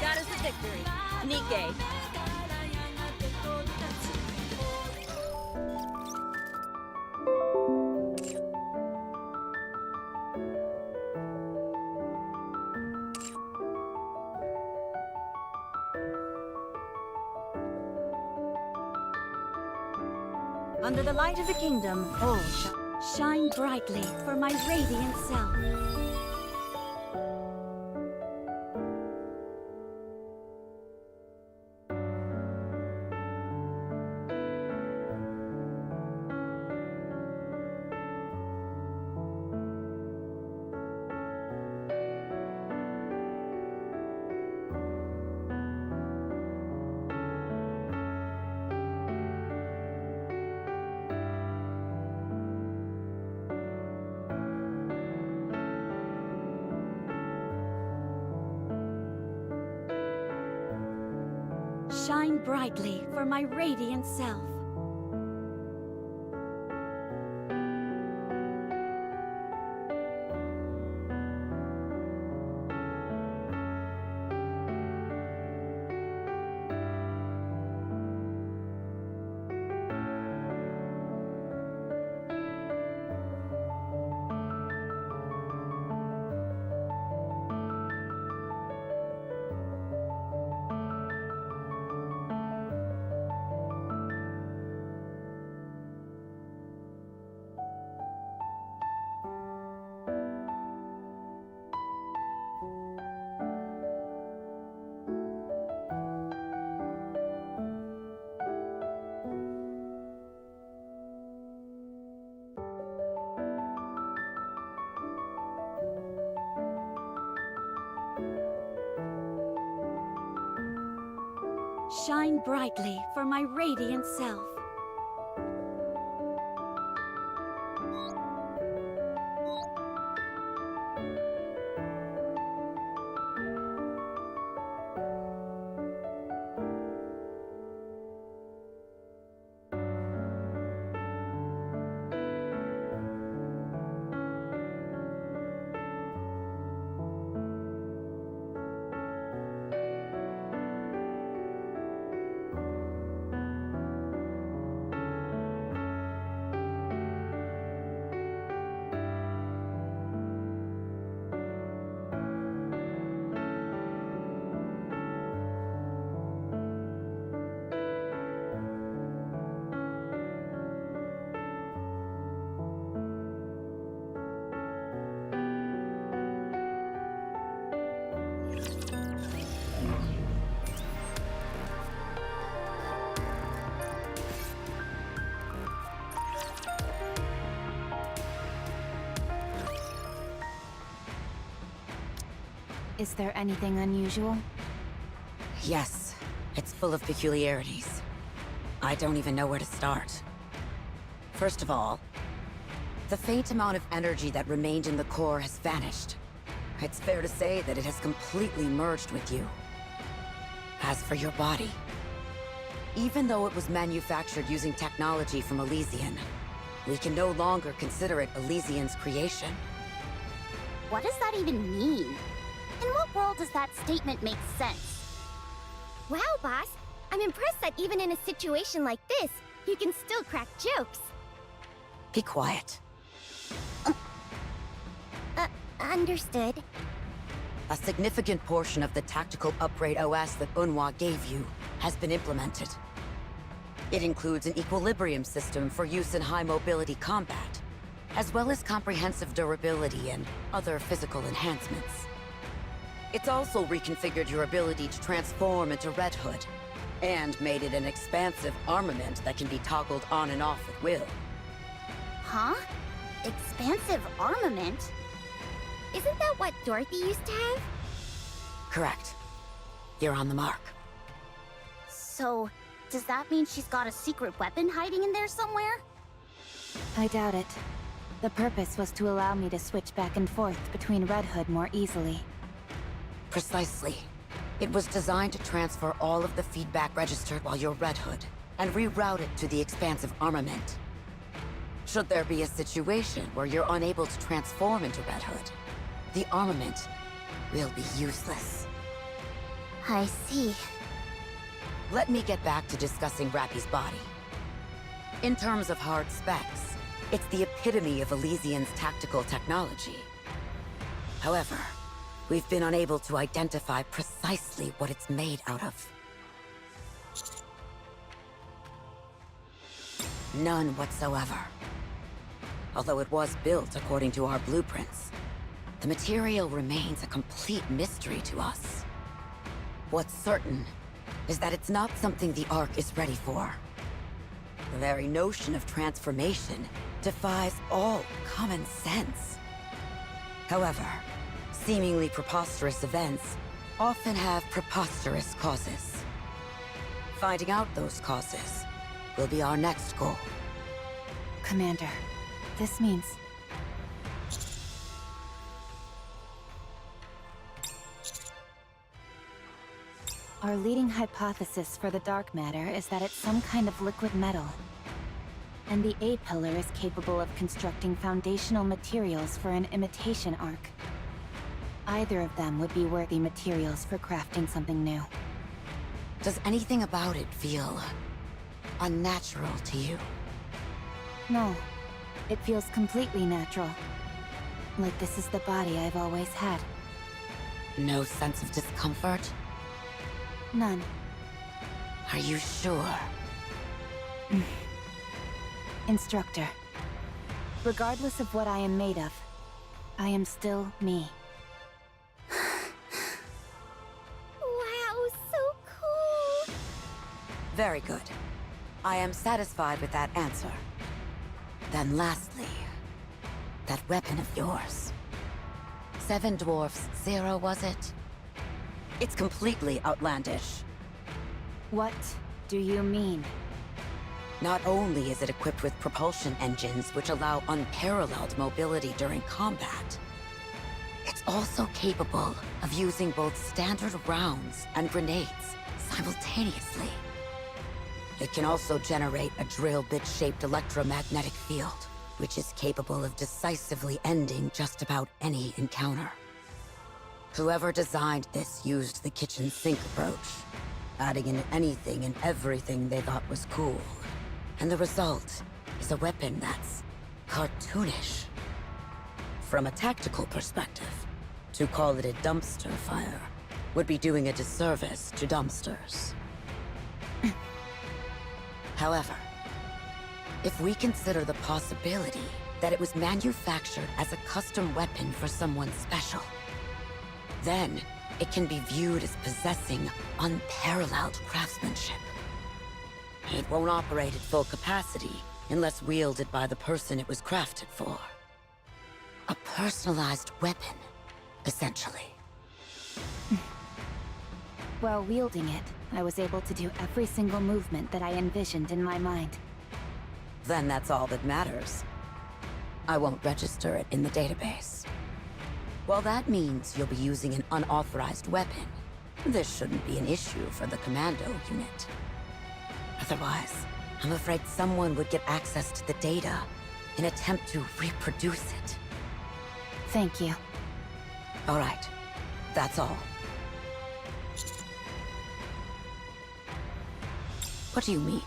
That is the victory. NIKKE. Under the light of the kingdom, all shine brightly for my radiant self. Shine brightly for my radiant self. Shine brightly for my radiant self. Is there anything unusual? Yes, it's full of peculiarities. I don't even know where to start. First of all, the faint amount of energy that remained in the core has vanished. It's fair to say that it has completely merged with you. As for your body, even though it was manufactured using technology from Elysian, we can no longer consider it Elysian's creation. What does that even mean? In what world does that statement make sense? Wow, boss. I'm impressed that even in a situation like this, you can still crack jokes. Be quiet. Understood. A significant portion of the tactical upgrade OS that Unhwa gave you has been implemented. It includes an equilibrium system for use in high mobility combat, as well as comprehensive durability and other physical enhancements. It's also reconfigured your ability to transform into Red Hood, and made it an expansive armament that can be toggled on and off at will. Huh? Expansive armament? Isn't that what Dorothy used to have? Correct. You're on the mark. So, does that mean she's got a secret weapon hiding in there somewhere? I doubt it. The purpose was to allow me to switch back and forth between Red Hood more easily. Precisely. It was designed to transfer all of the feedback registered while you're Red Hood, and reroute it to the expansive armament. Should there be a situation where you're unable to transform into Red Hood, the armament will be useless. I see. Let me get back to discussing Rappy's body. In terms of hard specs, it's the epitome of Elysian's tactical technology. However, we've been unable to identify precisely what it's made out of. None whatsoever. Although it was built according to our blueprints, the material remains a complete mystery to us. What's certain is that it's not something the Ark is ready for. The very notion of transformation defies all common sense. However, seemingly preposterous events often have preposterous causes. Finding out those causes will be our next goal. Commander, this means... Our leading hypothesis for the dark matter is that it's some kind of liquid metal. And the A-pillar is capable of constructing foundational materials for an imitation Ark. Either of them would be worthy materials for crafting something new. Does anything about it feel unnatural to you? No, it feels completely natural. Like this is the body I've always had. No sense of discomfort? None. Are you sure? Instructor. Regardless of what I am made of, I am still me. Wow, so cool! Very good. I am satisfied with that answer. Then lastly, that weapon of yours. 7 dwarfs, 0, was it? It's completely outlandish. What do you mean? Not only is it equipped with propulsion engines which allow unparalleled mobility during combat, it's also capable of using both standard rounds and grenades simultaneously. It can also generate a drill bit-shaped electromagnetic field, which is capable of decisively ending just about any encounter. Whoever designed this used the kitchen sink approach, adding in anything and everything they thought was cool. And the result is a weapon that's cartoonish. From a tactical perspective, to call it a dumpster fire would be doing a disservice to dumpsters. However, if we consider the possibility that it was manufactured as a custom weapon for someone special, then it can be viewed as possessing unparalleled craftsmanship. It won't operate at full capacity unless wielded by the person it was crafted for. A personalized weapon, essentially. While wielding it, I was able to do every single movement that I envisioned in my mind. Then that's all that matters. I won't register it in the database. Well, that means you'll be using an unauthorized weapon. This shouldn't be an issue for the commando unit. Otherwise, I'm afraid someone would get access to the data and attempt to reproduce it. Thank you. All right, that's all. What do you mean?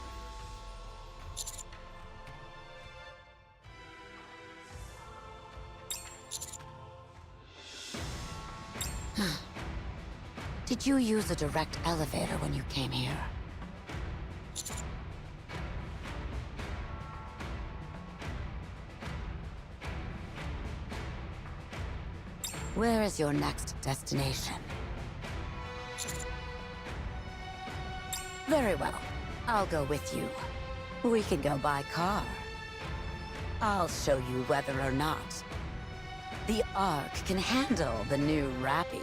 Did you use a direct elevator when you came here? Where is your next destination? Very well. I'll go with you. We can go by car. I'll show you whether or not the Ark can handle the new Rappy.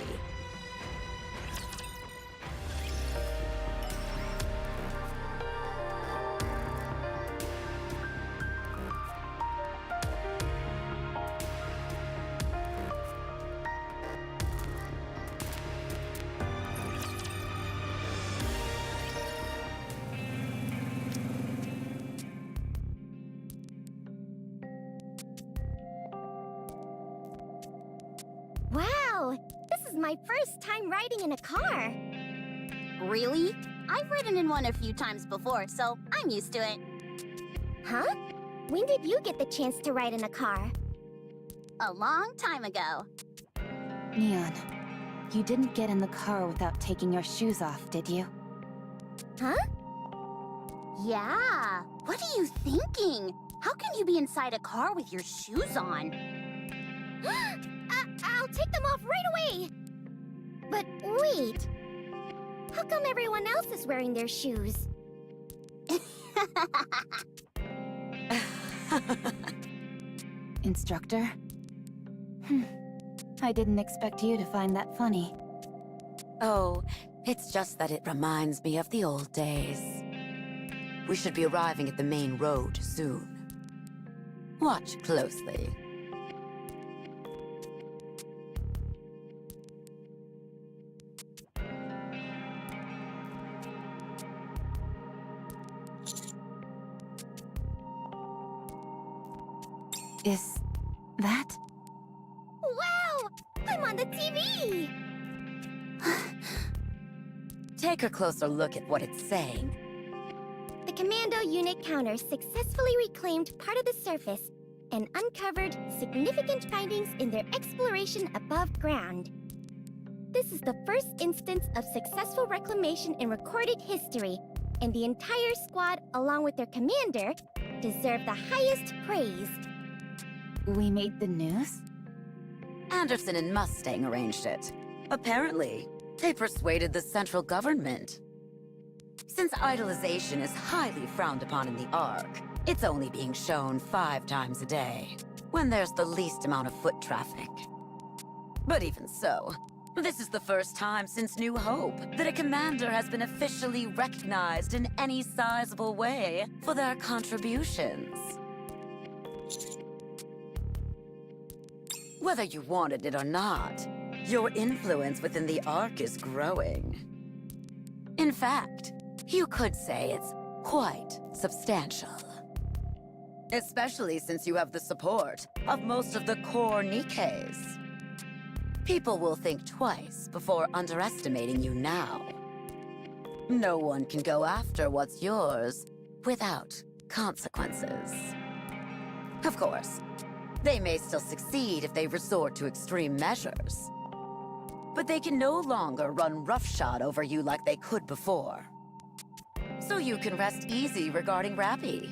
Wow! This is my first time riding in a car. Really? I've ridden in one a few times before, so I'm used to it. Huh? When did you get the chance to ride in a car? A long time ago. Neon, you didn't get in the car without taking your shoes off, did you? Huh? Yeah. What are you thinking? How can you be inside a car with your shoes on? I'll take them off right away! But wait! How come everyone else is wearing their shoes? Instructor? I didn't expect you to find that funny. Oh, it's just that it reminds me of the old days. We should be arriving at the main road soon. Watch closely. Is that? Wow! I'm on the TV! Take a closer look at what it's saying. The Commando unit counter successfully reclaimed part of the surface and uncovered significant findings in their exploration above ground. This is the first instance of successful reclamation in recorded history, and the entire squad, along with their commander, deserve the highest praise. We made the news? Anderson and Mustang arranged it. Apparently, they persuaded the central government. Since idolization is highly frowned upon in the Ark, it's only being shown 5 times a day, when there's the least amount of foot traffic. But even so, this is the first time since New Hope that a commander has been officially recognized in any sizable way for their contributions. Whether you wanted it or not, your influence within the Ark is growing. In fact, you could say it's quite substantial. Especially since you have the support of most of the core NIKKEs. People will think twice before underestimating you now. No one can go after what's yours without consequences. Of course, they may still succeed if they resort to extreme measures. But they can no longer run roughshod over you like they could before. So you can rest easy regarding Rabbie.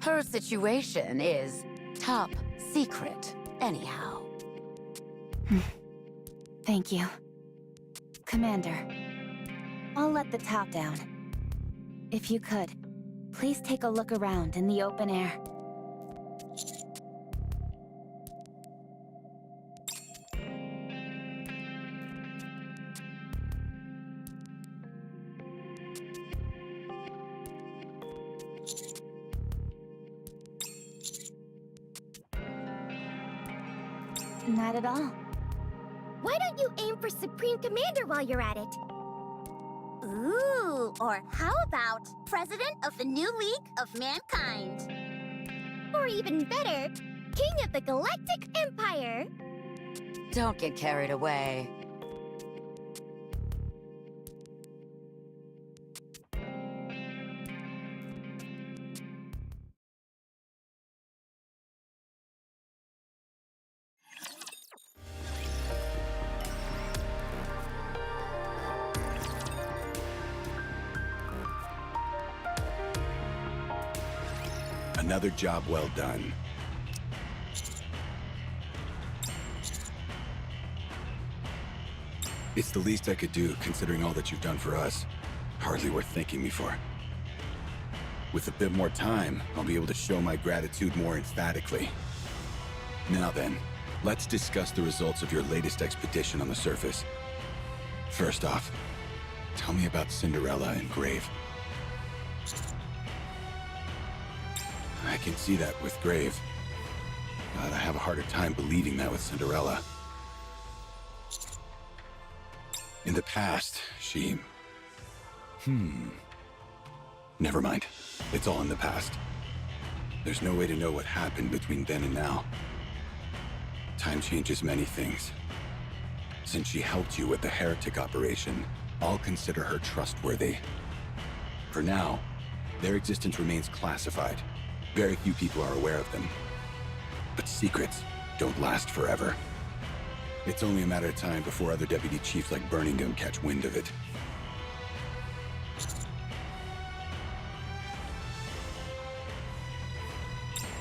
Her situation is top secret, anyhow. Thank you. Commander, I'll let the top down. If you could, please take a look around in the open air. Not at all. Why don't you aim for Supreme Commander while you're at it? Ooh, or how about President of the new League of Mankind? Or even better, King of the Galactic Empire! Don't get carried away. Another job well done. It's the least I could do, considering all that you've done for us. Hardly worth thanking me for. With a bit more time, I'll be able to show my gratitude more emphatically. Now then, let's discuss the results of your latest expedition on the surface. First off, tell me about Cinderella and Grave. I can see that with Grave, but I have a harder time believing that with Cinderella. In the past, she... Never mind. It's all in the past. There's no way to know what happened between then and now. Time changes many things. Since she helped you with the heretic operation, I'll consider her trustworthy. For now, their existence remains classified. Very few people are aware of them. But secrets don't last forever. It's only a matter of time before other deputy chiefs like Birmingham catch wind of it.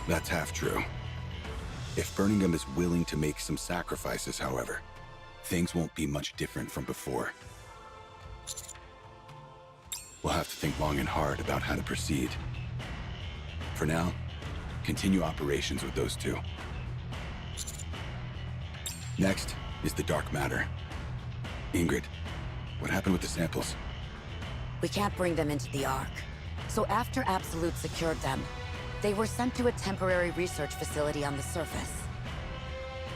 That's half true. If Birmingham is willing to make some sacrifices, however, things won't be much different from before. We'll have to think long and hard about how to proceed. For now, continue operations with those two. Next is the dark matter. Ingrid, what happened with the samples? We can't bring them into the Ark. So after Absolute secured them, they were sent to a temporary research facility on the surface.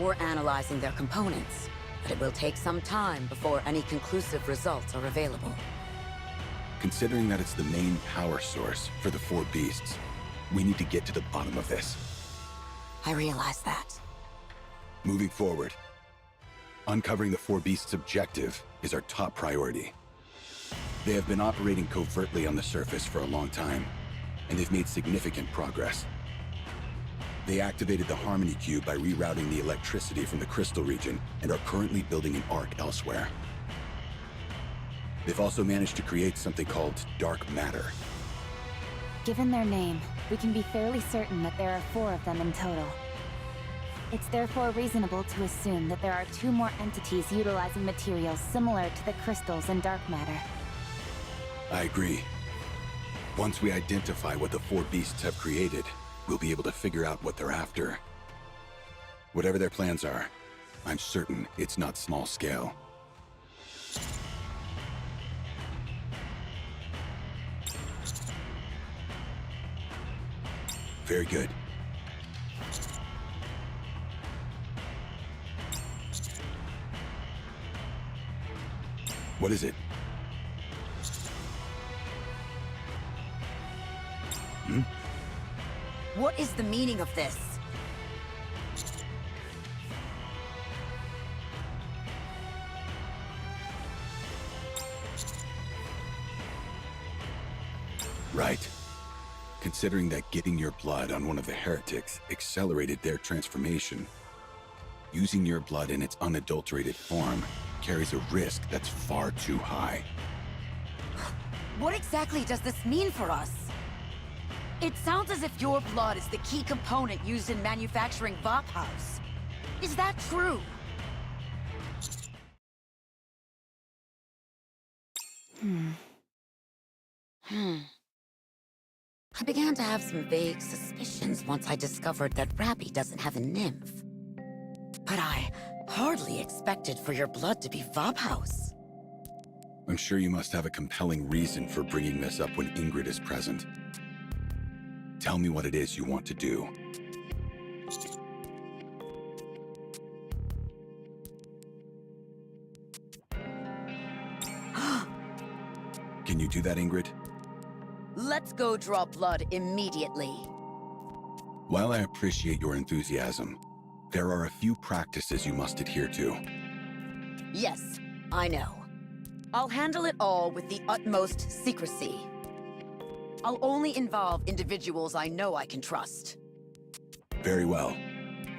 We're analyzing their components, but it will take some time before any conclusive results are available. Considering that it's the main power source for the four beasts, we need to get to the bottom of this. I realize that. Moving forward, uncovering the four beasts' objective is our top priority. They have been operating covertly on the surface for a long time, and they've made significant progress. They activated the Harmony Cube by rerouting the electricity from the crystal region and are currently building an Ark elsewhere. They've also managed to create something called dark matter. Given their name, we can be fairly certain that there are 4 of them in total. It's therefore reasonable to assume that there are 2 more entities utilizing materials similar to the crystals and dark matter. I agree. Once we identify what the four beasts have created, we'll be able to figure out what they're after. Whatever their plans are, I'm certain it's not small scale. Very good. What is it? What is the meaning of this? Right. Considering that getting your blood on one of the heretics accelerated their transformation, using your blood in its unadulterated form carries a risk that's far too high. What exactly does this mean for us? It sounds as if your blood is the key component used in manufacturing Vop House. Is that true? I began to have some vague suspicions once I discovered that Rappy doesn't have a nymph. But I hardly expected for your blood to be Vop House. I'm sure you must have a compelling reason for bringing this up when Ingrid is present. Tell me what it is you want to do. Can you do that, Ingrid? Let's go draw blood immediately. While I appreciate your enthusiasm, there are a few practices you must adhere to. Yes, I know. I'll handle it all with the utmost secrecy. I'll only involve individuals I know I can trust. Very well.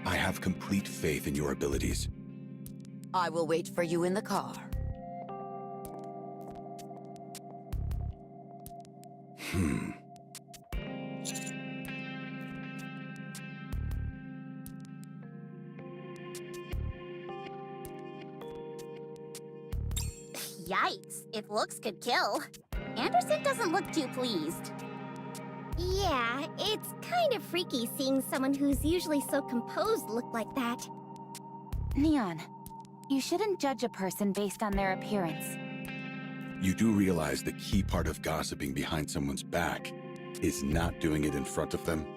I have complete faith in your abilities. I will wait for you in the car. Yikes, if looks could kill. Anderson doesn't look too pleased. Yeah, it's kind of freaky seeing someone who's usually so composed look like that. Neon, you shouldn't judge a person based on their appearance. You do realize the key part of gossiping behind someone's back is not doing it in front of them?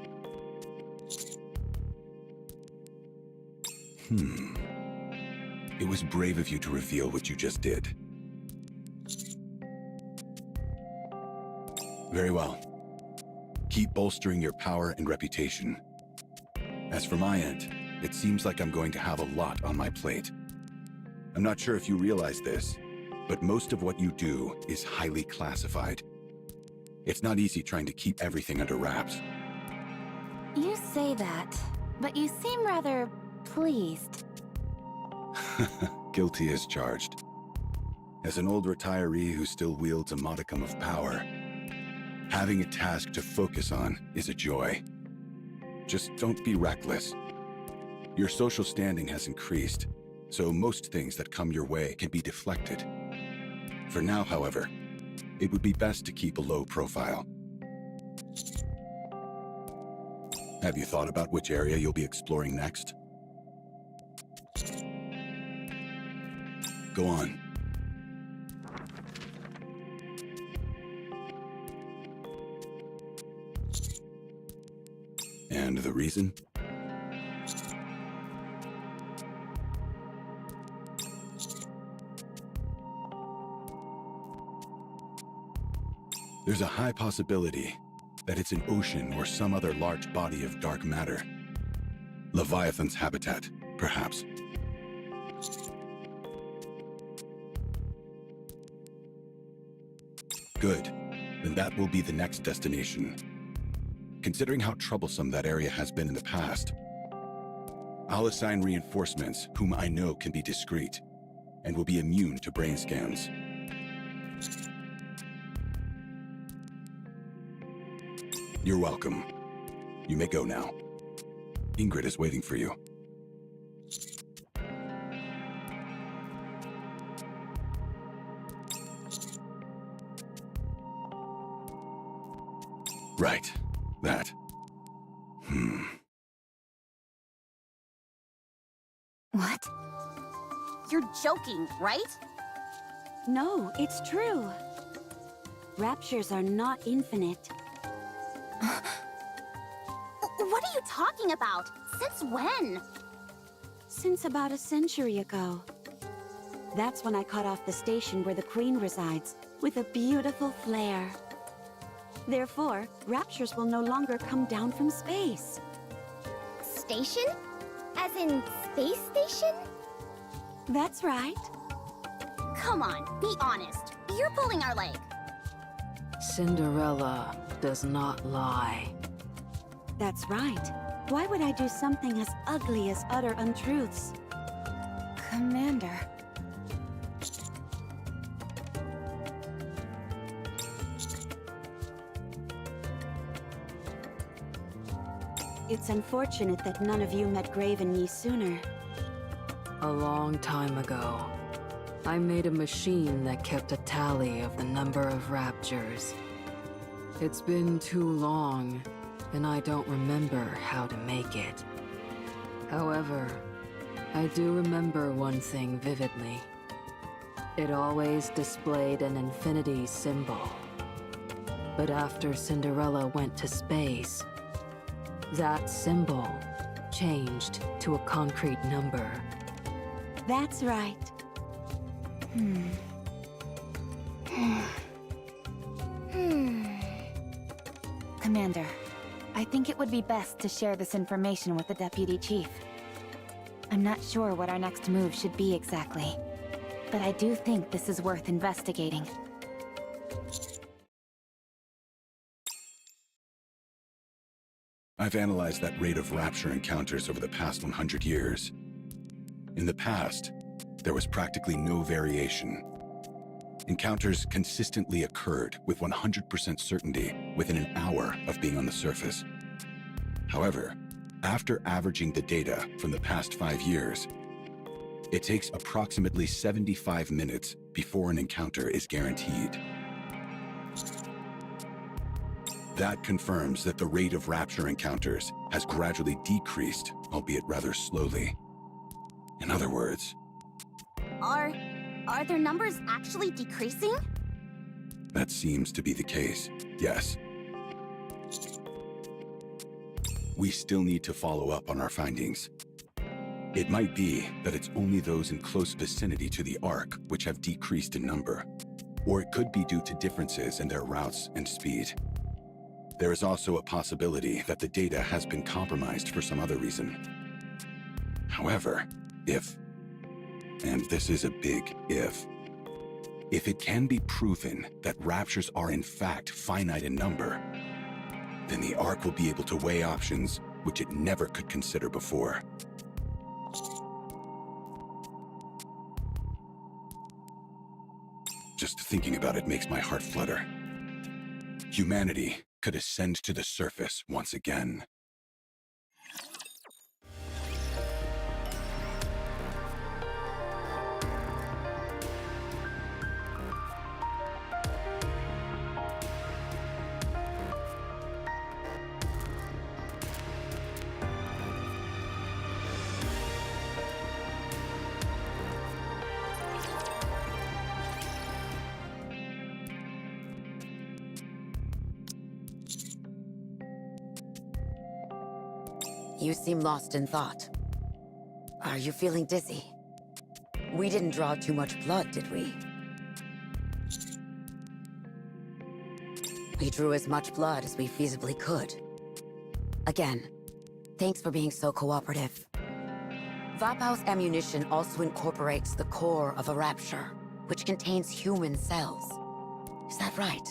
It was brave of you to reveal what you just did. Very well. Keep bolstering your power and reputation. As for my end, it seems like I'm going to have a lot on my plate. I'm not sure if you realize this, but most of what you do is highly classified. It's not easy trying to keep everything under wraps. You say that, but you seem rather pleased. Guilty as charged. As an old retiree who still wields a modicum of power, having a task to focus on is a joy. Just don't be reckless. Your social standing has increased, so most things that come your way can be deflected. For now, however, it would be best to keep a low profile. Have you thought about which area you'll be exploring next? Go on. And the reason? There's a high possibility that it's an ocean or some other large body of dark matter. Leviathan's habitat, perhaps. Good. Then that will be the next destination. Considering how troublesome that area has been in the past, I'll assign reinforcements whom I know can be discreet and will be immune to brain scans. You're welcome. You may go now. Ingrid is waiting for you. Right. That. What? You're joking, right? No, it's true. Raptures are not infinite. What are you talking about? Since when? Since about a century ago. That's when I cut off the station where the Queen resides, with a beautiful flare. Therefore, raptures will no longer come down from space. Station? As in space station? That's right. Come on, be honest. You're pulling our leg. Cinderella does not lie. That's right. Why would I do something as ugly as utter untruths? Commander. It's unfortunate that none of you met Grave and me sooner. A long time ago, I made a machine that kept a tally of the number of raptures. It's been too long, and I don't remember how to make it. However, I do remember one thing vividly. It always displayed an infinity symbol. But after Cinderella went to space, that symbol changed to a concrete number. That's right. Commander, I think it would be best to share this information with the Deputy Chief. I'm not sure what our next move should be exactly, but I do think this is worth investigating. I've analyzed that rate of rapture encounters over the past 100 years. In the past, there was practically no variation. Encounters consistently occurred with 100% certainty within an hour of being on the surface. However, after averaging the data from the past 5 years, it takes approximately 75 minutes before an encounter is guaranteed. That confirms that the rate of rapture encounters has gradually decreased, albeit rather slowly. In other words, Are their numbers actually decreasing? that seems to be the case, yes. We still need to follow up on our findings. It might be that it's only those in close vicinity to the Ark which have decreased in number, or it could be due to differences in their routes and speed. There is also a possibility that the data has been compromised for some other reason. However, if And this is a big if. If it can be proven that raptures are in fact finite in number, then the Ark will be able to weigh options which it never could consider before. Just thinking about it makes my heart flutter. Humanity could ascend to the surface once again. You seem lost in thought. Are you feeling dizzy? We didn't draw too much blood, did we? We drew as much blood as we feasibly could. Again, thanks for being so cooperative. Vapau's ammunition also incorporates the core of a rapture, which contains human cells. Is that right?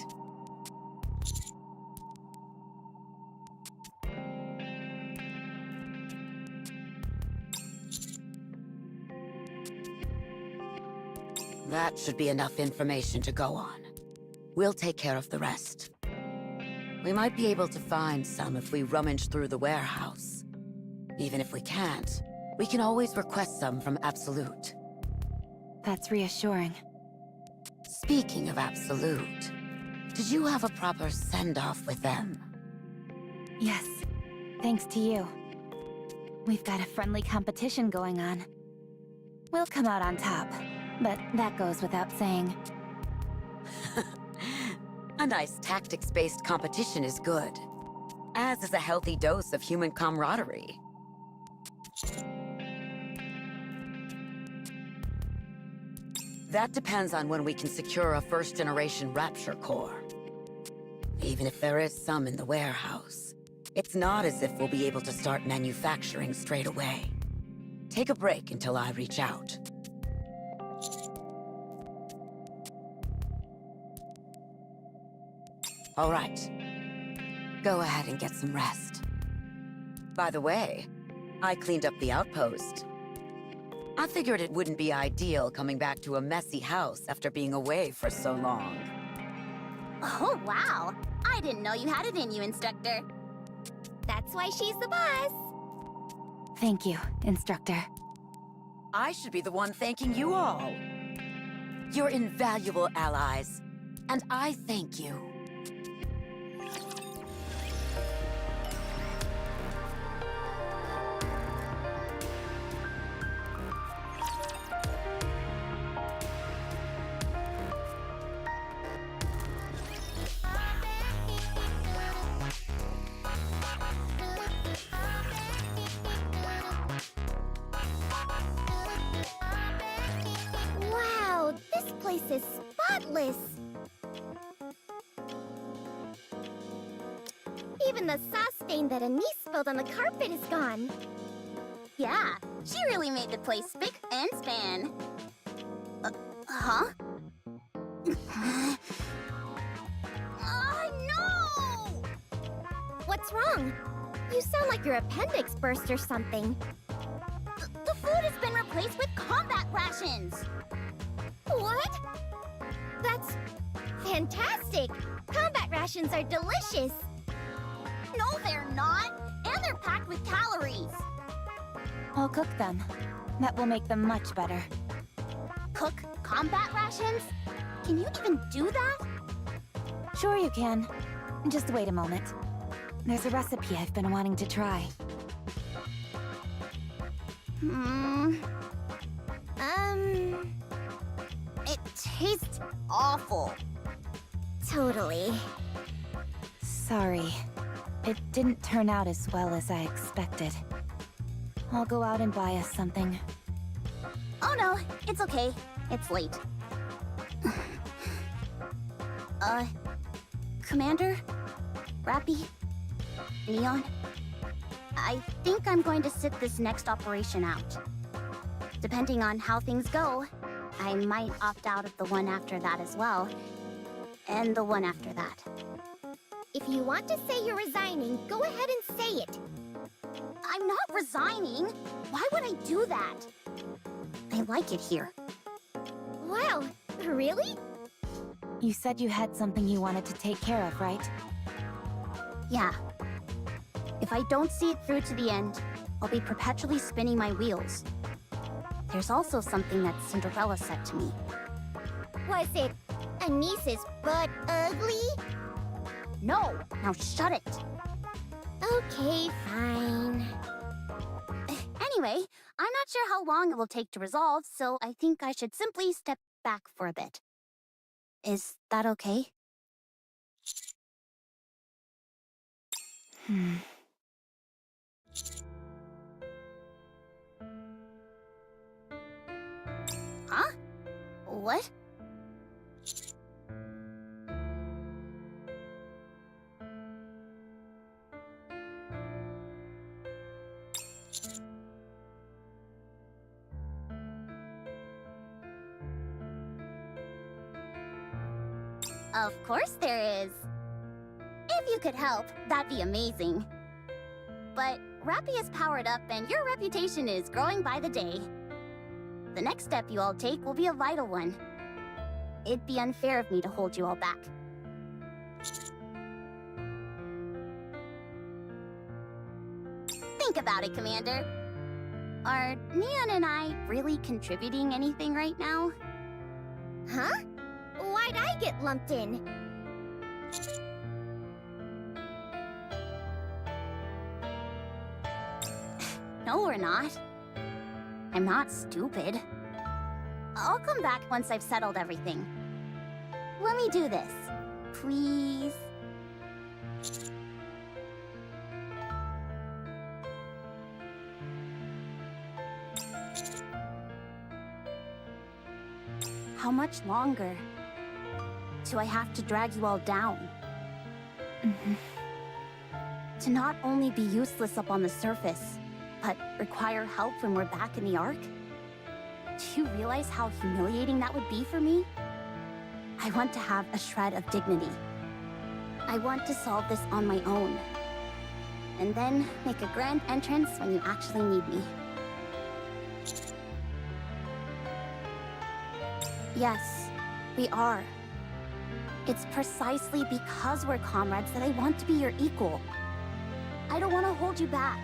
That should be enough information to go on. We'll take care of the rest. We might be able to find some if we rummage through the warehouse. Even if we can't, we can always request some from Absolute. That's reassuring. Speaking of Absolute, did you have a proper send-off with them? Yes, thanks to you. We've got a friendly competition going on. We'll come out on top, but that goes without saying. A nice tactics-based competition is good, as is a healthy dose of human camaraderie. That depends on when we can secure a first-generation Rapture core. Even if there is some in the warehouse, it's not as if we'll be able to start manufacturing straight away. Take a break until I reach out. All right. Go ahead and get some rest. By the way, I cleaned up the outpost. I figured it wouldn't be ideal coming back to a messy house after being away for so long. Oh, wow. I didn't know you had it in you, Instructor. That's why she's the boss. Thank you, Instructor. I should be the one thanking you all. You're invaluable allies, and I thank you. Wow, this place is spotless. Even the sauce stain that Anise spilled on the carpet is gone. Yeah, she really made the place spick and span. Huh? No! What's wrong? You sound like your appendix burst or something. The food has been replaced with combat rations! What? That's fantastic! Combat rations are delicious! No, they're not! And they're packed with calories! I'll cook them. That will make them much better. Cook combat rations? Can you even do that? Sure you can. Just wait a moment. There's a recipe I've been wanting to try. It tastes awful. Totally. Sorry. It didn't turn out as well as I expected. I'll go out and buy us something. Oh no, it's okay. It's late. Commander? Rappy? Neon? I think I'm going to sit this next operation out. Depending on how things go, I might opt out of the one after that as well. And the one after that. If you want to say you're resigning, go ahead and say it. I'm not resigning. Why would I do that? I like it here. Wow, really? You said you had something you wanted to take care of, right? Yeah. If I don't see it through to the end, I'll be perpetually spinning my wheels. There's also something that Cinderella said to me. Was it Anis's butt ugly? No! Now shut it! Okay, fine. Anyway, I'm not sure how long it will take to resolve, so I think I should simply step back for a bit. Is that okay? Huh? What? Of course there is. If you could help, that'd be amazing. But Rappy is powered up and your reputation is growing by the day. The next step you all take will be a vital one. It'd be unfair of me to hold you all back. Think about it, Commander. Are Neon and I really contributing anything right now? Huh? Why'd I get lumped in? No, we're not. I'm not stupid. I'll come back once I've settled everything. Let me do this, please. How much longer do I have to drag you all down? To not only be useless up on the surface, but require help when we're back in the Ark? Do you realize how humiliating that would be for me? I want to have a shred of dignity. I want to solve this on my own. And then make a grand entrance when you actually need me. Yes, we are. It's precisely because we're comrades that I want to be your equal. I don't want to hold you back,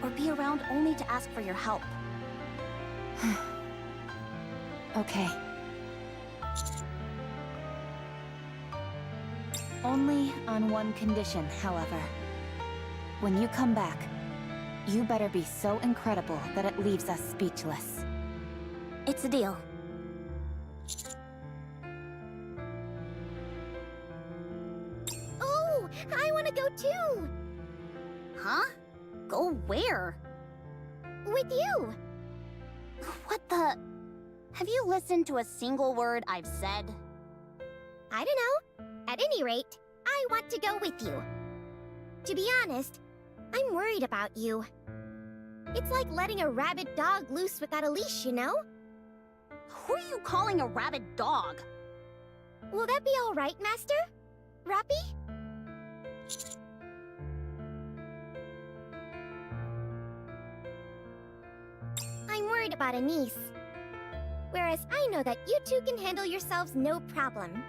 or be around only to ask for your help. Okay. Only on one condition, however. When you come back, you better be so incredible that it leaves us speechless. It's a deal. Oh, I want to go too! Huh? Go where? With you! What the... Have you listened to a single word I've said? I don't know. At any rate, I want to go with you. To be honest, I'm worried about you. It's like letting a rabid dog loose without a leash, you know? Who are you calling a rabid dog? Will that be all right, Master? Rappy? I'm worried about Anis. Whereas I know that you two can handle yourselves no problem.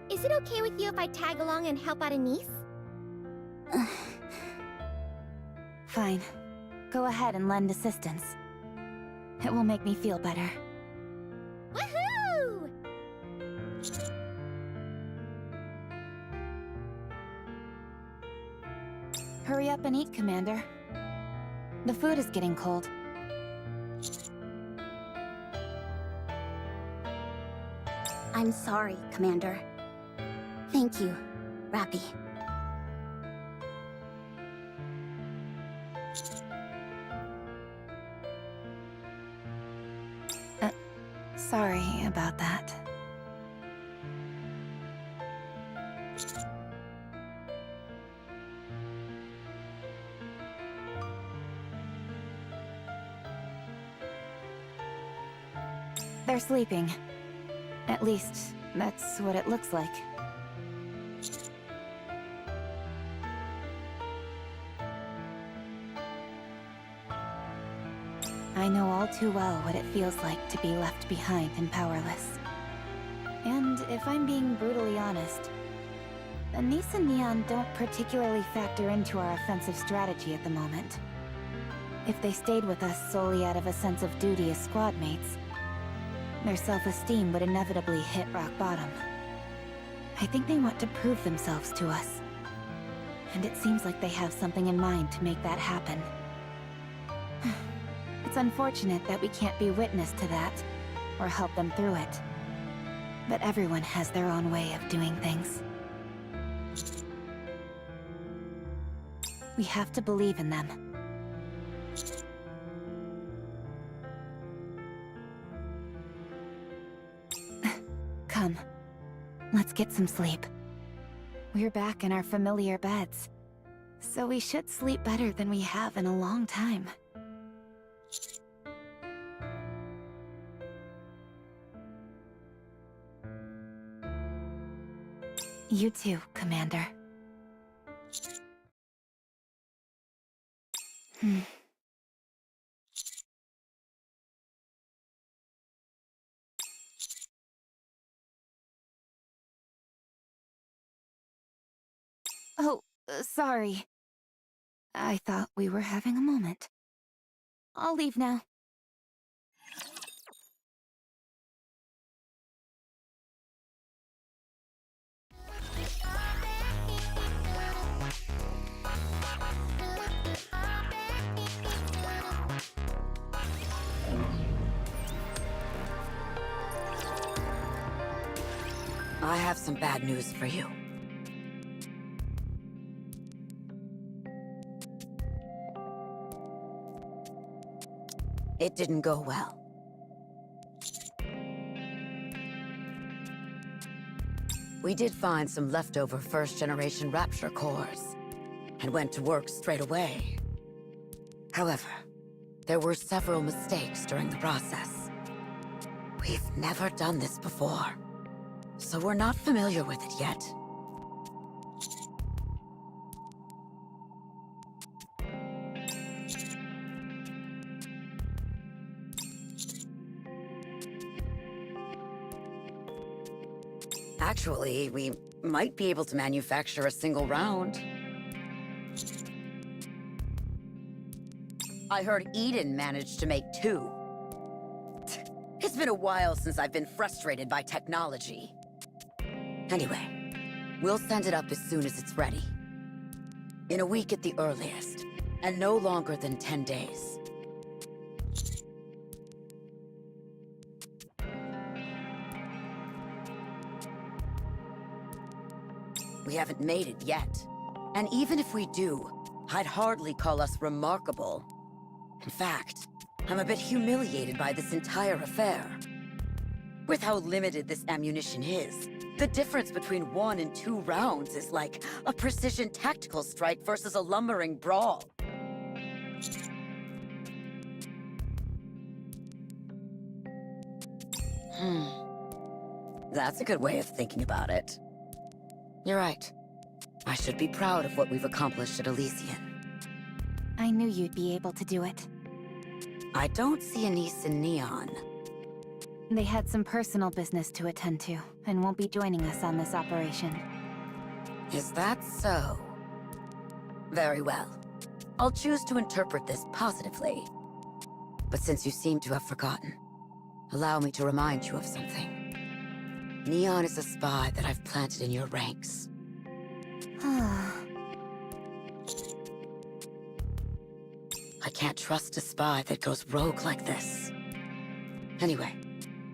Is it okay with you if I tag along and help out Anis? Fine. Go ahead and lend assistance. It will make me feel better. Woohoo! Hurry up and eat, Commander. The food is getting cold. I'm sorry, Commander. Thank you, Rappy. Sorry about that. They're sleeping. At least, that's what it looks like. I know all too well what it feels like to be left behind and powerless. And if I'm being brutally honest, Anise and Neon don't particularly factor into our offensive strategy at the moment. If they stayed with us solely out of a sense of duty as squad mates, their self-esteem would inevitably hit rock bottom. I think they want to prove themselves to us. And it seems like they have something in mind to make that happen. It's unfortunate that we can't be witness to that, or help them through it. But everyone has their own way of doing things. We have to believe in them. Come, let's get some sleep. We're back in our familiar beds, so we should sleep better than we have in a long time. You too, Commander. Oh, sorry. I thought we were having a moment. I'll leave now. I have some bad news for you. It didn't go well. We did find some leftover first-generation Rapture cores, and went to work straight away. However, there were several mistakes during the process. We've never done this before, so we're not familiar with it yet. Actually, we might be able to manufacture a single round. I heard Eden managed to make 2. It's been a while since I've been frustrated by technology. Anyway, we'll send it up as soon as it's ready. In a week at the earliest, and no longer than 10 days. We haven't made it yet. And even if we do, I'd hardly call us remarkable. In fact, I'm a bit humiliated by this entire affair. With how limited this ammunition is, the difference between 1 and 2 rounds is like a precision tactical strike versus a lumbering brawl. That's a good way of thinking about it. You're right. I should be proud of what we've accomplished at Elysian. I knew you'd be able to do it. I don't see Anise and Neon. They had some personal business to attend to, and won't be joining us on this operation. Is that so? Very well. I'll choose to interpret this positively. But since you seem to have forgotten, allow me to remind you of something. Neon is a spy that I've planted in your ranks. I can't trust a spy that goes rogue like this. Anyway,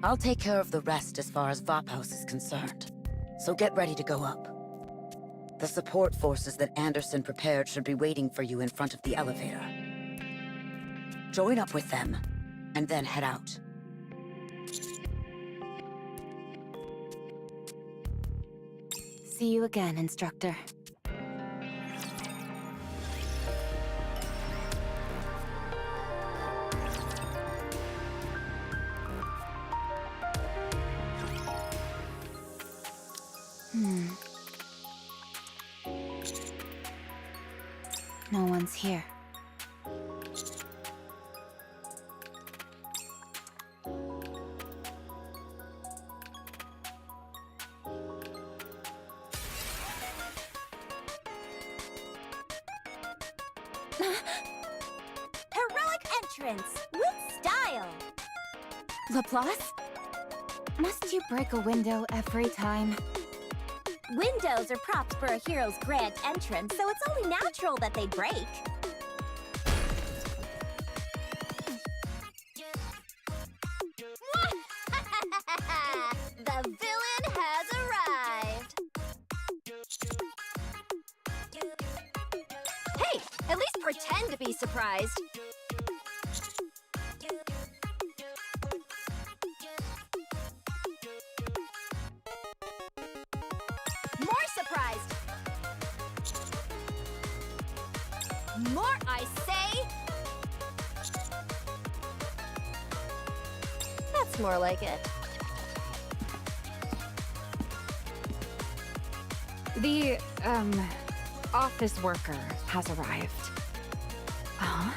I'll take care of the rest as far as Vophouse is concerned. So get ready to go up. The support forces that Anderson prepared should be waiting for you in front of the elevator. Join up with them, and then head out. See you again, Instructor. entrance here. Heroic entrance with style. Laplace? Must you break a window every time? Windows are props for a hero's grand entrance, so it's only natural that they break. The villain has arrived. Hey, at least pretend to be surprised. More surprised. More, I say. That's more like it. The, office worker has arrived. Huh?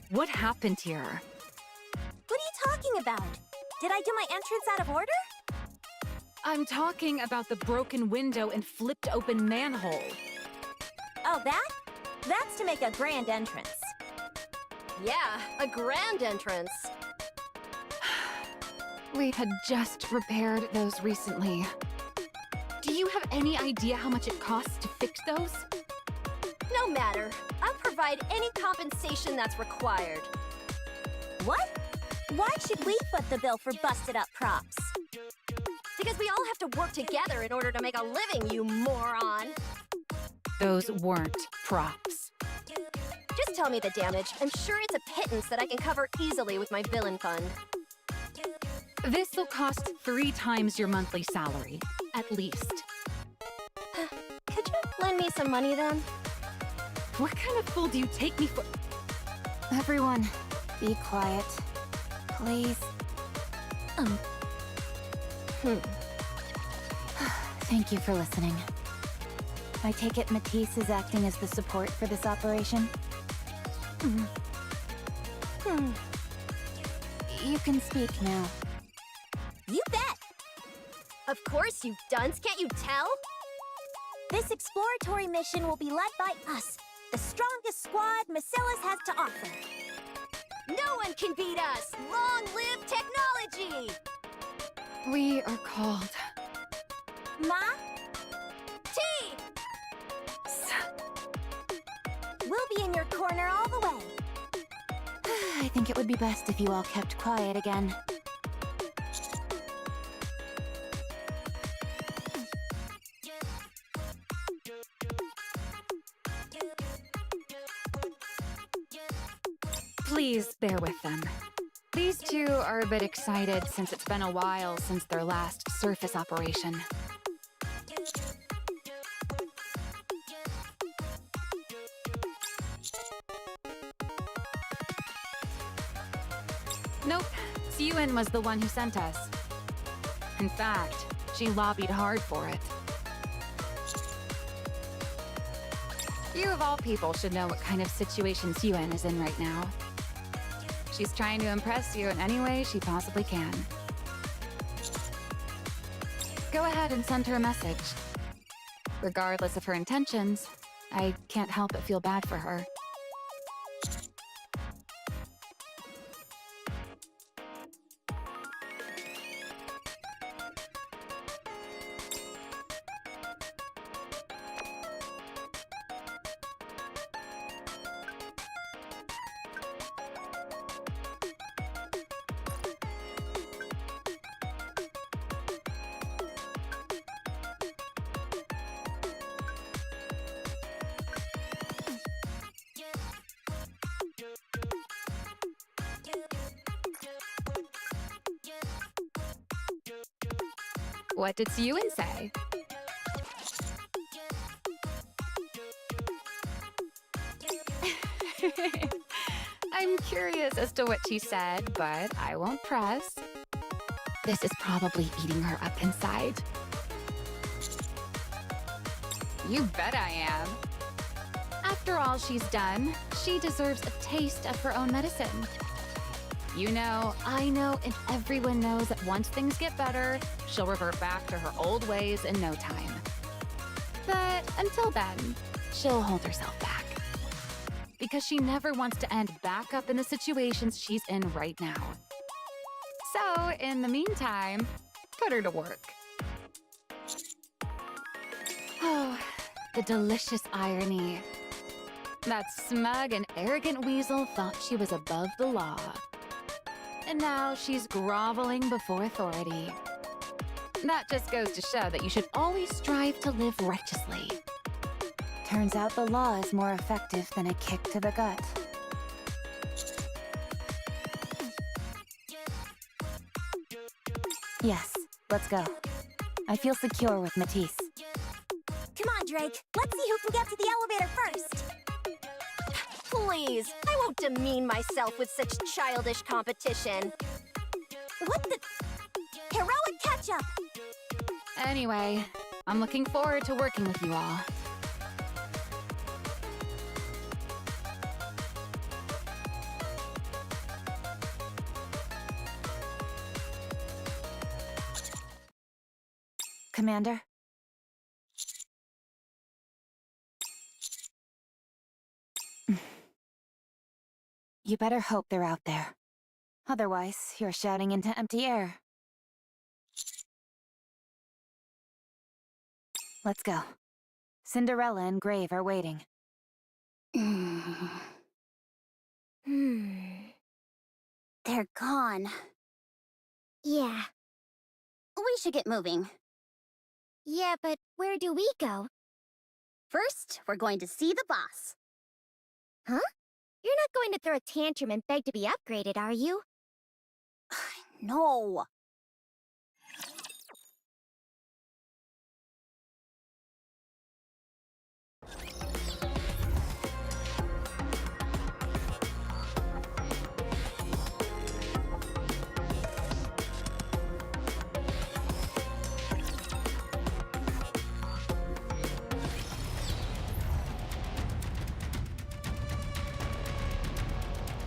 What happened here? What are you talking about? Did I do my entrance out of order? I'm talking about the broken window and flipped open manhole. Oh, that? That's to make a grand entrance. Yeah, a grand entrance. We had just repaired those recently. Do you have any idea how much it costs to fix those? No matter. I'll provide any compensation that's required. What? Why should we foot the bill for busted up props? Because we all have to work together in order to make a living, you moron! Those weren't props. Just tell me the damage. I'm sure it's a pittance that I can cover easily with my villain fund. This'll cost 3 times your monthly salary, at least. Could you lend me some money then? What kind of fool do you take me for? Everyone, be quiet. Please. Thank you for listening. I take it Matisse is acting as the support for this operation? You can speak now. You bet! Of course, you dunce, can't you tell? This exploratory mission will be led by us, the strongest squad Macilas has to offer. No one can beat us! Long live technology! We are called... Ma? T! We'll be in your corner all the way. I think it would be best if you all kept quiet again. Please bear with them. These two are a bit excited since it's been a while since their last surface operation. Nope, Siyun was the one who sent us. In fact, she lobbied hard for it. You of all people should know what kind of situation Siyun is in right now. She's trying to impress you in any way she possibly can. Go ahead and send her a message. Regardless of her intentions, I can't help but feel bad for her. What did Siyun say? I'm curious as to what she said, but I won't press. This is probably eating her up inside. You bet I am. After all she's done, she deserves a taste of her own medicine. You know, I know, and everyone knows that once things get better, she'll revert back to her old ways in no time. But until then, she'll hold herself back. Because she never wants to end back up in the situations she's in right now. So, in the meantime, put her to work. Oh, the delicious irony. That smug and arrogant weasel thought she was above the law. And now she's groveling before authority. That just goes to show that you should always strive to live righteously. Turns out the law is more effective than a kick to the gut. Yes, let's go. I feel secure with Matisse. Come on, Drake. Let's see who can get to the elevator first. Please, I won't demean myself with such childish competition. What the... Heroic ketchup! Anyway, I'm looking forward to working with you all. Commander? You better hope they're out there. Otherwise, you're shouting into empty air. Let's go. Cinderella and Grave are waiting. They're gone. Yeah. We should get moving. Yeah, but where do we go? First, we're going to see the boss. Huh? You're not going to throw a tantrum and beg to be upgraded, are you? No.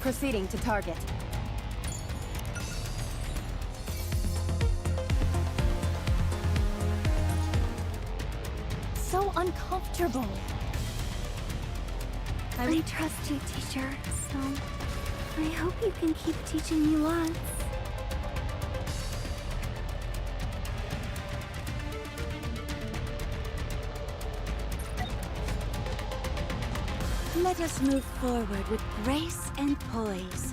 Proceeding to target. So uncomfortable. I trust you, teacher, so I hope you can keep teaching me lots. Let us move forward with grace and poise.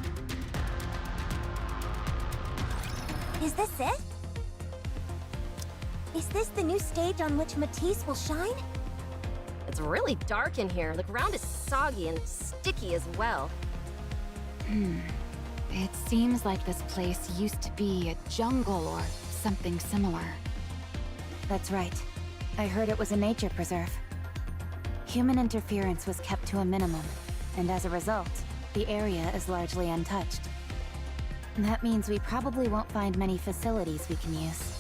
Is this it? Is this the new stage on which Matisse will shine? It's really dark in here. The ground is soggy and sticky as well. It seems like this place used to be a jungle or something similar. That's right. I heard it was a nature preserve. Human interference was kept to a minimum, and as a result, the area is largely untouched. That means we probably won't find many facilities we can use.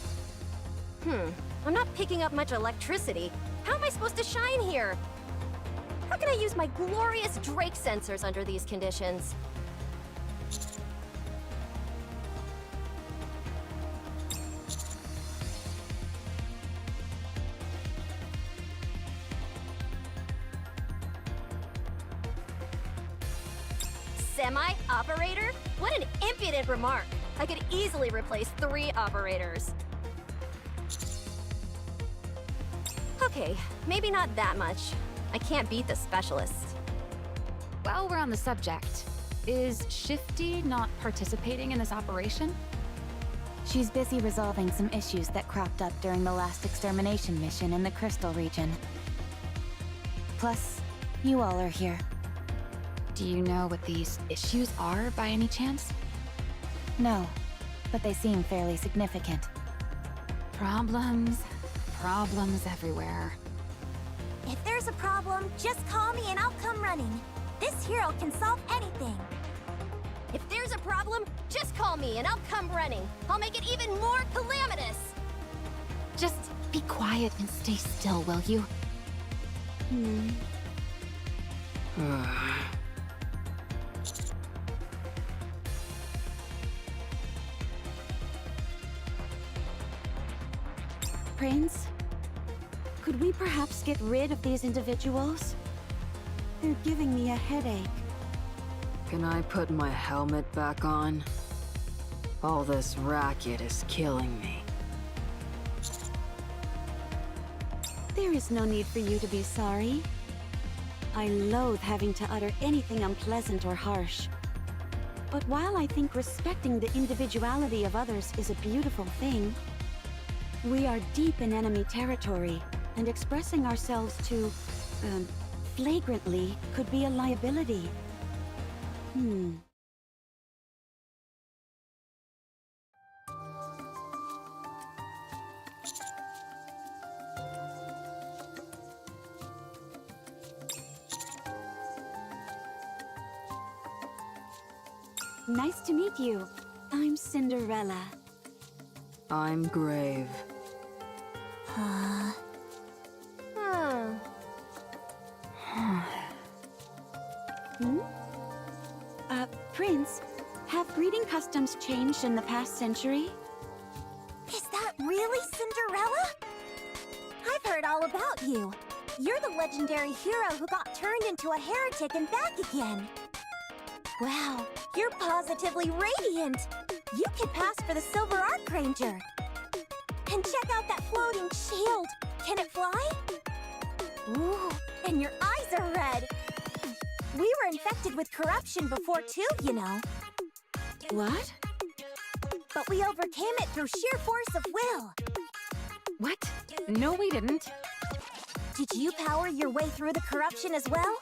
I'm not picking up much electricity. How am I supposed to shine here? How can I use my glorious Drake sensors under these conditions? Semi-operator? What an impudent remark! I could easily replace 3 operators. Okay, maybe not that much. I can't beat the specialist. While we're on the subject, is Shifty not participating in this operation? She's busy resolving some issues that cropped up during the last extermination mission in the Crystal region. Plus, you all are here. Do you know what these issues are by any chance? No, but they seem fairly significant. Problems everywhere. If there's a problem, just call me and I'll come running. This hero can solve anything. If there's a problem, just call me and I'll come running. I'll make it even more calamitous! Just be quiet and stay still, will you? Prince, could we perhaps get rid of these individuals? They're giving me a headache. Can I put my helmet back on? All this racket is killing me. There is no need for you to be sorry. I loathe having to utter anything unpleasant or harsh. But while I think respecting the individuality of others is a beautiful thing, we are deep in enemy territory, and expressing ourselves too, flagrantly could be a liability. Nice to meet you. I'm Cinderella. I'm Grave. Hmm. Prince, have greeting customs changed in the past century? Is that really Cinderella? I've heard all about you. You're the legendary hero who got turned into a heretic and back again. Wow, you're positively radiant. You could pass for the Silver Archranger. And check out that floating shield. Can it fly? Ooh, and your eyes are red. We were infected with corruption before too, you know. What? But we overcame it through sheer force of will. What? No, we didn't. Did you power your way through the corruption as well?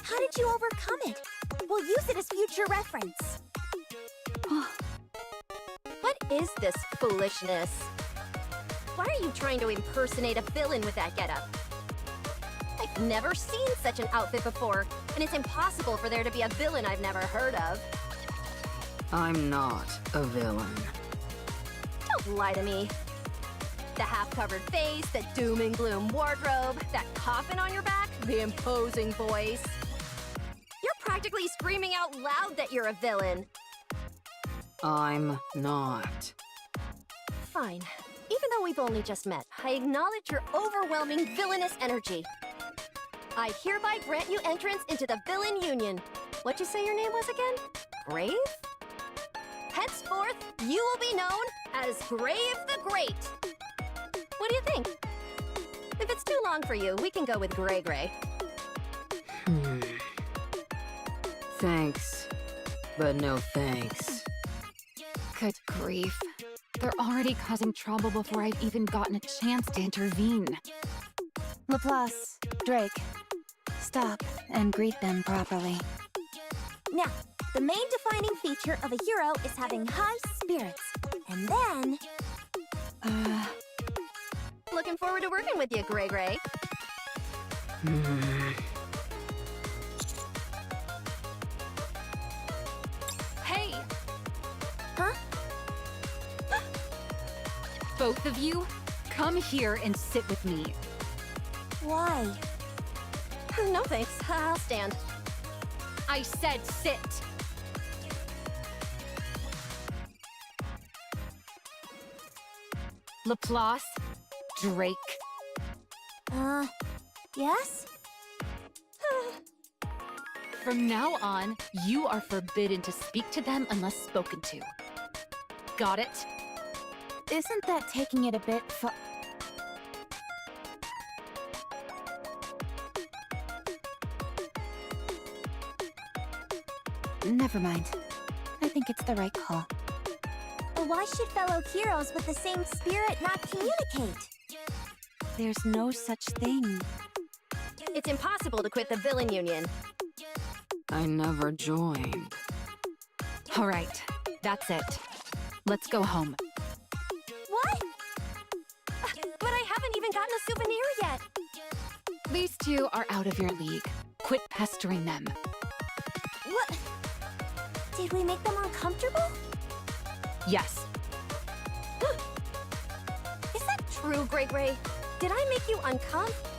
How did you overcome it? We'll use it as future reference. What is this foolishness? Why are you trying to impersonate a villain with that getup? I've never seen such an outfit before, and it's impossible for there to be a villain I've never heard of. I'm not a villain. Don't lie to me. The half-covered face, the doom and gloom wardrobe, that coffin on your back, the imposing voice. You're practically screaming out loud that you're a villain. I'm not. Fine. Even though we've only just met, I acknowledge your overwhelming villainous energy. I hereby grant you entrance into the Villain Union. What'd you say your name was again? Grave? Henceforth, you will be known as Grave the Great. What do you think? If it's too long for you, we can go with Gray Gray. Thanks, but no thanks. Good grief. They're already causing trouble before I've even gotten a chance to intervene. Laplace, Drake, stop and greet them properly. Now, the main defining feature of a hero is having high spirits. And then... Looking forward to working with you, Gray Gray. Hey! Huh? Both of you, come here and sit with me. Why? No thanks, I'll stand. I said sit! Laplace, Drake. Yes? From now on, you are forbidden to speak to them unless spoken to. Got it? Isn't that taking it a bit far? Never mind. I think it's the right call. But why should fellow heroes with the same spirit not communicate? There's no such thing. It's impossible to quit the Villain Union. I never joined. All right, that's it. Let's go home. What? But I haven't even gotten a souvenir yet. These two are out of your league. Quit pestering them. What? Did we make them uncomfortable? Yes. Is that true, Gray Gray? Did I make you uncomfortable?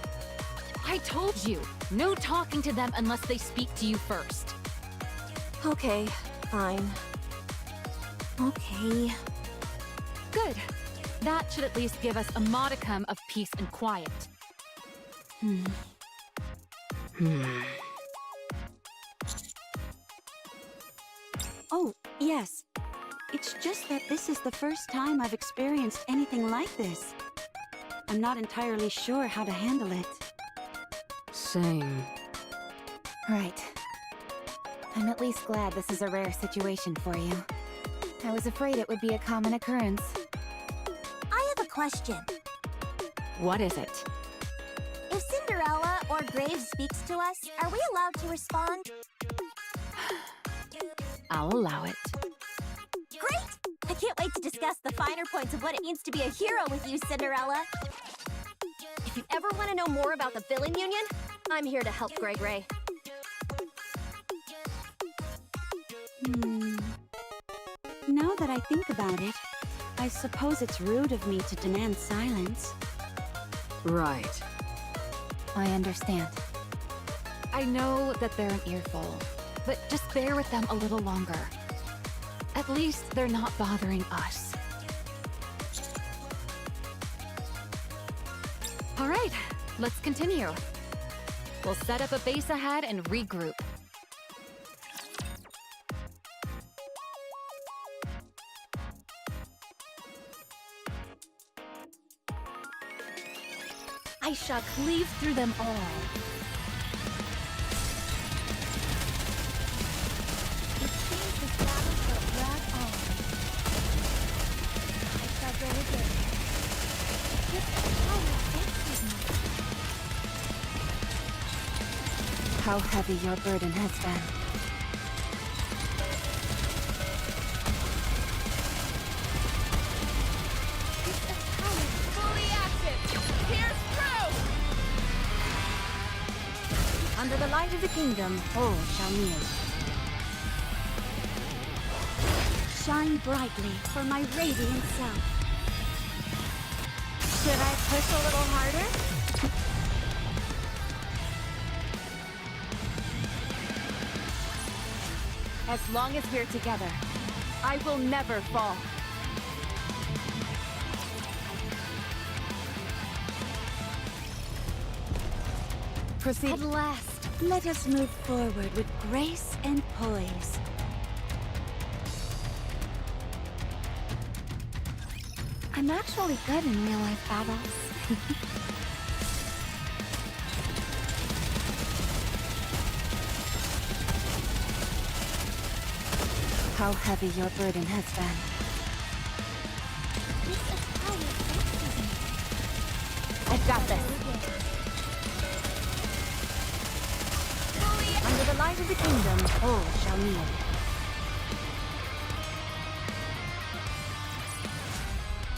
I told you, no talking to them unless they speak to you first. Okay, fine. Okay. Good. That should at least give us a modicum of peace and quiet. Oh, yes. It's just that this is the first time I've experienced anything like this. I'm not entirely sure how to handle it. Same. Right. I'm at least glad this is a rare situation for you. I was afraid it would be a common occurrence. I have a question. What is it? If Cinderella or Graves speaks to us, are we allowed to respond? I'll allow it. Great! I can't wait to discuss the finer points of what it means to be a hero with you, Cinderella. If you ever want to know more about the Villain Union, I'm here to help, Greg Ray. Now that I think about it, I suppose it's rude of me to demand silence. Right. I understand. I know that they're an earful, but just bear with them a little longer. At least they're not bothering us. All right, let's continue. We'll set up a base ahead and regroup. I shall cleave through them all. It seems this battle shall drag on. I shall go again. This power vexes me. How heavy your burden has been. Under the light of the kingdom, all shall kneel. Shine brightly for my radiant self. Should I push a little harder? As long as we're together, I will never fall. Proceed. At last. Let us move forward with grace and poise. I'm actually good in real-life battles. How heavy your burden has been. This power vexes me. I've got this. Under the light of the kingdom, all shall kneel.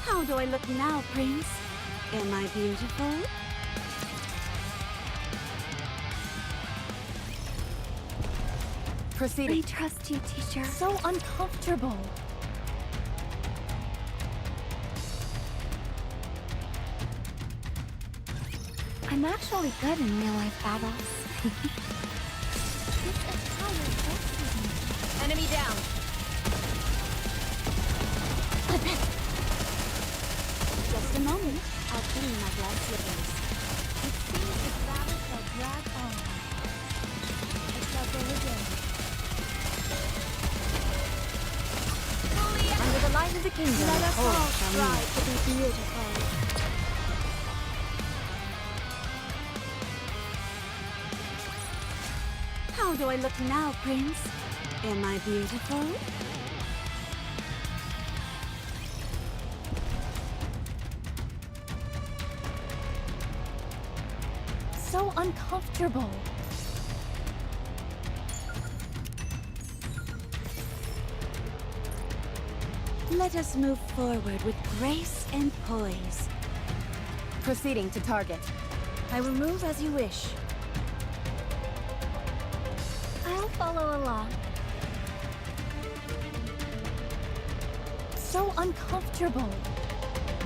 How do I look now, Prince? Am I beautiful? Proceeding. I trust you, teacher. So uncomfortable. I'm actually good in real-life battles. This power vexes me. Enemy down. Just a moment. I'll clean my glass slippers. It seems this battle shall drag on. I shall go again. Under the light of the kingdom, Let us all shall kneel. strive to be beautiful. How do I look now, Prince? Am I beautiful? So uncomfortable. Let us move forward with grace and poise. Proceeding to target. I will move as you wish. I'll follow along. So uncomfortable.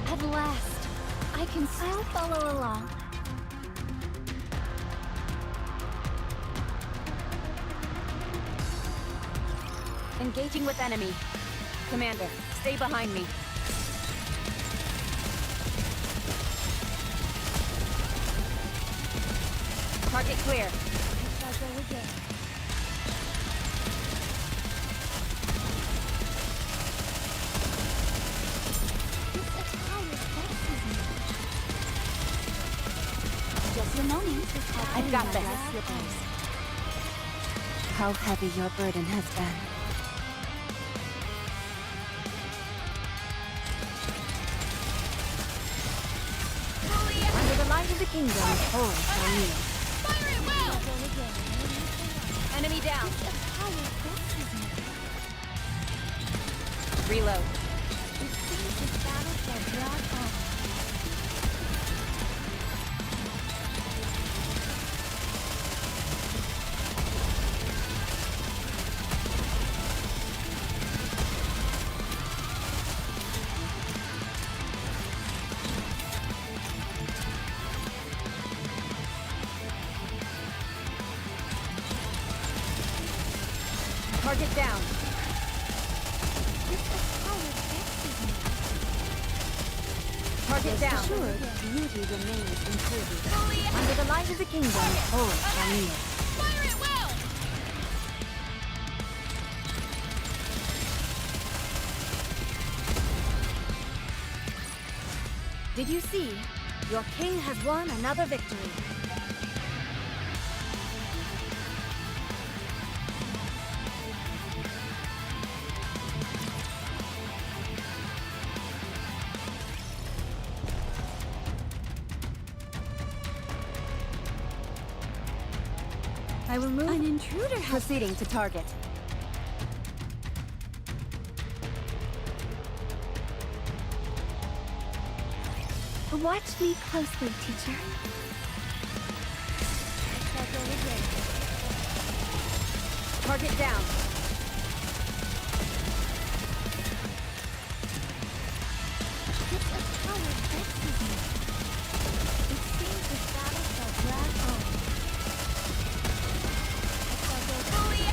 At last, I can I'll follow along. Engaging with enemy. Commander, stay behind me. Target clear. Just a moment. I've got this. How heavy your burden has been. Under the light of the kingdom, holy shall kneel. Fire it well! Enemy down. Reload. It seems this battle shall drag on. Target down. Target down. assured, beauty remains included. Fully Under the light of the kingdom, holy shall kneel. fire it well! Did you see? Your king has won another victory. I will move. An intruder has... Proceeding to target. Watch me closely, teacher. Target down.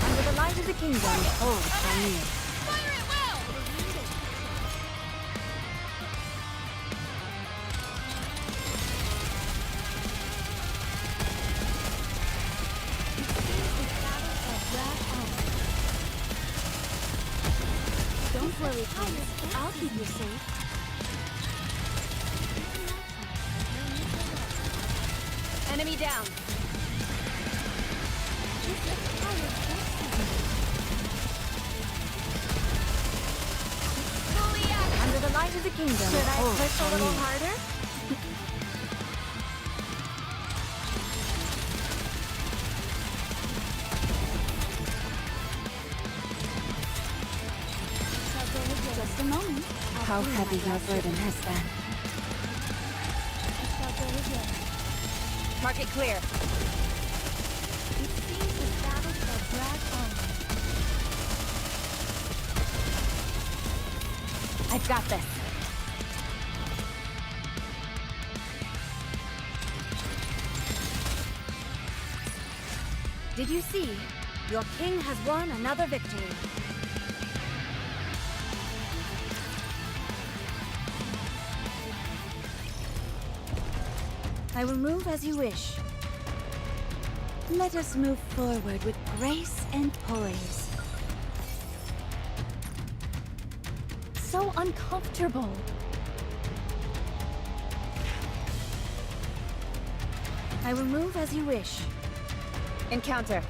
Under the light of the kingdom, holy shall kneel. Fire it well! Don't worry, please. I'll keep you safe. Enemy down. Under the light of the kingdom. Should I holy push a shall little kneel. harder? Just a moment. How heavy your burden has been. Target clear. It seems this battle shall drag on. I've got this. Did you see? Your king has won another victory. I will move as you wish. Let us move forward with grace and poise. So uncomfortable. I will move as you wish. Encounter.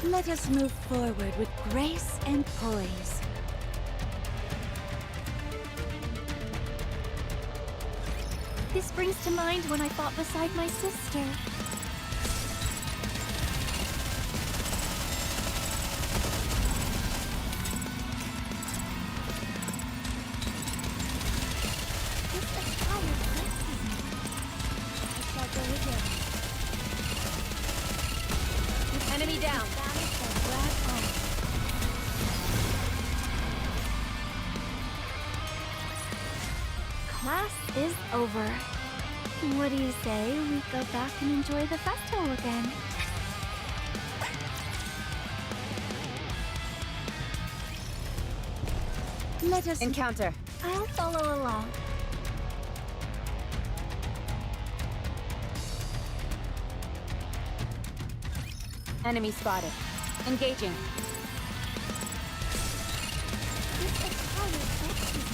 Let us move forward with grace and poise. This brings to mind when I fought beside my sister. Enemy down. Class is over. What do you say we go back and enjoy the festival again? Let us Encounter. I'll follow along. Enemy spotted. Engaging. This expired vexes me.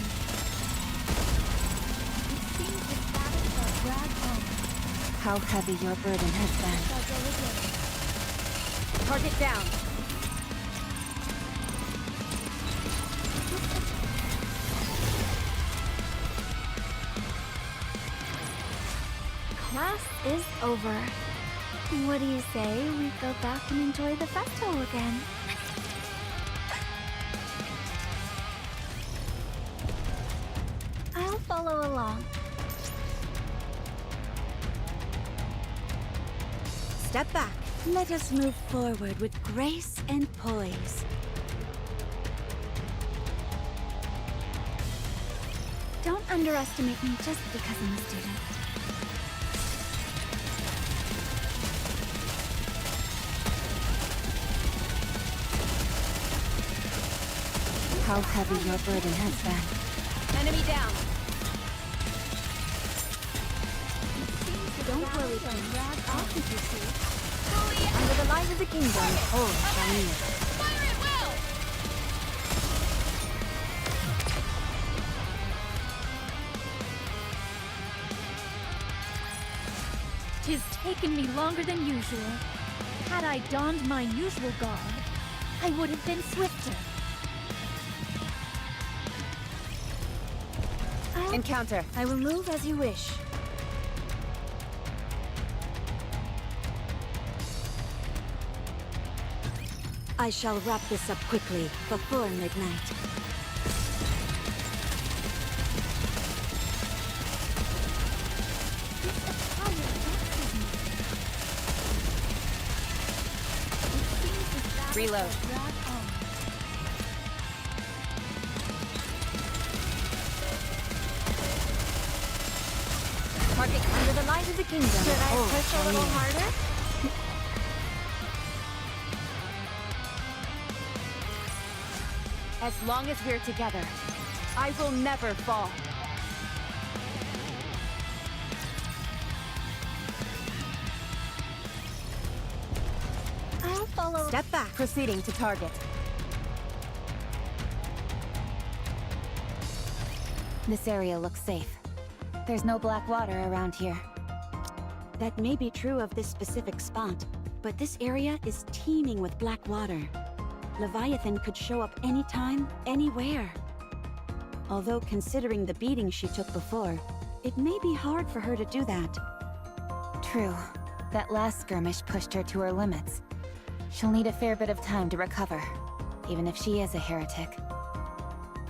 It seems the battle shall drag on. How heavy your burden has been. Shall go again. Target down. Class is over. What do you say we go back and enjoy the festival again? I'll follow along. step back. Let us move forward with grace and poise. Don't underestimate me just because I'm a student. How heavy your burden has been. Enemy down. Don't worry, Prince. I'll keep you safe. Under the light of the kingdom, all shall kneel. Tis taken me longer than usual. Had I donned my usual garb, I would have been swifter. Encounter. I will move as you wish. I shall wrap this up quickly, before midnight. Reload. Target under the light of the kingdom. Should I push a little harder? As long as we're together, I will never fall. I'll follow. Step back. Proceeding to target. This area looks safe. There's no black water around here. That may be true of this specific spot, but this area is teeming with black water. Leviathan could show up anytime, anywhere. Although considering the beating she took before, it may be hard for her to do that. True. That last skirmish pushed her to her limits. She'll need a fair bit of time to recover, even if she is a heretic.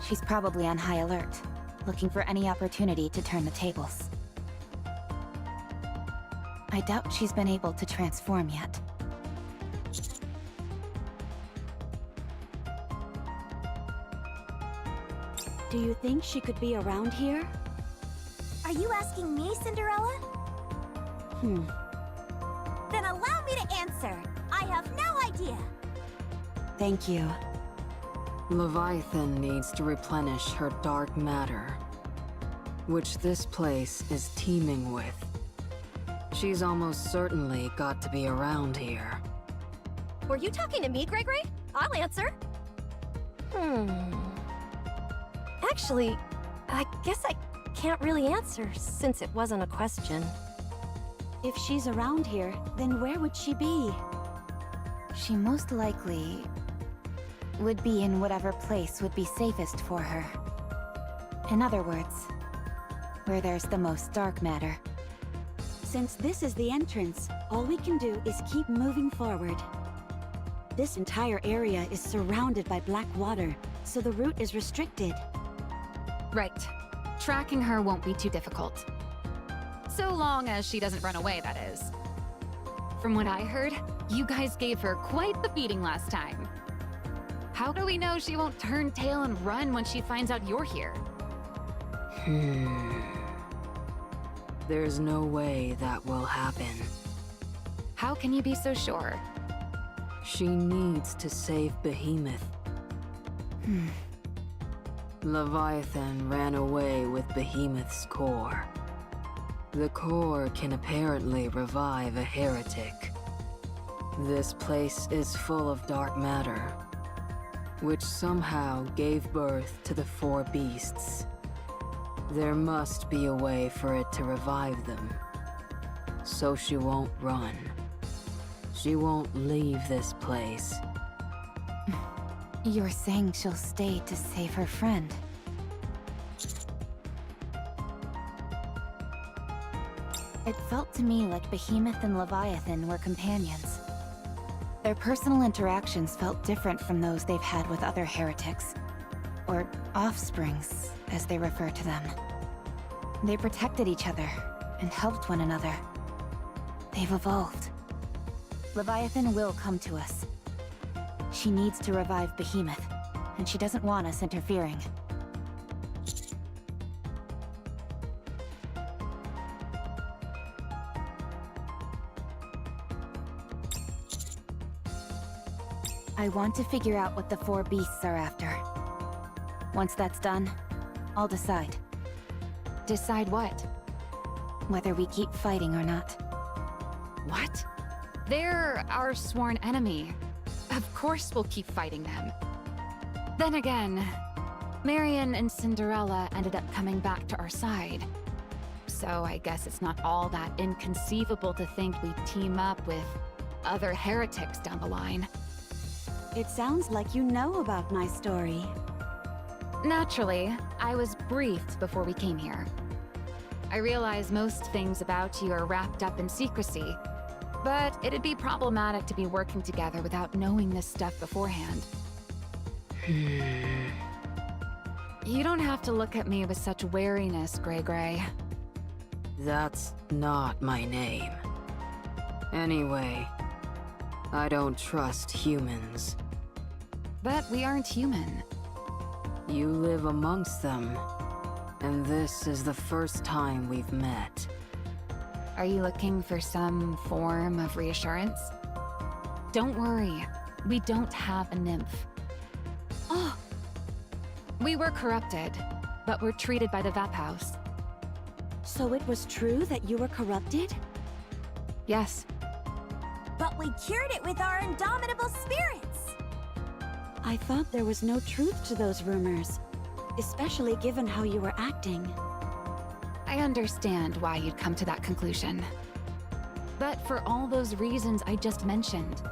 She's probably on high alert, looking for any opportunity to turn the tables. I doubt she's been able to transform yet. Do you think she could be around here? Are you asking me, Cinderella? Then allow me to answer. I have no idea. Thank you. Leviathan needs to replenish her dark matter, which this place is teeming with. She's almost certainly got to be around here. Were you talking to me, Gregory? I'll answer. Actually, I guess I can't really answer since it wasn't a question. If she's around here, then where would she be? She most likely would be in whatever place would be safest for her. In other words, where there's the most dark matter. Since this is the entrance, all we can do is keep moving forward. This entire area is surrounded by black water, so the route is restricted. Right. Tracking her won't be too difficult. So long as she doesn't run away, that is. From what I heard, you guys gave her quite the beating last time. How do we know she won't turn tail and run when she finds out you're here? There's no way that will happen. How can you be so sure? She needs to save Behemoth. Leviathan ran away with Behemoth's core. The core can apparently revive a heretic. This place is full of dark matter, which somehow gave birth to the four beasts. There must be a way for it to revive them, so she won't run. She won't leave this place. You're saying she'll stay to save her friend? It felt to me like Behemoth and Leviathan were companions. Their personal interactions felt different from those they've had with other heretics. Or offsprings, as they refer to them. They protected each other and helped one another. They've evolved. Leviathan will come to us. She needs to revive Behemoth, and she doesn't want us interfering. I want to figure out what the four beasts are after. Once that's done, I'll decide. Decide what? Whether we keep fighting or not. What? They're our sworn enemy. Of course we'll keep fighting them. Then again, Marion and Cinderella ended up coming back to our side. So I guess it's not all that inconceivable to think we'd team up with other heretics down the line. It sounds like you know about my story. Naturally, I was briefed before we came here. I realize most things about you are wrapped up in secrecy, but it'd be problematic to be working together without knowing this stuff beforehand. You don't have to look at me with such wariness, Gray. That's not my name. Anyway, I don't trust humans. But we aren't human. You live amongst them, and this is the first time we've met. Are you looking for some form of reassurance? Don't worry, we don't have a nymph. Oh! We were corrupted, but were treated by the Vap House. So it was true that you were corrupted? Yes. But we cured it with our indomitable spirits! I thought there was no truth to those rumors, especially given how you were acting. I understand why you'd come to that conclusion. But for all those reasons I just mentioned,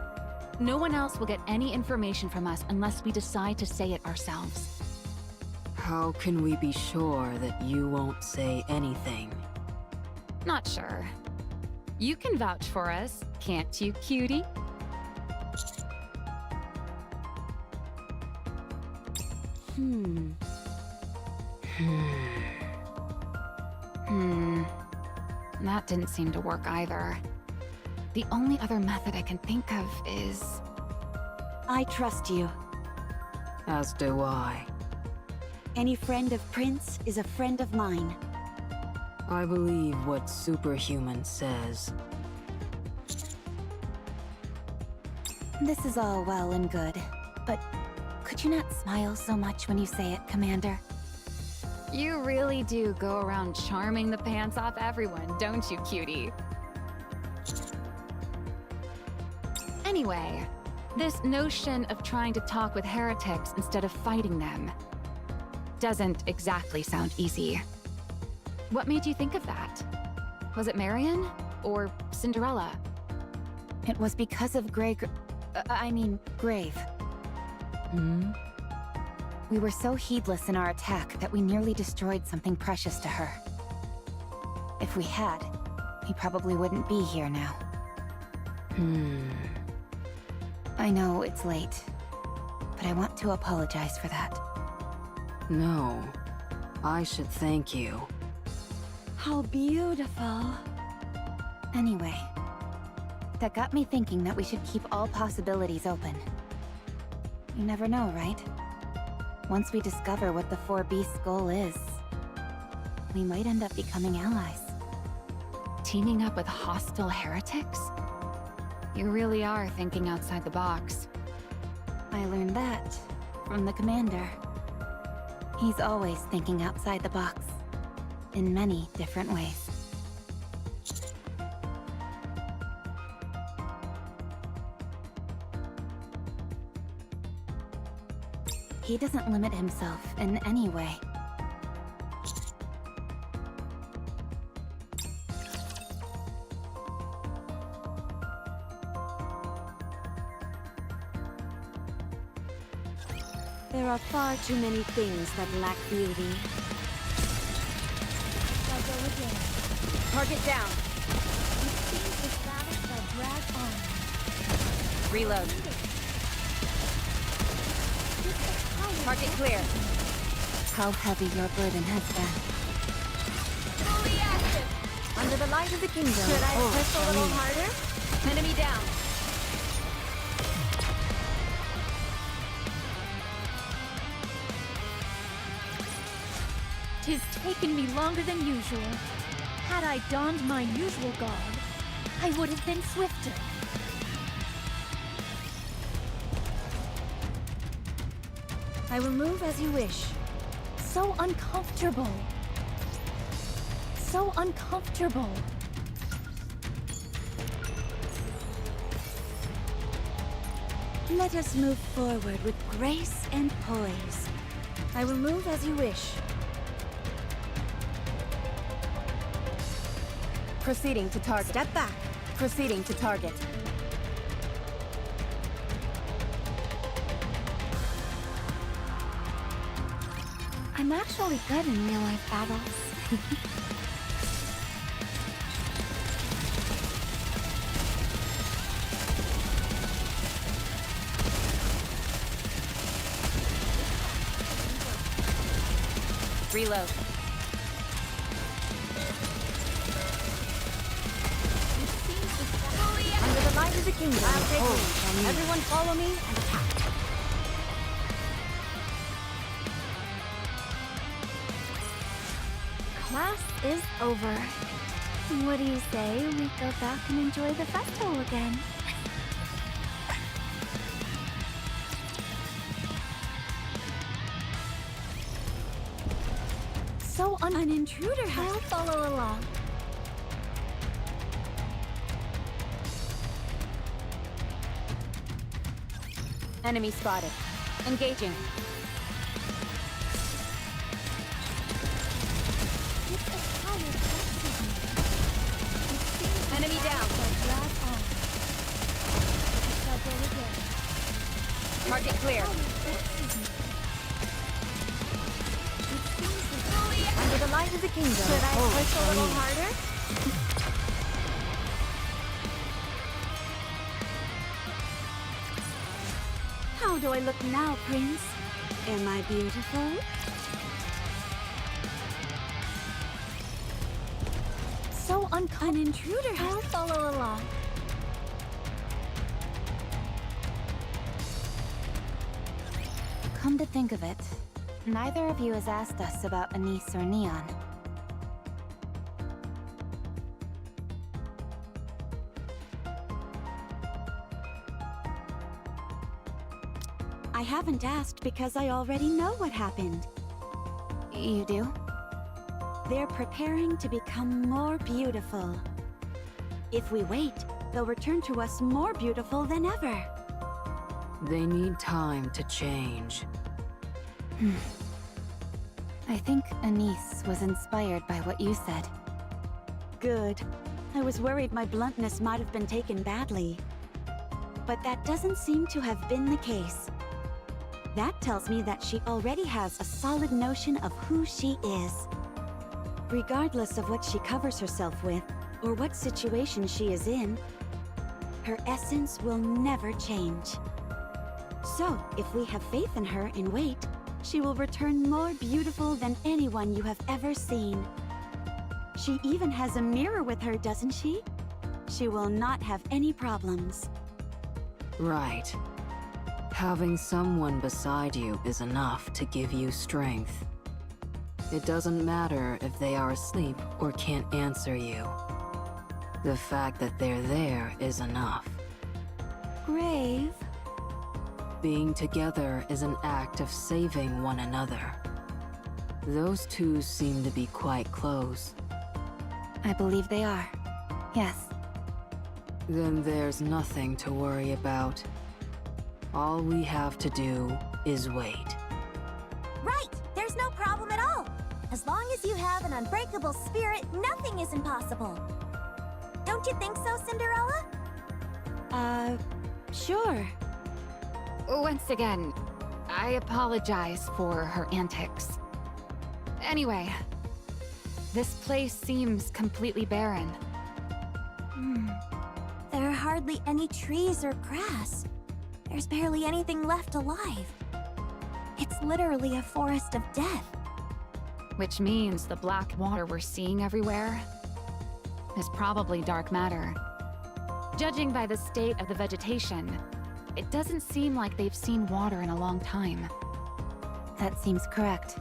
no one else will get any information from us unless we decide to say it ourselves. How can we be sure that you won't say anything? Not sure. You can vouch for us, can't you, cutie? That didn't seem to work either. The only other method I can think of is... I trust you. As do I. Any friend of Prince is a friend of mine. I believe what Superhuman says. This is all well and good, but could you not smile so much when you say it, Commander? You really do go around charming the pants off everyone, don't you, cutie? Anyway, this notion of trying to talk with heretics instead of fighting them doesn't exactly sound easy. What made you think of that? Was it Marion? Or Cinderella? It was because of Grave. We were so heedless in our attack that we nearly destroyed something precious to her. If we had, we probably wouldn't be here now. I know it's late, but I want to apologize for that. No, I should thank you. How beautiful. Anyway, that got me thinking that we should keep all possibilities open. You never know, right? Once we discover what the Four Beasts' goal is, we might end up becoming allies. Teaming up with hostile heretics? You really are thinking outside the box. I learned that from the Commander. He's always thinking outside the box, in many different ways. He doesn't limit himself in any way. There are far too many things that lack beauty. I'll go again. Target down. It seems the status shall drag on. Reload. Target clear. How heavy your burden has been. Fully active. Under the light of the kingdom. Should I push a little TIMEE. harder? Enemy down. Tis taken me longer than usual. Had I donned my usual garb, I would have been swifter. I will move as you wish. So uncomfortable. So uncomfortable. Let us move forward with grace and poise. I will move as you wish. Proceeding to target. Step back. Proceeding to target. I'm actually good in real-life battles. Reload. Under the light of the kingdom. I'll take lead. Everyone follow me and attack. Class is over. What do you say we go back and enjoy the festival again? So an intruder has... I'll follow along. Enemy spotted. Engaging. Enemy down. Target clear. Under the light of the kingdom. Should I push a little harder? How do I look now, Prince? Am I beautiful? So An intruder has... I'll follow along. Come to think of it, neither of you has asked us about Anise or Neon. I haven't asked because I already know what happened. You do? They're preparing to become more beautiful. If we wait, they'll return to us more beautiful than ever. They need time to change. I think Anise was inspired by what you said. Good. I was worried my bluntness might have been taken badly. But that doesn't seem to have been the case. That tells me that she already has a solid notion of who she is. Regardless of what she covers herself with, or what situation she is in, her essence will never change. So, if we have faith in her and wait, she will return more beautiful than anyone you have ever seen. She even has a mirror with her, doesn't she? She will not have any problems. Right. Having someone beside you is enough to give you strength. It doesn't matter if they are asleep or can't answer you. The fact that they're there is enough. Grave. Being together is an act of saving one another. Those two seem to be quite close. I believe they are. Yes. Then there's nothing to worry about. All we have to do is wait. Right! There's no problem at all! As long as you have an unbreakable spirit, nothing is impossible. Don't you think so, Cinderella? Sure. Once again, I apologize for her antics. Anyway, this place seems completely barren. There are hardly any trees or grass. There's barely anything left alive. It's literally a forest of death. Which means the black water we're seeing everywhere is probably dark matter. Judging by the state of the vegetation, it doesn't seem like they've seen water in a long time. That seems correct.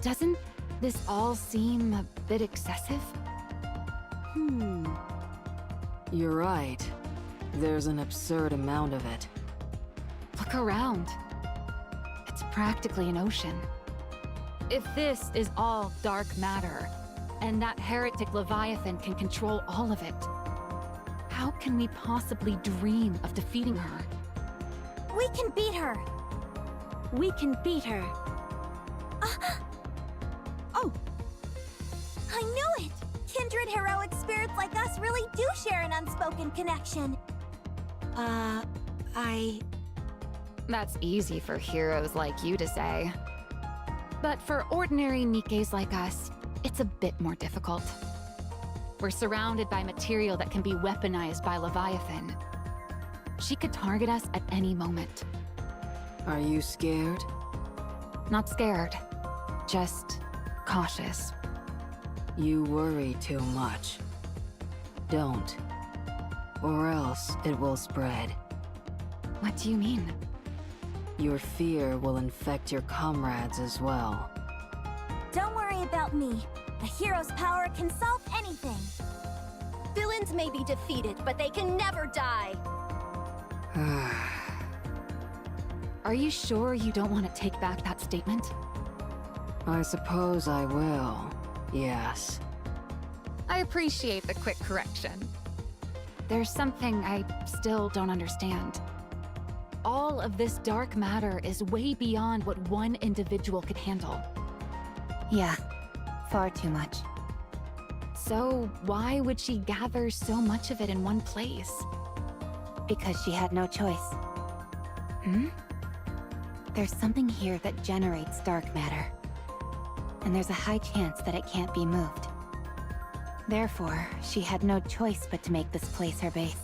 Doesn't this all seem a bit excessive? You're right. There's an absurd amount of it. Look around. It's practically an ocean. If this is all dark matter, and that heretic Leviathan can control all of it, how can we possibly dream of defeating her? We can beat her! We can beat her. Oh! I knew it! Kindred heroic spirits like us really do share an unspoken connection. That's easy for heroes like you to say. But for ordinary Nikkes like us, it's a bit more difficult. We're surrounded by material that can be weaponized by Leviathan. She could target us at any moment. Are you scared? Not scared, just cautious. You worry too much. Don't. Or else it will spread. What do you mean? Your fear will infect your comrades as well. Don't worry about me. A hero's power can solve anything. Villains may be defeated, but they can never die. Are you sure you don't want to take back that statement? I suppose I will. Yes. I appreciate the quick correction. There's something I still don't understand. All of this dark matter is way beyond what one individual could handle. Yeah, far too much. So why would she gather so much of it in one place? Because she had no choice. There's something here that generates dark matter. And there's a high chance that it can't be moved. Therefore, she had no choice but to make this place her base.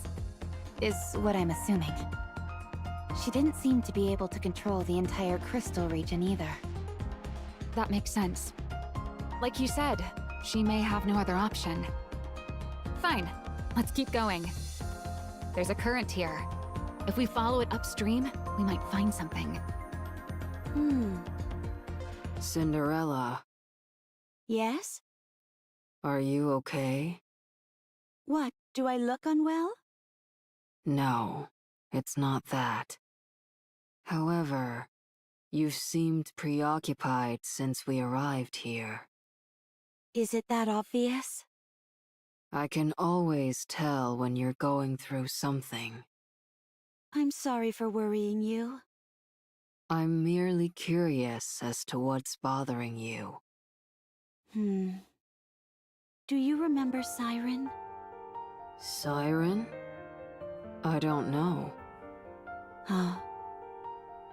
Is what I'm assuming. She didn't seem to be able to control the entire crystal region either. That makes sense. Like you said, she may have no other option. Fine, let's keep going. There's a current here. If we follow it upstream, we might find something. Cinderella, Yes? are you okay? What, do I look unwell? No, it's not that. However, you've seemed preoccupied since we arrived here. Is it that obvious? I can always tell when you're going through something. I'm sorry for worrying you. I'm merely curious as to what's bothering you. Do you remember Siren? Siren? I don't know. Oh.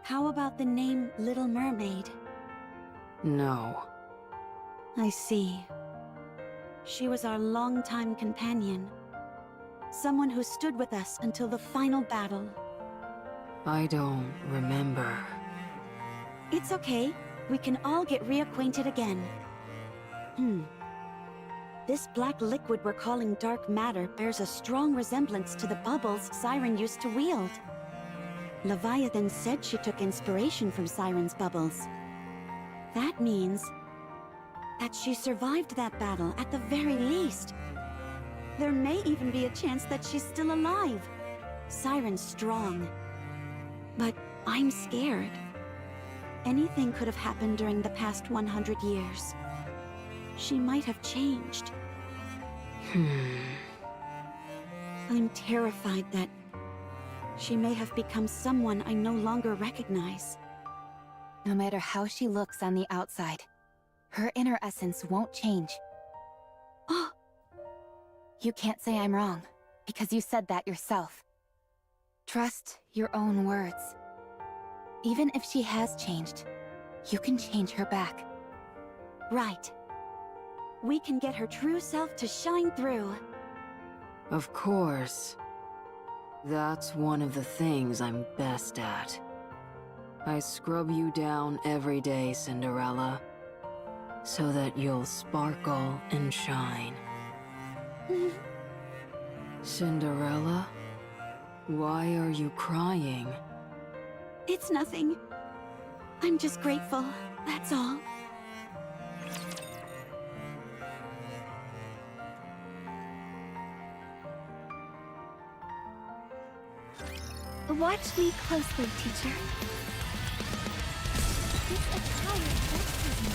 How about the name Little Mermaid? No. I see. She was our longtime companion. Someone who stood with us until the final battle. I don't remember. It's okay. We can all get reacquainted again. This black liquid we're calling dark matter bears a strong resemblance to the bubbles Siren used to wield. Leviathan said she took inspiration from Siren's bubbles. That means that she survived that battle at the very least. There may even be a chance that she's still alive. Siren's strong. But I'm scared. Anything could have happened during the past 100 years. She might have changed. I'm terrified that she may have become someone I no longer recognize. No matter how she looks on the outside, her inner essence won't change. Oh, You can't say I'm wrong, because you said that yourself. Trust your own words. Even if she has changed, you can change her back. right. We can get her true self to shine through. Of course. That's one of the things I'm best at. I scrub you down every day, Cinderella, so that you'll sparkle and shine. Cinderella? Why are you crying? It's nothing. I'm just grateful, that's all. Watch me closely, teacher. This attire vexes me.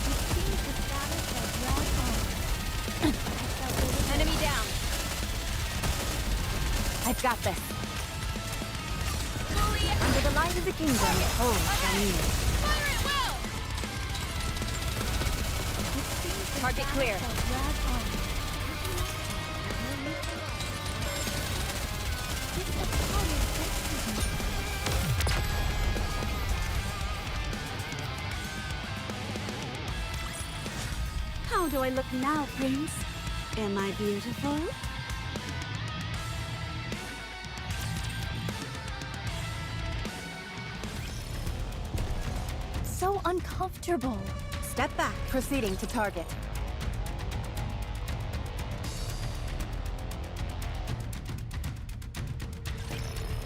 It seems the status has dragged on. I felt really Enemy down. I've got this. Under the light of the kingdom, oh, Shamir. Target clear. How do I look now, Prince? Am I beautiful? So uncomfortable. Step back. Proceeding to target.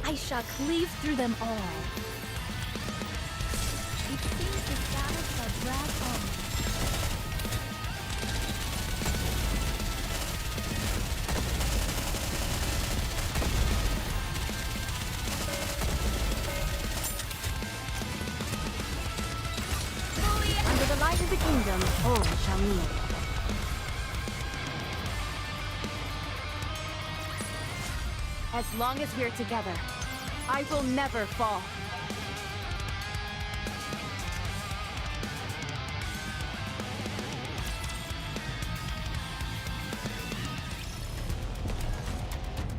I shall cleave through them all. It seems the status shall drag on. Under the light of the kingdom, oh, Shamir. As long as we're together, I will never fall.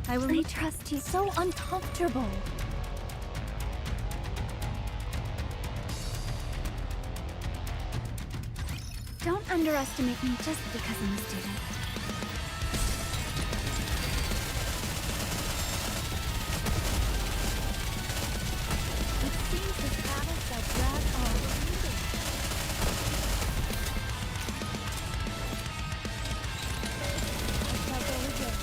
I will trust you. So uncomfortable. Don't underestimate me just because I'm a student. It seems the status shall drag on. I shall go again.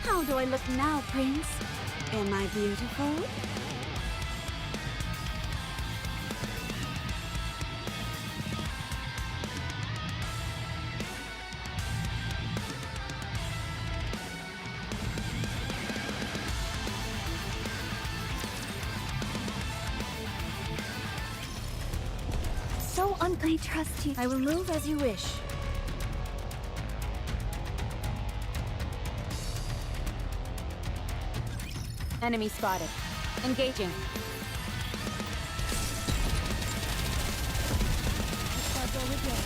How do I look now, Prince? Am I beautiful? So I trust you. I will move as you wish. Enemy spotted. Engaging. I shall go again.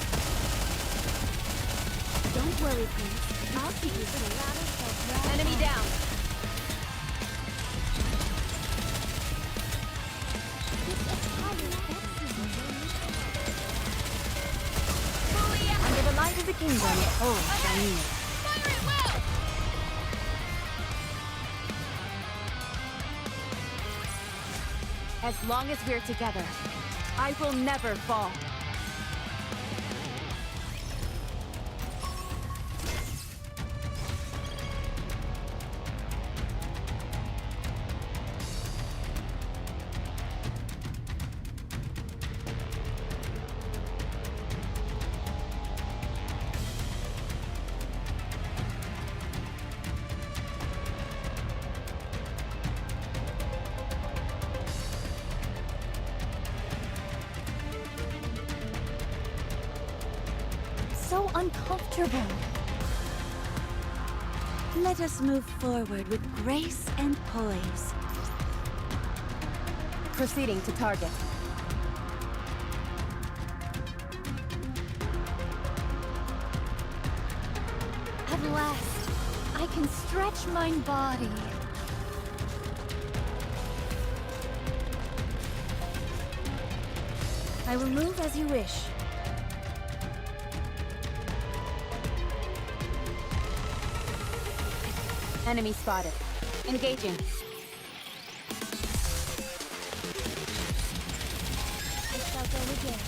Don't worry, Prince. I'll keep you The safe. status shall drag Enemy on. down. This attire vexes me. Under the light of the kingdom, oh, Shamir. As long as we're together, I will never fall. uncomfortable. Let us move forward with grace and poise. Proceeding to target. At last, I can stretch my body. I will move as you wish. Enemy spotted. Engaging. I shall go again.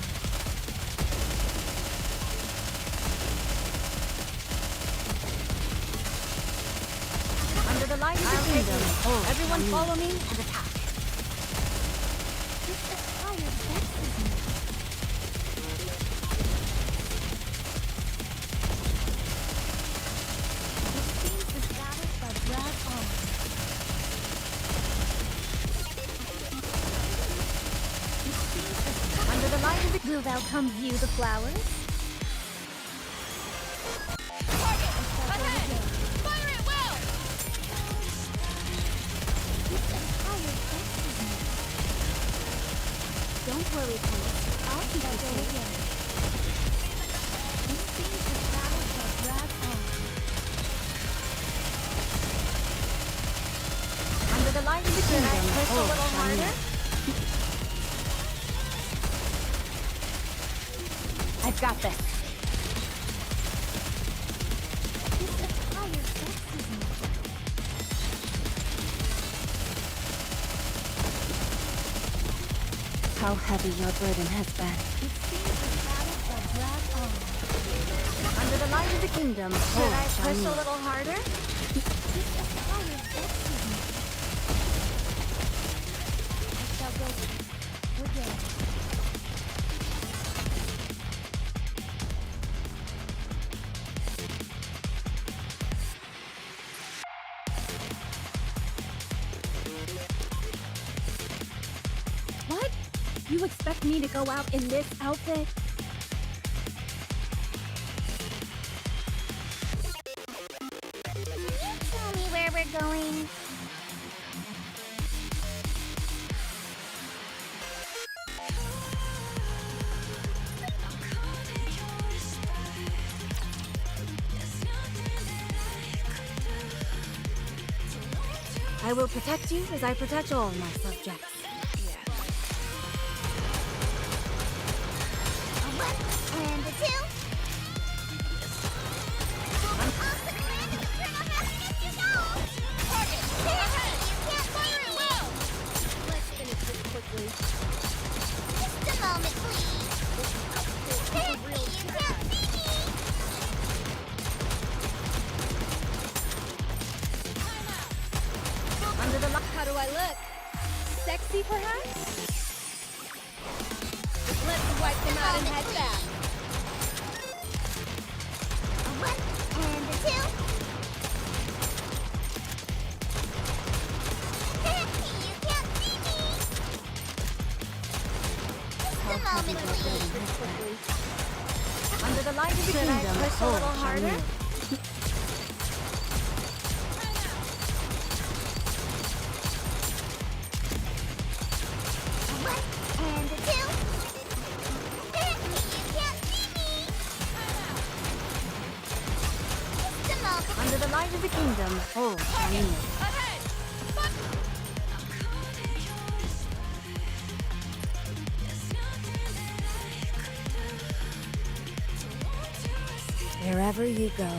Under the light of the kingdom. Everyone follow me and attack. This attire vexes me. It seems this battle shall drag on. It seems this Under the light of the Will thou come view the flowers? Ahead! Fire at will! This attire vexes me. Don't worry, Prince. I'll keep you safe. It seems the battle shall drag on. Under the light of the kingdom. Push a little harder? I've got this. This attire vexes me. How heavy your burden has been. It seems the battle shall drag on. Under the light of the kingdom. Should I push a little harder? This attire vexes me. I shall go again. What? You expect me to go out in this outfit? Can you tell me where we're going? I will protect you as I protect all my subjects. A one and a two. I'll put the land and turn on how fast you go. Target, stay ahead. You can't fire at will. Let's finish this quickly. Just a moment, please. Hit me, you can't see me. Under the light. How do I look? Sexy, perhaps? Let's wipe them out and head back. A one and a two. Hit me, you can't see me. Just a moment, please. Under the light of the kingdom. Should I push a little harder? And a two. Hit me, you can't see me. Just a moment. Under the light of the kingdom. Oh, Chinese. Ahead. Wherever you go,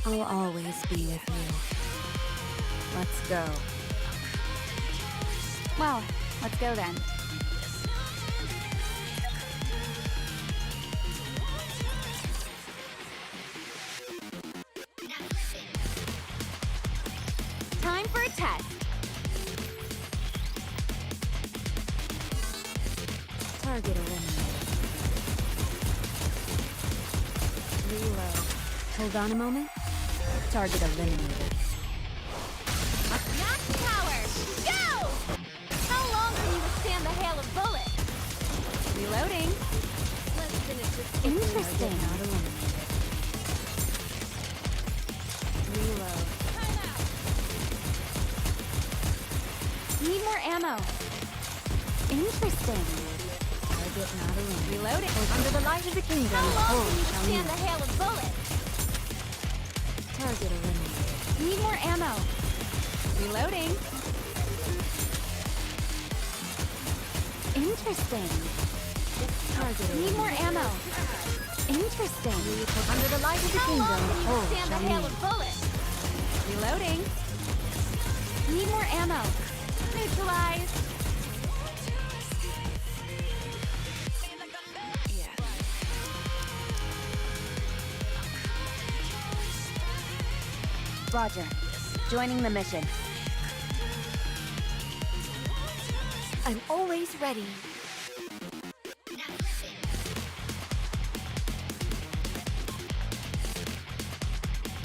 I'll always be with you. Let's go. Well, let's go then. Time for a test. Target eliminated. Reload. Hold on a moment. Target eliminated. Max power. Go! How long can you withstand the hail of bullets? Reloading. Let's finish this quickly. Interesting. Not eliminated. Need more ammo. Interesting. Target not alone. Reloading. Under the light of the kingdom. How long can you stand the hail of bullets? Target eliminated. Need more ammo. Reloading. Interesting. Target need more ammo. Interesting. Under the light of the How long kingdom. can you stand the hail of bullets? Reloading. Need more ammo. Neutralize. Roger. Joining the mission. I'm always ready.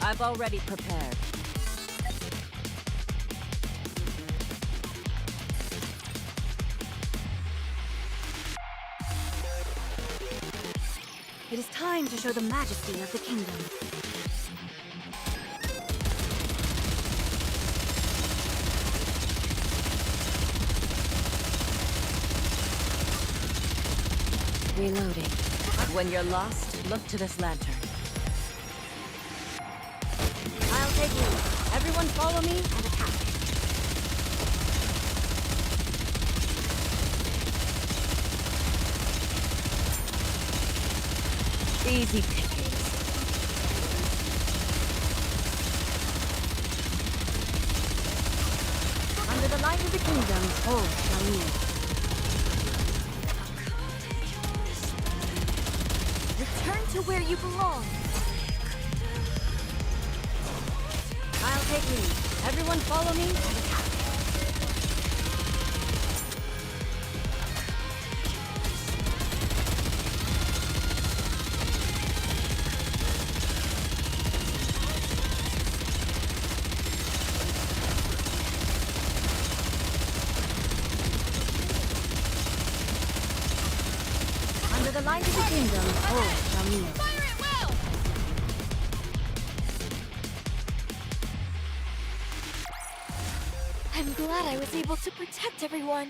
I've already prepared. It is time to show the majesty of the kingdom. Reloading. When you're lost, look to this lantern. I'll take you. Everyone follow me and attack. Easy pickings. Under the light of the kingdom, TIMEE. Return to where you belong. I'll take lead. Everyone follow me and attack. Under the light of the kingdom, TIMEE. Fire at will! I'm glad I was able to protect everyone.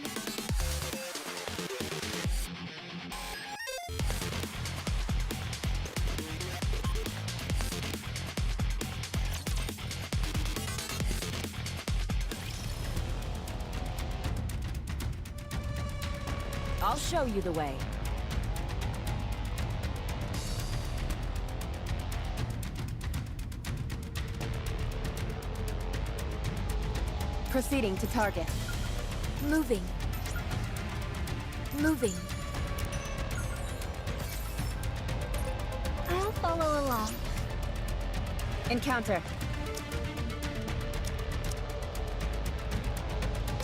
I'll show you the way. Proceeding to target. Moving. Moving. I'll follow along. Encounter.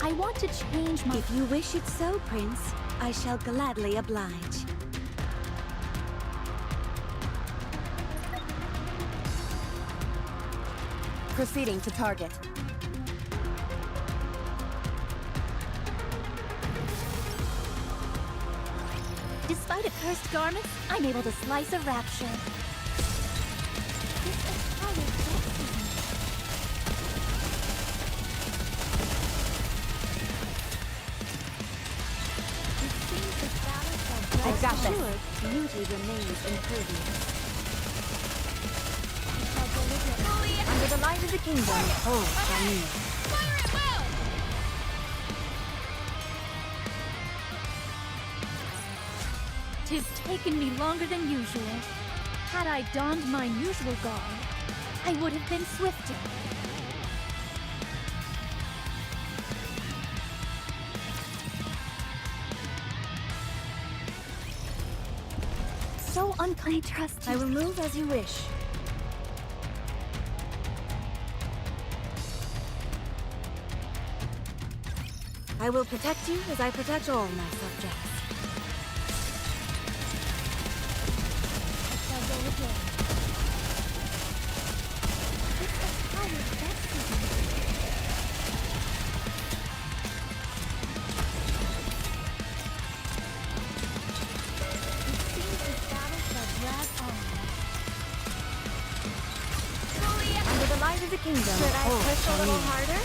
I want to change my... If you wish it so, Prince, I shall gladly oblige. Proceeding to target. Despite a cursed garment, I'm able to slice a rapture. This is how it It seems the battles are I got this. assured. Beauty remains impervious. Under the light of the kingdom, TIMEE. Fire at will! Tis taken me longer than usual. Had I donned my usual garb, I would have been swifter. So I trust you. I will move as you wish. I will protect you as I protect all my subjects. I shall go again. This is how it best is. It seems the battle shall drag on. Under the light of the kingdom, Should I push a little TIMEE. harder?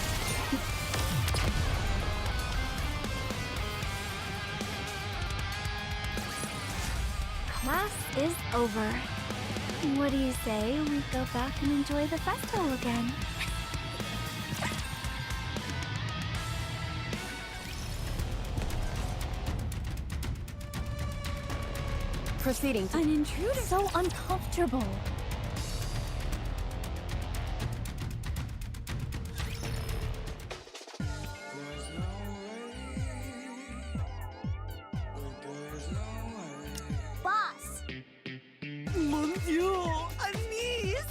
class is over. What do you say we go back and enjoy the festival again? Proceeding to... An intruder? So uncomfortable. Boss! Mon Dieu, Anise!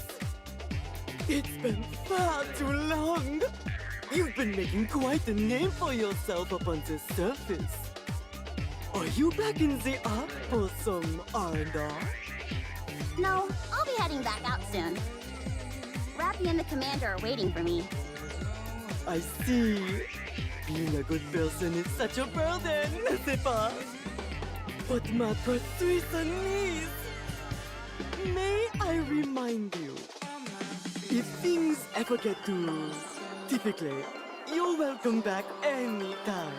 It's been far too long. You've been making quite a name for yourself up on the surface. Are you back in the ark for some R&R? No, I'll be heading back out soon. Rappy and the commander are waiting for me. I see. Being a good person is such a burden, n'est-ce pas? But my precious Anise, may I remind you, if things ever get too difficult, you're welcome back anytime.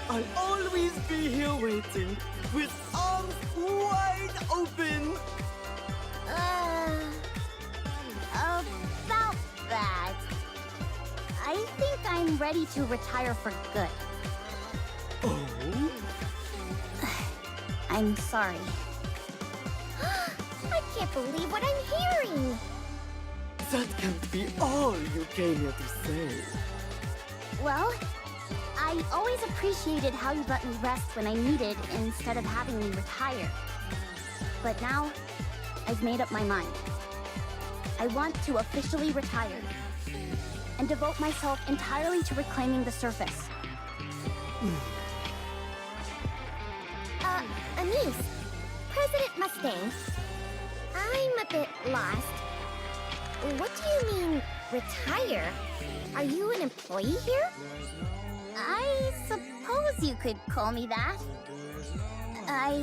I'll always be here waiting, with arms wide open. About that. I think I'm ready to retire for good. Oh? I'm sorry. I can't believe what I'm hearing! That can't be all you came here to say. Well, I always appreciated how you let me rest when I needed instead of having me retire. But now, I've made up my mind. I want to officially retire and devote myself entirely to reclaiming the surface. Anise, President Mustang, I'm a bit lost. What do you mean, retire? Are you an employee here? I suppose you could call me that. I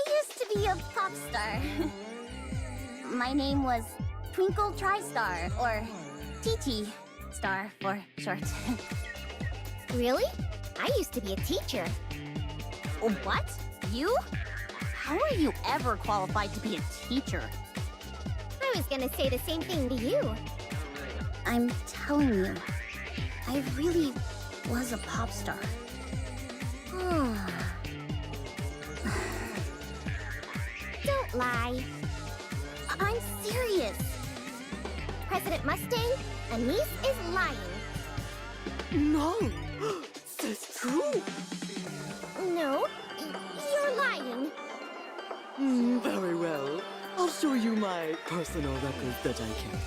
used to be a pop star. My name was Twinkle TriStar, or TT Star for short. Really? I used to be a teacher. What? You? How are you ever qualified to be a teacher? I was gonna say the same thing to you. I'm telling you, I really was a pop star. Don't lie. I'm serious. President Mustang, Anise is lying. No! That's true! No, you're lying. Very well. I'll show you my personal records that I kept.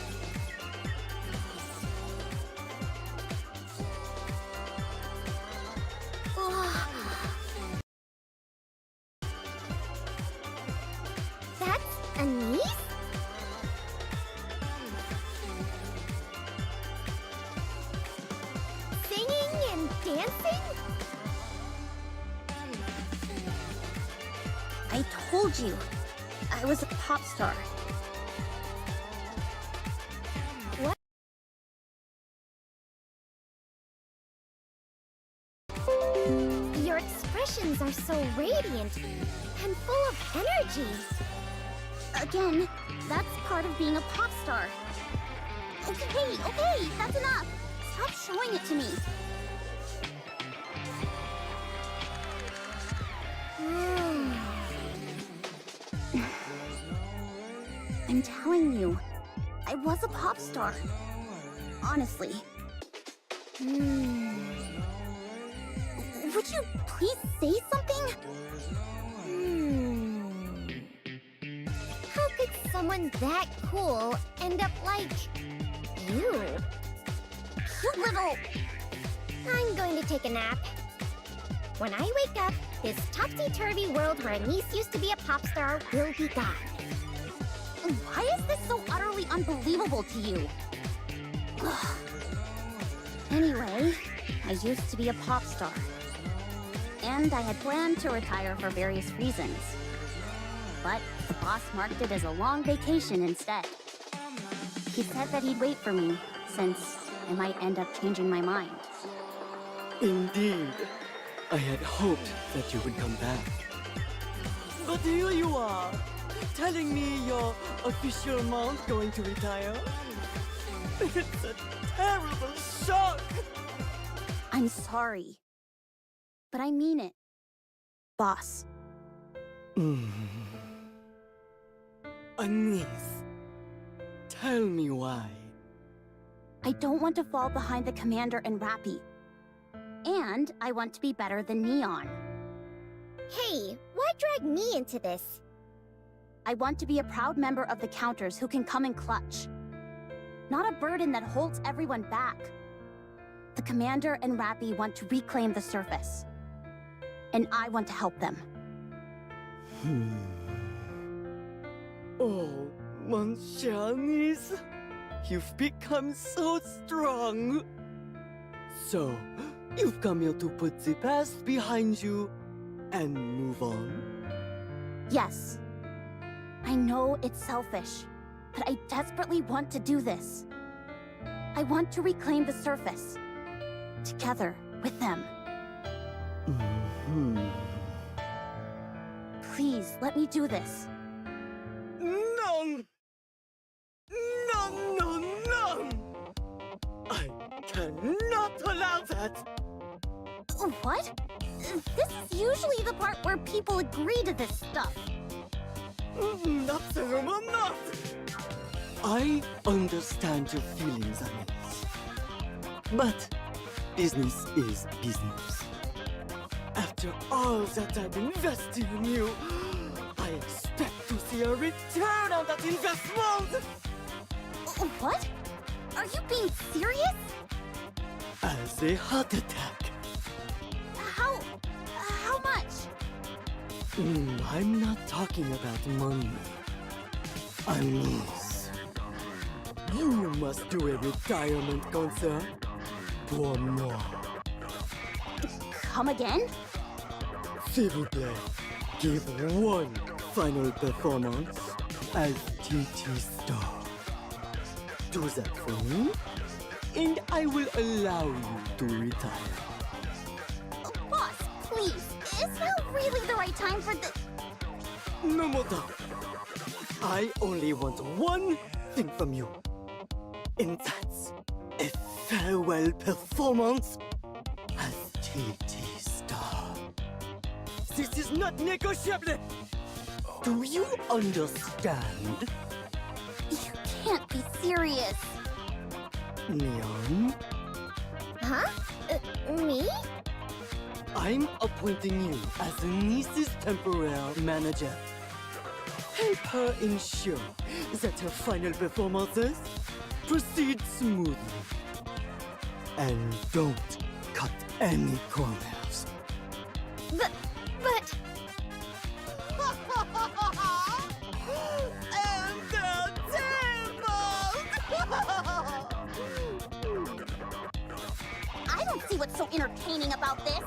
That's Anise? Singing and dancing? I told you, I was a pop star. What? Your expressions are so radiant and full of energy. Again, that's part of being a pop star. Okay, that's enough. Stop showing it to me. I'm telling you, I was a pop star. Honestly. Would you please say something? How could someone that cool end up like you? You little... I'm going to take a nap. When I wake up, this topsy-turvy world where Anise used to be a pop star will be gone. Why is this so utterly unbelievable to you? Anyway, I used to be a pop star. And I had planned to retire for various reasons. But the boss marked it as a long vacation instead. He said that he'd wait for me, since I might end up changing my mind. Indeed. I had hoped that you would come back. But here you are, telling me your official mount going to retire? It's a terrible shock! I'm sorry. But I mean it. Boss. Anise, tell me why. I don't want to fall behind the Commander and Rappy. And I want to be better than Neon. Hey, why drag me into this? I want to be a proud member of the Counters who can come in clutch. Not a burden that holds everyone back. The Commander and Rappy want to reclaim the surface. And I want to help them. Oh, mon cher Anise, you've become so strong. So, you've come here to put the past behind you and move on? Yes. I know it's selfish, but I desperately want to do this. I want to reclaim the surface. Together with them. Please, let me do this. No! No, no, no! I cannot allow that! What? This is usually the part where people agree to this stuff. Absolutely not! I understand your feelings, Anise. But business is business. After all that I've invested in you, I expect to see a return on that investment! What? Are you being serious? As a heart attack. How much? I'm not talking about money. Anise, you must do a retirement concert pour moi. Come again? S'il vous plaît, give one final performance as TT Star. Do that for me, and I will allow you to retire. Boss, please. Is now really the right time for the... No more talk. I only want one thing from you. And that's a farewell performance as TT Star. This is not negotiable! Do you understand? You can't be serious. Neon, Huh? Me? I'm appointing you as Anise's temporary manager. Help her ensure that her final performances proceed smoothly. And don't cut any corners. But... I don't see what's so entertaining about this.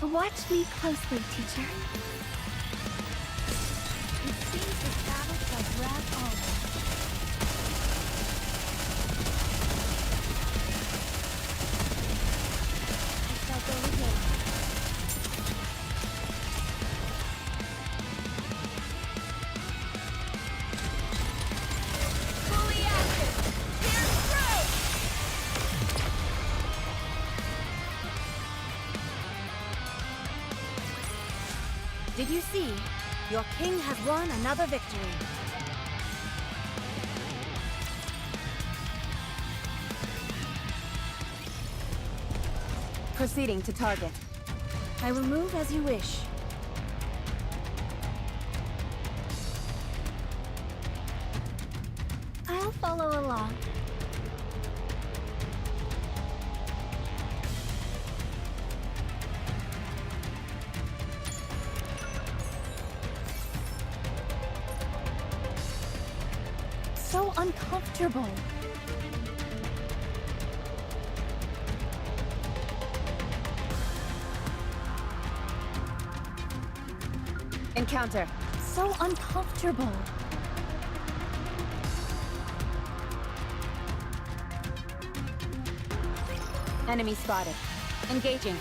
Watch me closely, teacher. It seems this battle shall drag on. I shall go again. Fully active! Pierce through! Did you see? Your king has won another victory. Proceeding to target. I will move as you wish. I'll follow along. So uncomfortable. Encounter. So uncomfortable. Enemy spotted. Engaging.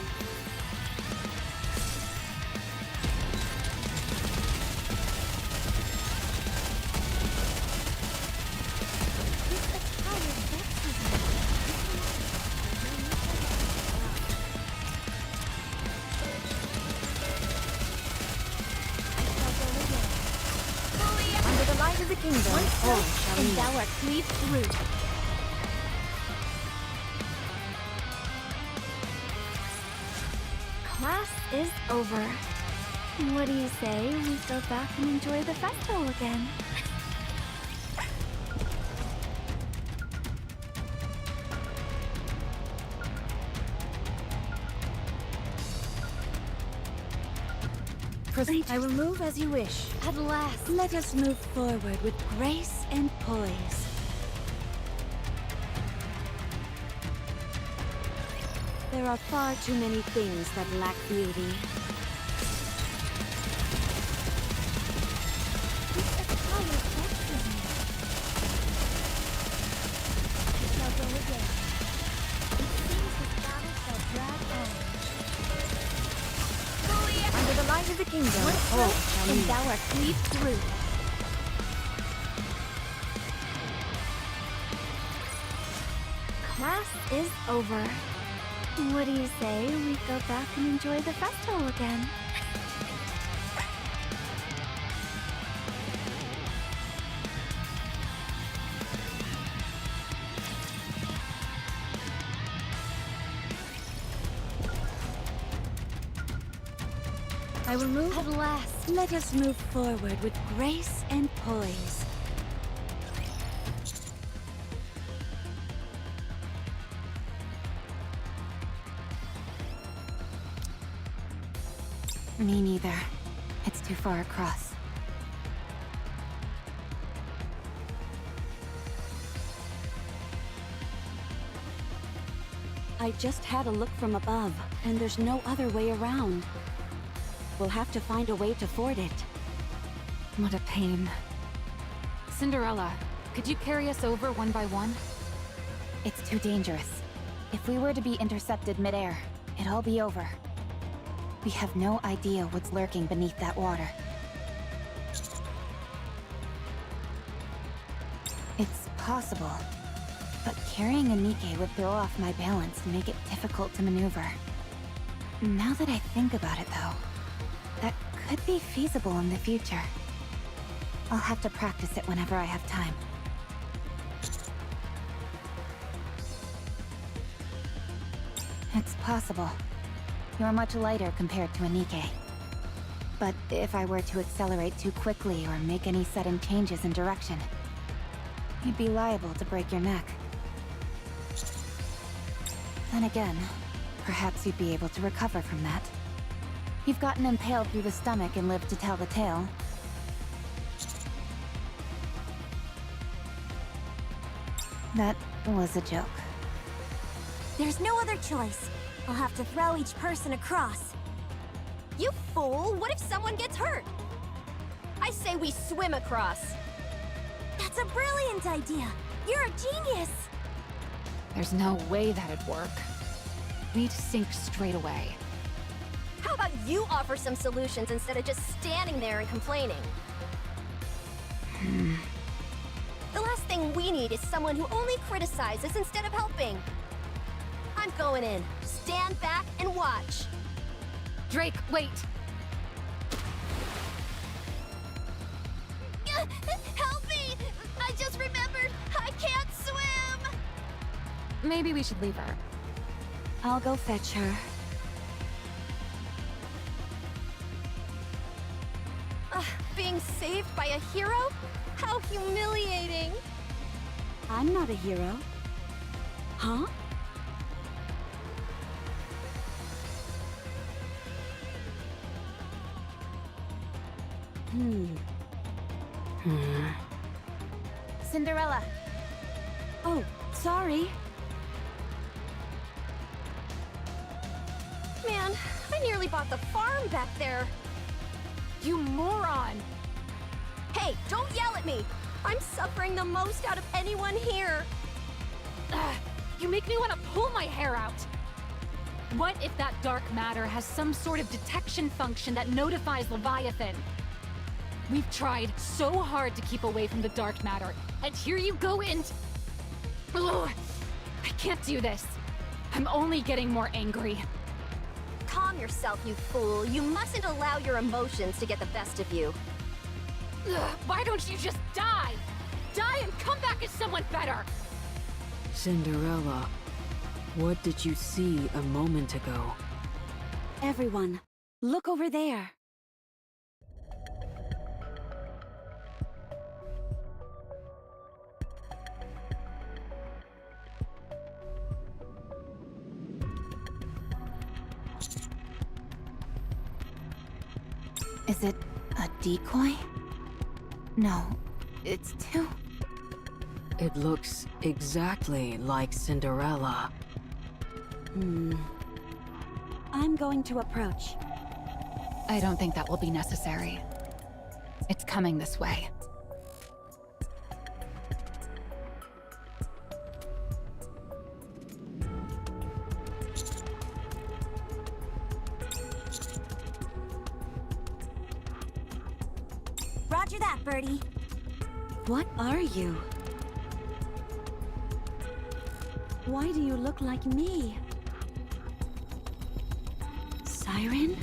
Under the light of the kingdom, all shall And meet. thou art cleaved through. Class is over. What do you say we go back and enjoy the festival again? I will move as you wish. At last. Let us move forward with grace and poise. There are far too many things that lack beauty. Under the light of the kingdom, all shall And meet. thou art cleaved through. Class is over. What do you say we go back and enjoy the festival again? I will move. At last. Let us move forward with grace and poise. Me neither. It's too far across. I just had a look from above, and there's no other way around. We'll have to find a way to ford it. What a pain. Cinderella, could you carry us over one by one? It's too dangerous. If we were to be intercepted midair, it'd all be over. We have no idea what's lurking beneath that water. It's possible, but carrying a NIKKE would throw off my balance and make it difficult to maneuver. Now that I think about it though, that could be feasible in the future. I'll have to practice it whenever I have time. It's possible. You're much lighter compared to a NIKKE. But if I were to accelerate too quickly or make any sudden changes in direction, you'd be liable to break your neck. Then again, perhaps you'd be able to recover from that. You've gotten impaled through the stomach and lived to tell the tale. That was a joke. There's no other choice. I'll have to throw each person across. You fool! What if someone gets hurt? I say we swim across. That's a brilliant idea. You're a genius. There's no way that'd work. We'd sink straight away. How about you offer some solutions instead of just standing there and complaining? The last thing we need is someone who only criticizes instead of helping. I'm going in. Stand back and watch. Drake, wait! Help me! I just remembered I can't swim! Maybe we should leave her. I'll go fetch her. Being saved by a hero? How humiliating! I'm not a hero. Huh? Cinderella! Oh, sorry. Man, I nearly bought the farm back there. You moron! Hey, don't yell at me! I'm suffering the most out of anyone here. You make me want to pull my hair out. What if that dark matter has some sort of detection function that notifies Leviathan? We've tried so hard to keep away from the dark matter, and here you go and... Ugh, I can't do this. I'm only getting more angry. Calm yourself, you fool. You mustn't allow your emotions to get the best of you. Ugh, why don't you just die? Die and come back as someone better! Cinderella, what did you see a moment ago? Everyone, look over there. Is it a decoy? No, it's too... It looks exactly like Cinderella. I'm going to approach. I don't think that will be necessary. It's coming this way. Roger that, Birdie. What are you? Why do you look like me? Siren?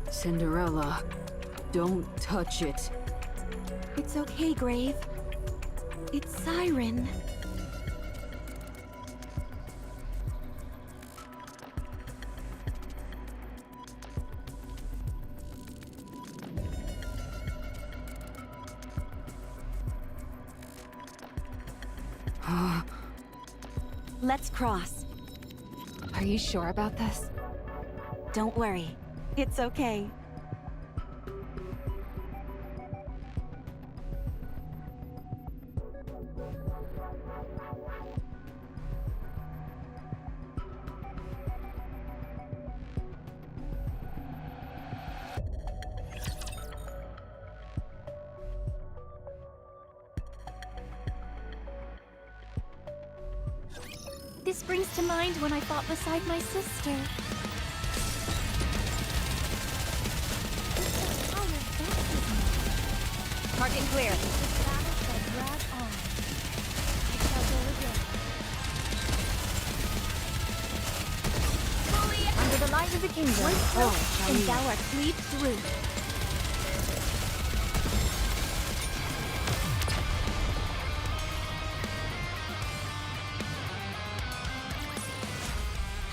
Cinderella, don't touch it. It's okay, Grave. It's Siren. Let's cross. Are you sure about this? Don't worry. It's okay. This brings to mind when I fought beside my sister. Target clear. Battle shall drag on. It shall go again. Under the light of the kingdom. One stroke, and thou art cleaved through.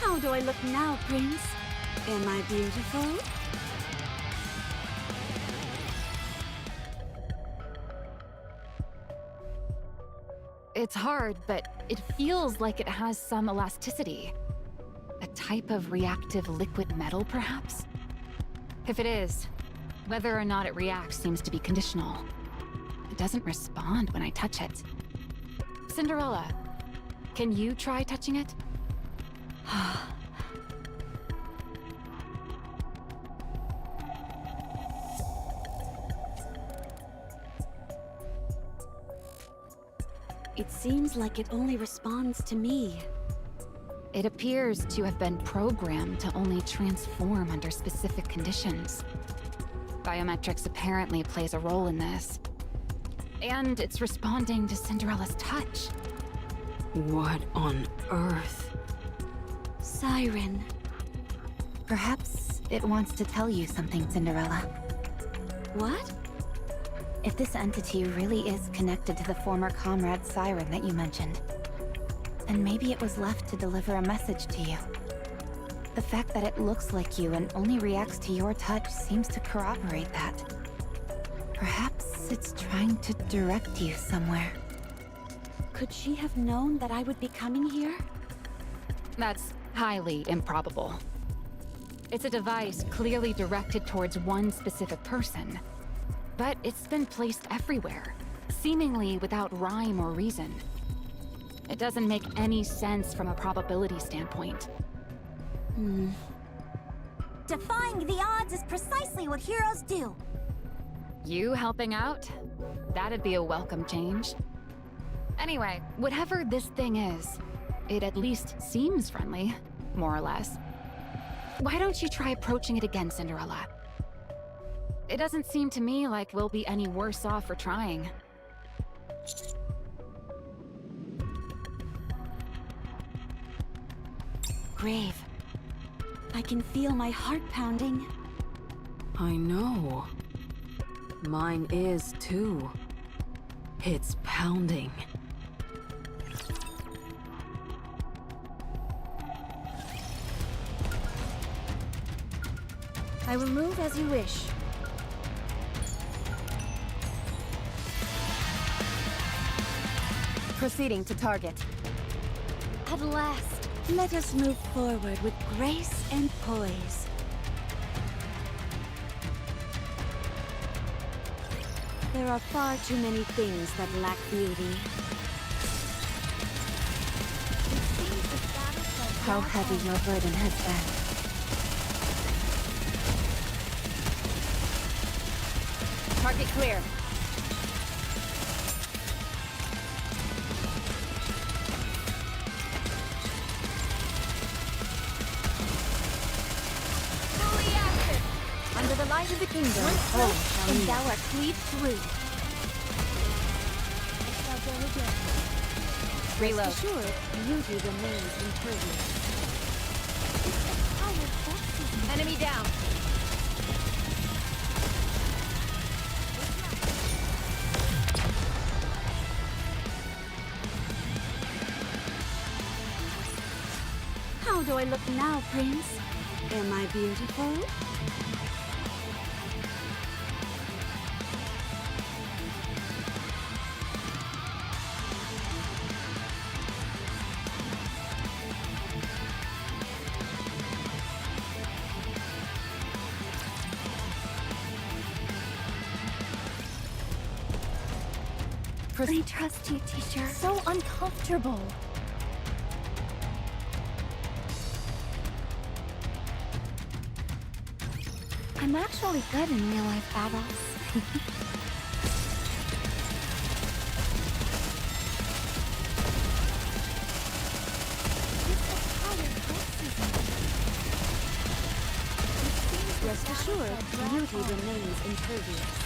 How do I look now, Prince? Am I beautiful? It's hard, but it feels like it has some elasticity. A type of reactive liquid metal, perhaps? If it is, whether or not it reacts seems to be conditional. It doesn't respond when I touch it. Cinderella, can you try touching it? It seems like it only responds to me. It appears to have been programmed to only transform under specific conditions. Biometrics apparently plays a role in this. And it's responding to Cinderella's touch. What on earth? Siren. Perhaps it wants to tell you something, Cinderella. What? If this entity really is connected to the former comrade Siren that you mentioned, then maybe it was left to deliver a message to you. The fact that it looks like you and only reacts to your touch seems to corroborate that. Perhaps it's trying to direct you somewhere. Could she have known that I would be coming here? That's highly improbable. It's a device clearly directed towards one specific person. But it's been placed everywhere, seemingly without rhyme or reason. It doesn't make any sense from a probability standpoint. Defying the odds is precisely what heroes do. You helping out? That'd be a welcome change. Anyway, whatever this thing is, it at least seems friendly, more or less. Why don't you try approaching it again, Cinderella? It doesn't seem to me like we'll be any worse off for trying. Grave. I can feel my heart pounding. I know. Mine is too. It's pounding. I will move as you wish. Proceeding to target. At last, let us move forward with grace and poise. There are far too many things that lack beauty. How heavy your burden has been. Target clear. Fully active. Under the light of the kingdom, all shall And meet. thou art cleaved through. Reload. Rest assured, beauty remains impervious. Enemy down. How do I look now, Prince? Am I beautiful? I trust you, teacher. So uncomfortable. I'm actually good in real-life battles. Rest assured, beauty remains impervious.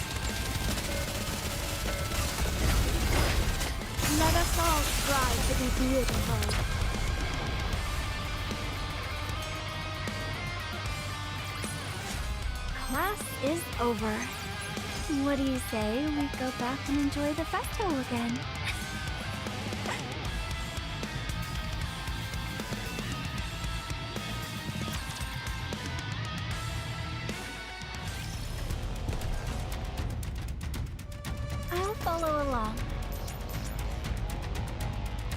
Let us all strive to be beautiful. Class is over. What do you say we go back and enjoy the festival again? I'll follow along.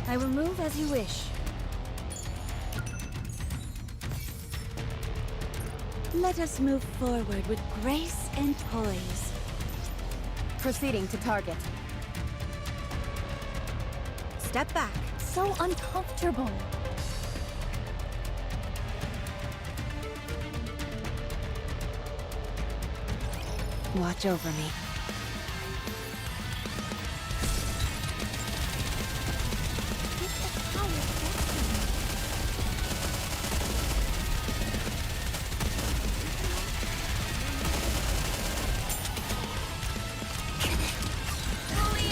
I will move as you wish. Let us move forward with grace and poise. Proceeding to target. Step back. So uncomfortable. Watch over me.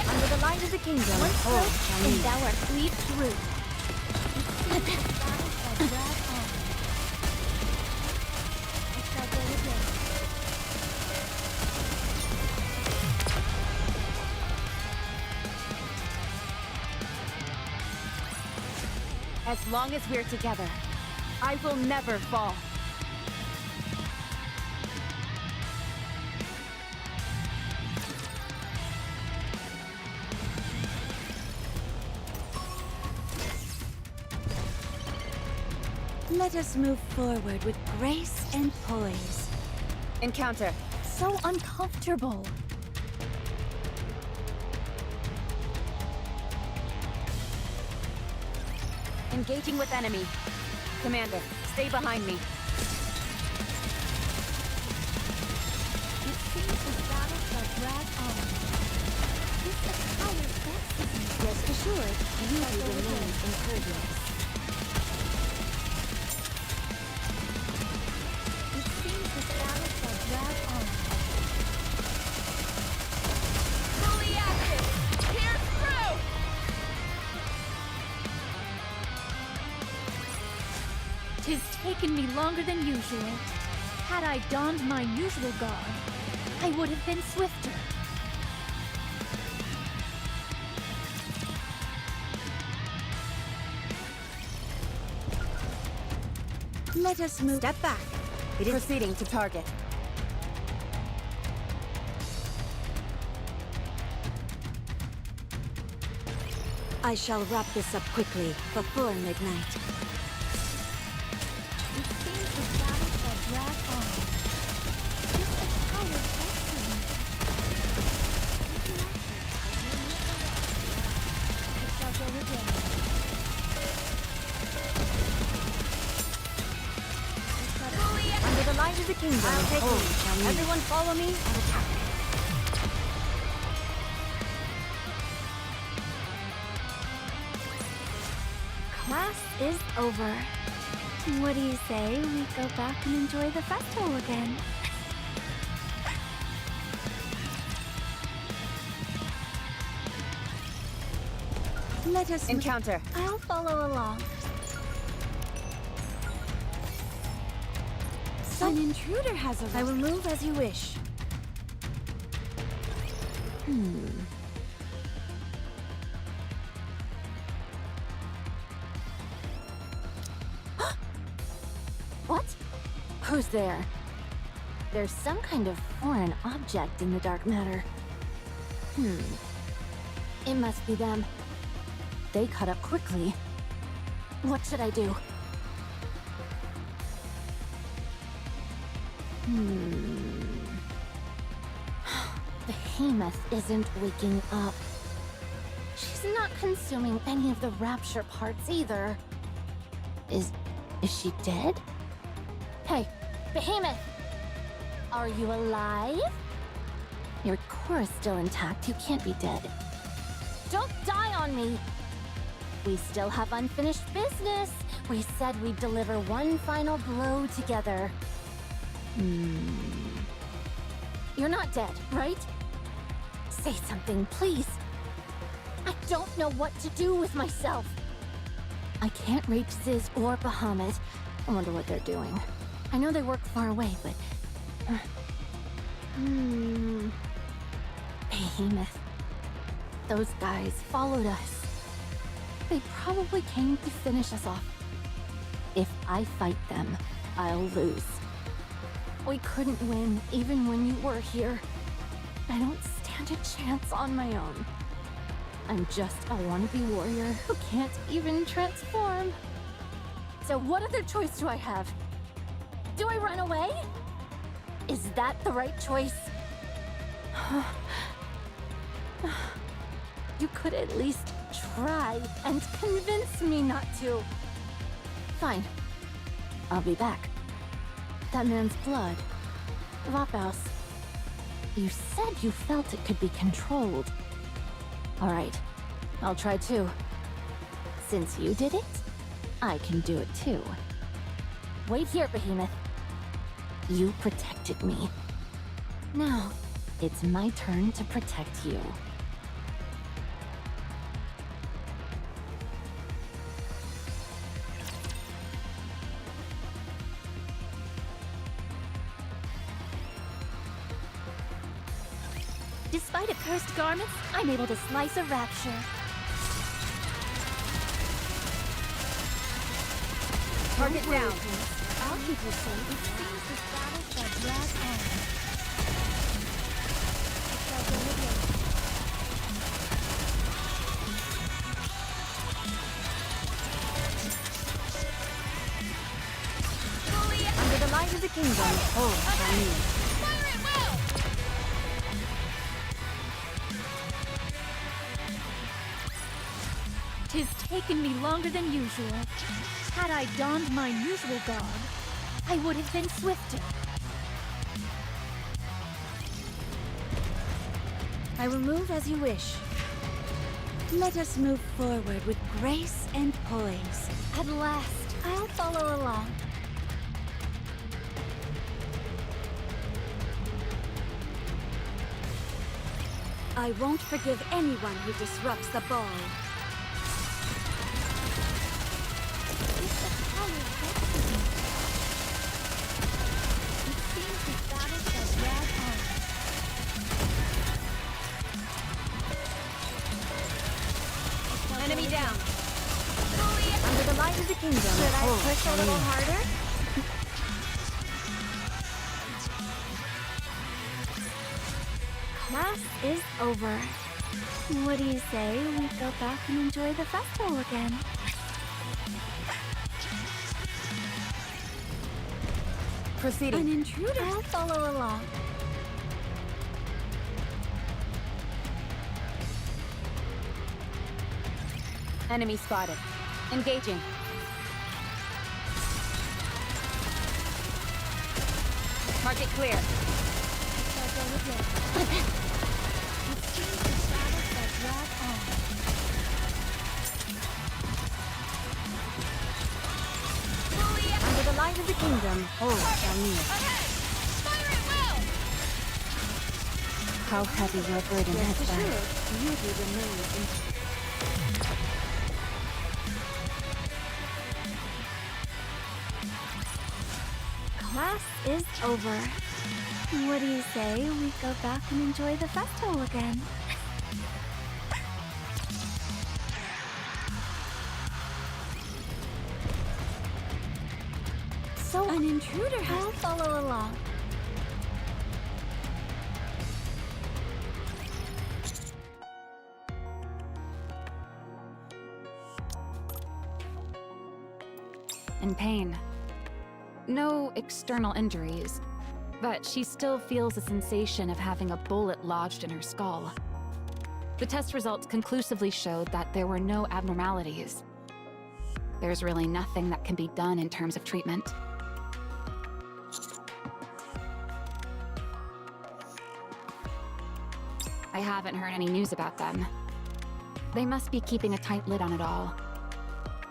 Under the light of the kingdom, One all stroke, shall and meet. thou art cleaved through. As long as we're together, I will never fall. Let us move forward with grace and poise. Encounter. So uncomfortable. Engaging with enemy. Commander, stay behind me. Rest assured, you will remain impervious. It seems this battle shall drag on. Fully active! Pierce through! Tis taken me longer than usual. Had I donned my usual garb, I would have been swifter. Let us move. Step back. It is proceeding to target. I shall wrap this up quickly before midnight. It seems the battle shall drag on. This entire destiny. It shall go again. Under the light of the kingdom, everyone follow me and attack. Class is over. What do you say we go back and enjoy the festival again? Let us encounter. I'll follow along. An intruder has arrived. I will move as you wish. What? Who's there? There's some kind of foreign object in the dark matter. It must be them. They cut up quickly. What should I do? Behemoth isn't waking up. She's not consuming any of the rapture parts either. Is she dead? Hey, Behemoth! Are you alive? Your core is still intact. You can't be dead. Don't die on me! We still have unfinished business. We said we'd deliver one final blow together. You're not dead, right? Say something, please. I don't know what to do with myself. I can't reach Ziz or Bahamut. I wonder what they're doing. I know they work far away, but... Behemoth. Those guys followed us. They probably came to finish us off. If I fight them, I'll lose. We couldn't win, even when you were here. I don't stand a chance on my own. I'm just a wannabe warrior who can't even transform. So what other choice do I have? Do I run away? Is that the right choice? You could at least try and convince me not to. Fine. I'll be back. That man's blood. Vapaus. You said you felt it could be controlled. Alright. I'll try too. Since you did it, I can do it too. Wait here, Behemoth. You protected me. Now, it's my turn to protect you. Despite accursed garments, I'm able to slice a rapture. Target down. I'll keep you safe. It seems this battle shall drag on. It shall go again. Under the light of the kingdom, hold TIMEE. Tis taken me longer than usual. Had I donned my usual garb, I would have been swifter. I will move as you wish. Let us move forward with grace and poise. At last, I'll follow along. I won't forgive anyone who disrupts the ball. It seems the battle shall drag on. Enemy down. Under the light of the kingdom. Should I push a little harder? Class is over. What do you say we go back and enjoy the festival again? Proceeding. An intruder. I'll follow along. Enemy spotted. Engaging. Mark it clear. Shall go again. It seems the battle shall drag on. Under the light of the kingdom. TIMEE. How heavy your burden has been. Beauty remains in Class is over. What do you say we go back and enjoy the festival again? So an intruder has... I'll follow along. In pain. No external injuries, but she still feels a sensation of having a bullet lodged in her skull. The test results conclusively showed that there were no abnormalities. There's really nothing that can be done in terms of treatment. I haven't heard any news about them. They must be keeping a tight lid on it all.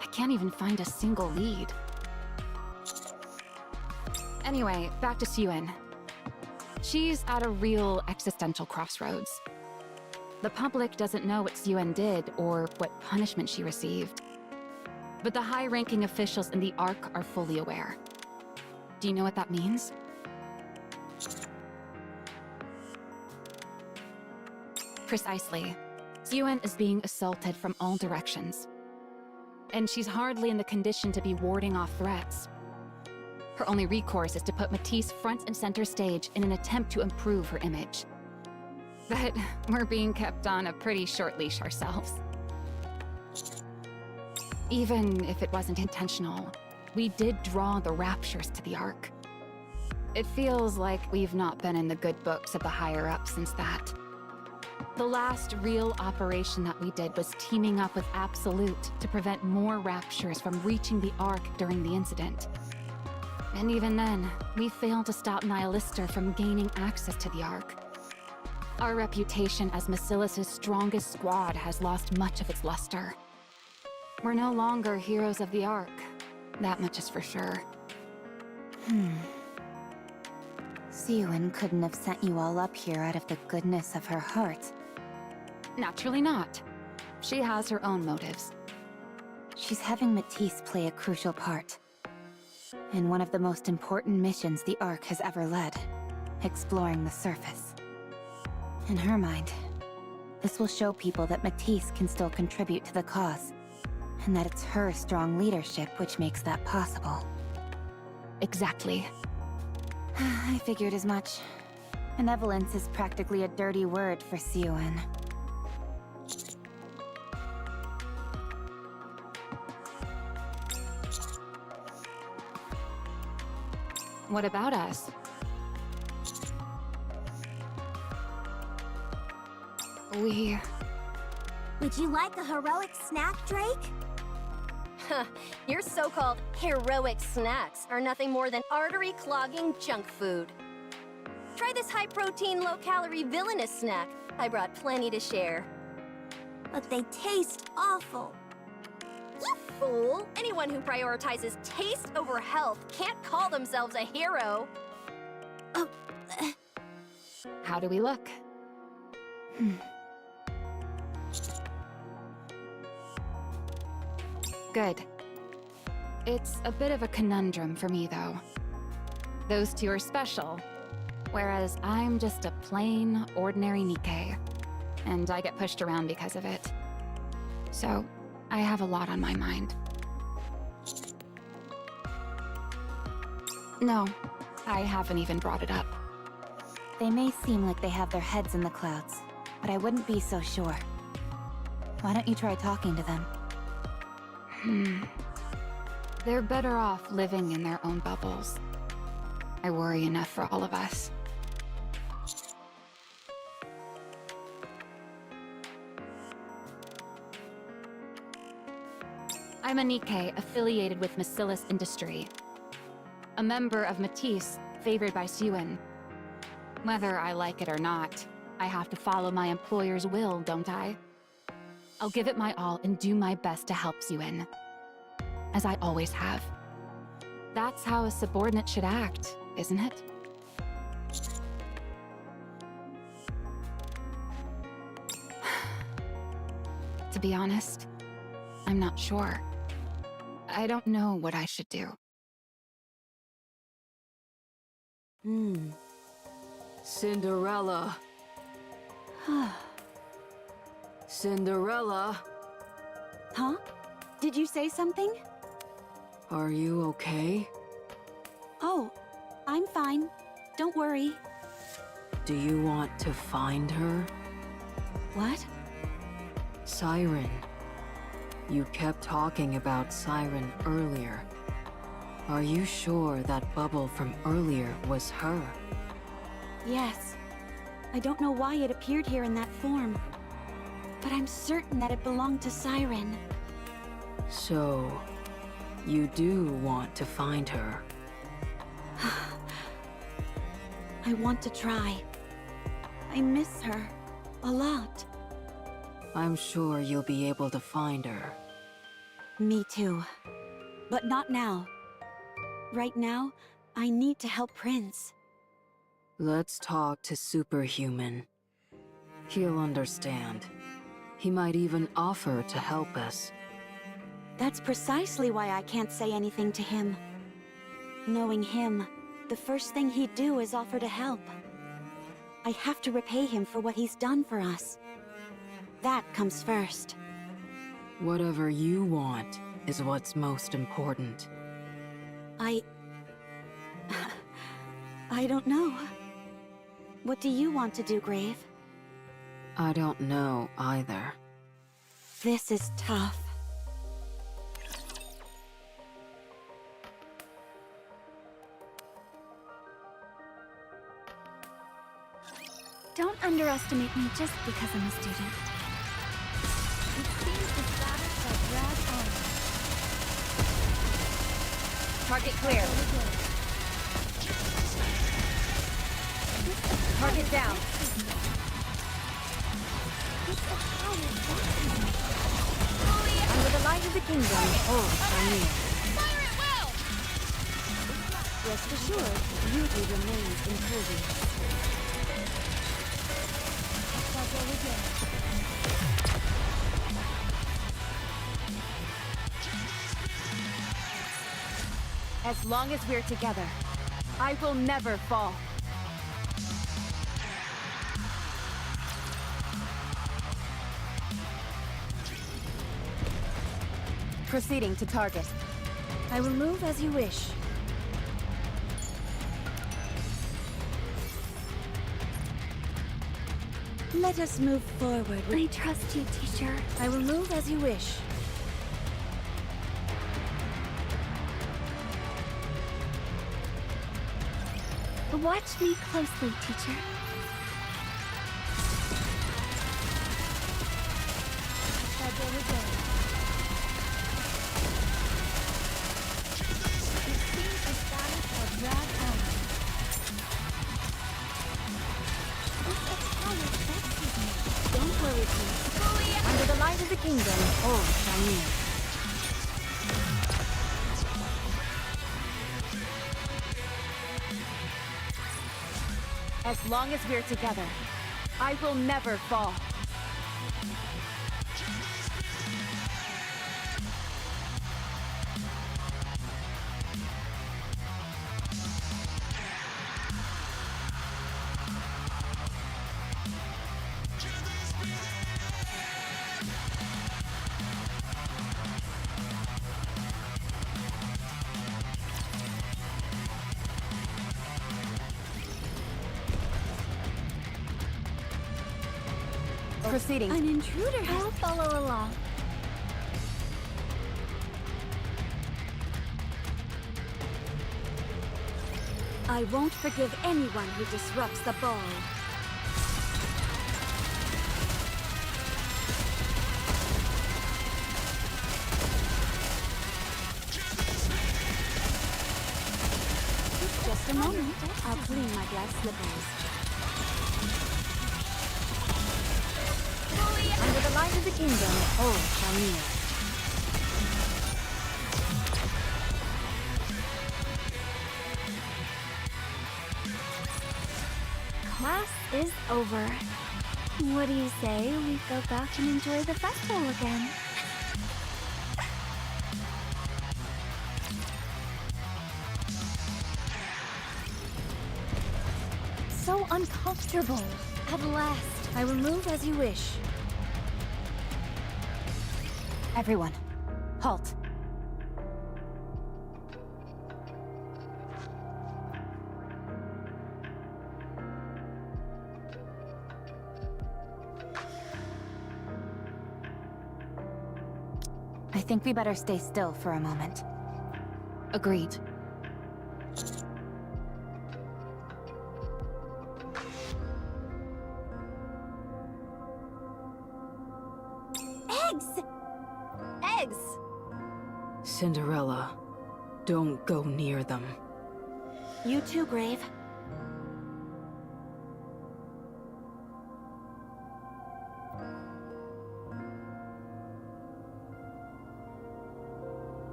I can't even find a single lead. Anyway, back to Suyun. She's at a real existential crossroads. The public doesn't know what Suyun did or what punishment she received. But the high-ranking officials in the Ark are fully aware. Do you know what that means? Precisely. Suyun is being assaulted from all directions. And she's hardly in the condition to be warding off threats. Her only recourse is to put Matisse front and center stage in an attempt to improve her image. But we're being kept on a pretty short leash ourselves. Even if it wasn't intentional, we did draw the Raptures to the Ark. It feels like we've not been in the good books of the higher-ups since that. The last real operation that we did was teaming up with Absolute to prevent more Raptures from reaching the Ark during the incident. And even then, we failed to stop Nihilister from gaining access to the Ark. Our reputation as Macilis' strongest squad has lost much of its luster. We're no longer heroes of the Ark. That much is for sure. Suyun couldn't have sent you all up here out of the goodness of her heart. Naturally not. She has her own motives. She's having Matisse play a crucial part in one of the most important missions the Ark has ever led, exploring the surface. In her mind, this will show people that Matisse can still contribute to the cause, and that it's her strong leadership which makes that possible. Exactly. I figured as much. Benevolence is practically a dirty word for Suyun. What about us? Would you like a heroic snack, Drake? Your so-called heroic snacks are nothing more than artery-clogging junk food. Try this high-protein, low-calorie villainous snack. I brought plenty to share. but they taste awful. You fool! Anyone who prioritizes taste over health can't call themselves a hero. How do we look? Good. It's a bit of a conundrum for me, though. Those two are special, whereas I'm just a plain, ordinary NIKKE, and I get pushed around because of it. So, I have a lot on my mind. No, I haven't even brought it up. They may seem like they have their heads in the clouds, but I wouldn't be so sure. Why don't you try talking to them? They're better off living in their own bubbles. I worry enough for all of us. I'm a NIKKE affiliated with Bacillus Industry. A member of Matisse, favored by Suen. Whether I like it or not, I have to follow my employer's will, don't I? I'll give it my all and do my best to help Suen. As I always have. That's how a subordinate should act, isn't it? To be honest, I'm not sure. I don't know what I should do. Cinderella. Cinderella, Huh? Did you say something? are you okay? Oh, I'm fine. Don't worry. Do you want to find her? What? Siren. You kept talking about Siren earlier. Are you sure that bubble from earlier was her? Yes. I don't know why it appeared here in that form, but I'm certain that it belonged to Siren. So, you do want to find her? I want to try. I miss her a lot. I'm sure you'll be able to find her. Me too. But not now. Right now, I need to help Prince. Let's talk to Superhuman. He'll understand. He might even offer to help us. That's precisely why I can't say anything to him. Knowing him, the first thing he'd do is offer to help. I have to repay him for what he's done for us. That comes first. Whatever you want is what's most important. I don't know. What do you want to do, Grave? I don't know either. This is tough. Don't underestimate me just because I'm a student. It seems the status shall drag on. Target clear. Target down. Under the light of the kingdom, all shall kneel. Rest assured, beauty remains impervious. As long as we're together, I will never fall. Proceeding to target. I will move as you wish. Let us move forward. I trust you, teacher. I will move as you wish. Watch me closely, teacher. Under the light Oh, TIMEE. As long as we're together, I will never fall. Proceeding. An intruder has... I'll follow along. I won't forgive anyone who disrupts the ball. Just a moment. I'll clean my glass slippers. Under the light of the kingdom, oh, TIMEE. Class is over. What do you say we go back and enjoy the festival again? So uncomfortable. At last, I will move as you wish. Everyone, halt. I think we better stay still for a moment. Agreed. Eggs! Eggs! Cinderella, don't go near them. You too, Grave.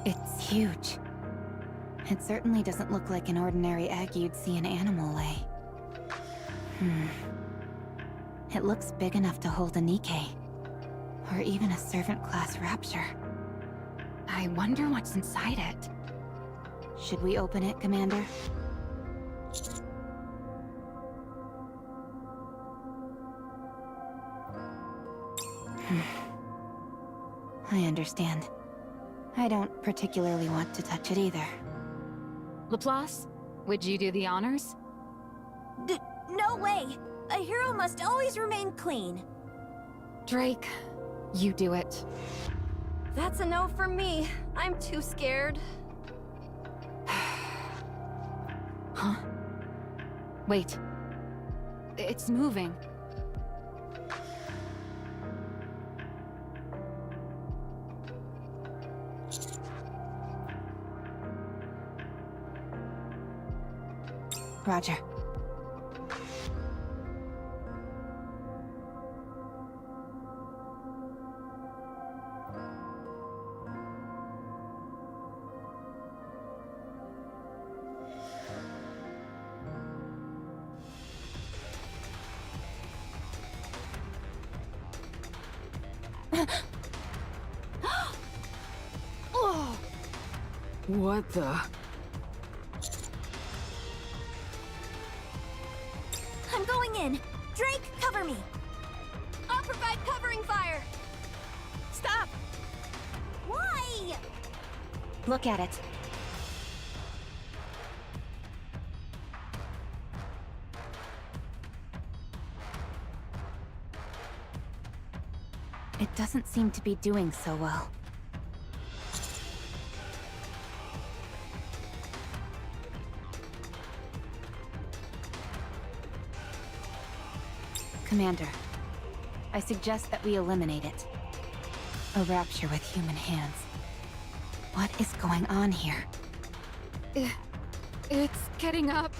It's huge. It certainly doesn't look like an ordinary egg you'd see an animal lay. It looks big enough to hold a NIKKE, or even a servant-class rapture. I wonder what's inside it. Should we open it, Commander? I understand. I don't particularly want to touch it either. Laplace, would you do the honors? No way! A hero must always remain clean. Drake, you do it. That's a no for me. I'm too scared. Huh? Wait. It's moving. Roger. What the? I'm going in. Drake, cover me. I'll provide covering fire. Stop! Why? Look at it. It doesn't seem to be doing so well. Commander, I suggest that we eliminate it. A rapture with human hands. What is going on here? It's getting up.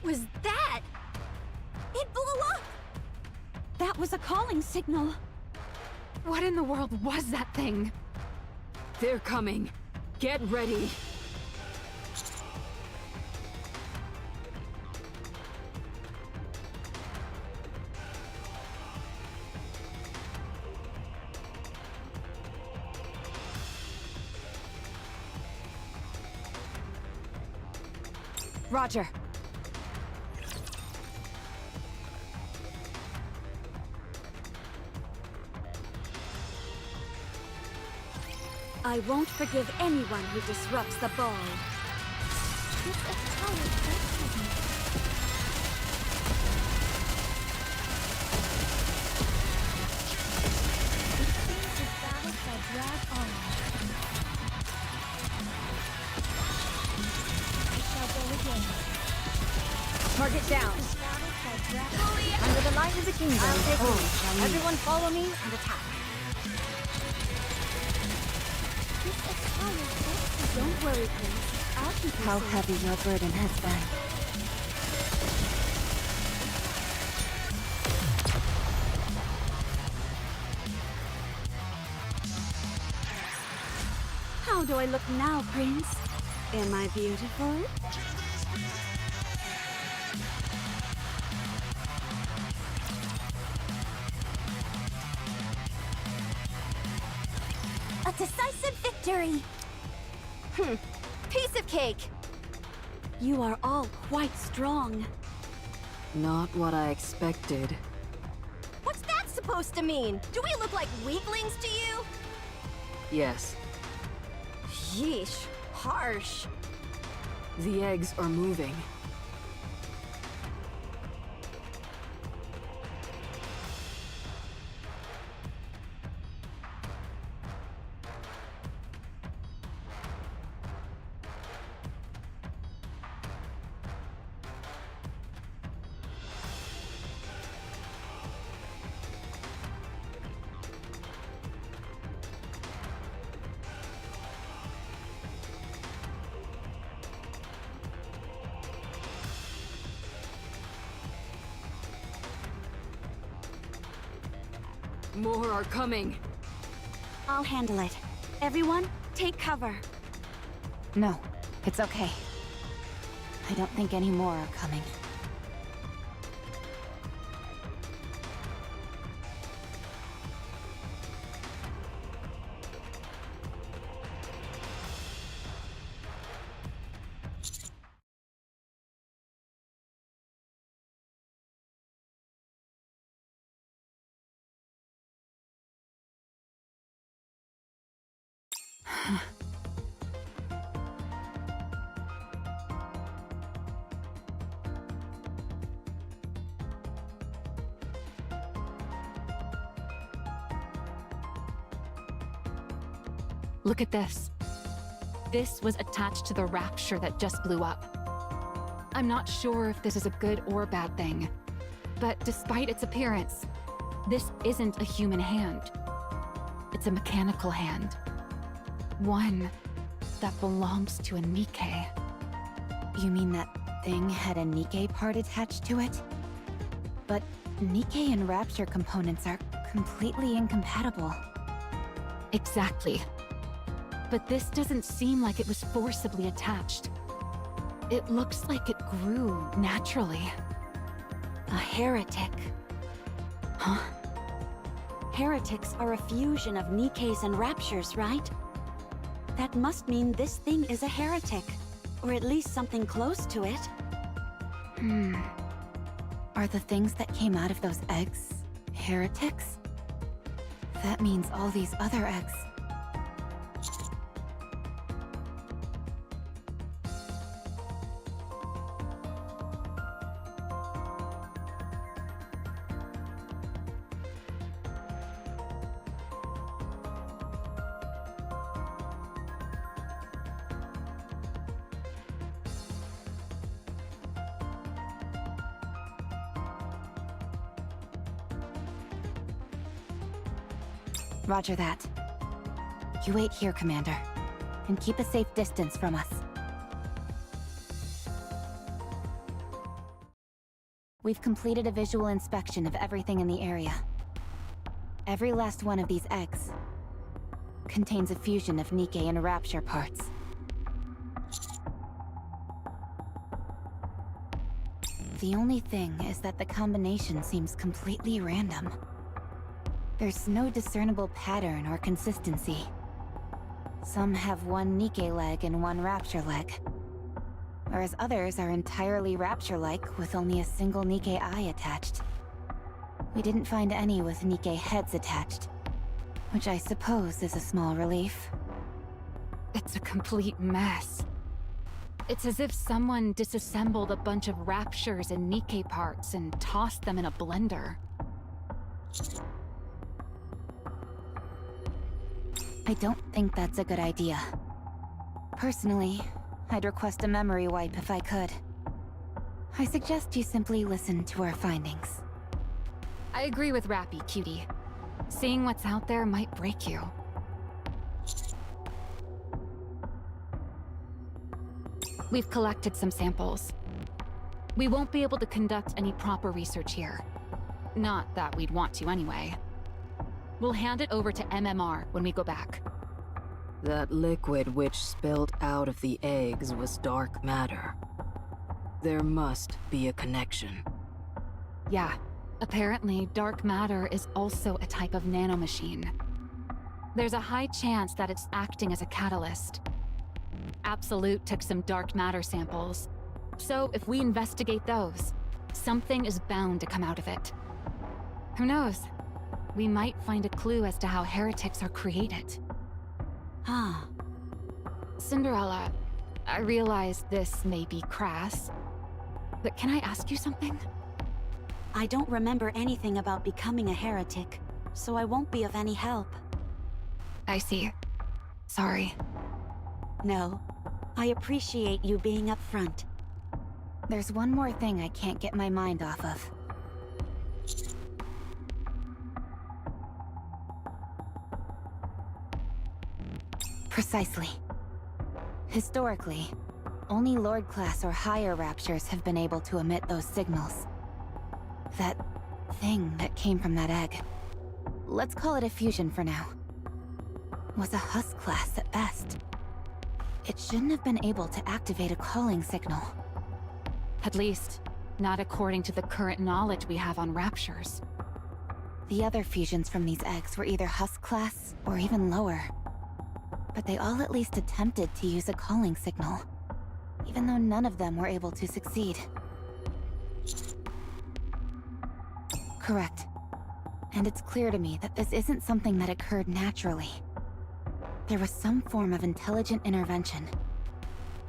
What was that? It blew up! That was a calling signal. What in the world was that thing? They're coming. Get ready. Roger. I won't forgive anyone who disrupts the ball. This Italian baptism. It seems this battle shall drag on. I shall go again. Target down. This battle shall drag on. Under the light of the kingdom. I'll take lead, Chinese. Everyone follow me and attack. This Italian baptism. Don't worry, Prince. I'll keep you How safe. heavy your burden has been. How do I look now, Prince? Am I beautiful? A decisive victory! Piece of cake! You are all quite strong. Not what I expected. What's that supposed to mean? Do we look like weaklings to you? Yes, Yeesh, harsh. the eggs are moving. More are coming. I'll handle it. Everyone, take cover. No, it's okay. I don't think any more are coming. Look at this. This was attached to the rapture that just blew up. I'm not sure if this is a good or bad thing, but despite its appearance, this isn't a human hand. It's a mechanical hand. One that belongs to a NIKKE. You mean that thing had a NIKKE part attached to it? But NIKKE and Rapture components are completely incompatible. Exactly. But this doesn't seem like it was forcibly attached. It looks like it grew naturally. A heretic. Huh? Heretics are a fusion of NIKKEs and Raptures, right? That must mean this thing is a heretic. Or at least something close to it. Are the things that came out of those eggs heretics? That means all these other eggs. Roger that. You wait here, Commander, and keep a safe distance from us. We've completed a visual inspection of everything in the area. Every last one of these eggs contains a fusion of NIKKE and Rapture parts. The only thing is that the combination seems completely random. There's no discernible pattern or consistency. Some have one NIKKE leg and one Rapture leg, whereas others are entirely Rapture-like with only a single NIKKE eye attached. We didn't find any with NIKKE heads attached, which I suppose is a small relief. It's a complete mess. It's as if someone disassembled a bunch of Raptures and NIKKE parts and tossed them in a blender. I don't think that's a good idea. Personally, I'd request a memory wipe if I could. I suggest you simply listen to our findings. I agree with Rappy, cutie. Seeing what's out there might break you. We've collected some samples. We won't be able to conduct any proper research here. Not that we'd want to anyway. We'll hand it over to MMR when we go back. That liquid which spilled out of the eggs was dark matter. There must be a connection. Yeah, apparently dark matter is also a type of nanomachine. There's a high chance that it's acting as a catalyst. Absolute took some dark matter samples, so if we investigate those, something is bound to come out of it. Who knows? We might find a clue as to how heretics are created. Ah. Cinderella, I realize this may be crass, but can I ask you something? I don't remember anything about becoming a heretic, so I won't be of any help. I see. Sorry. No. I appreciate you being upfront. There's one more thing I can't get my mind off of. Precisely. Historically, only Lord class or higher Raptures have been able to emit those signals. That thing that came from that egg, let's call it a fusion for now, was a Husk class at best. It shouldn't have been able to activate a calling signal. At least, not according to the current knowledge we have on Raptures. The other fusions from these eggs were either Husk class or even lower. But they all at least attempted to use a calling signal, even though none of them were able to succeed. Correct. And it's clear to me that this isn't something that occurred naturally. There was some form of intelligent intervention,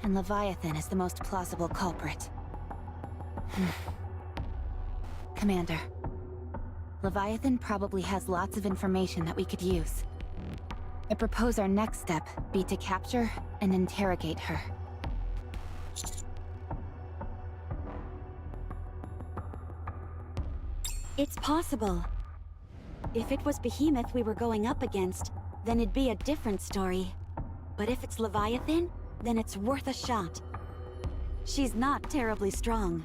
and Leviathan is the most plausible culprit. Commander, Leviathan probably has lots of information that we could use. I propose our next step be to capture and interrogate her. It's possible. If it was Behemoth we were going up against, then it'd be a different story. But if it's Leviathan, then it's worth a shot. She's not terribly strong.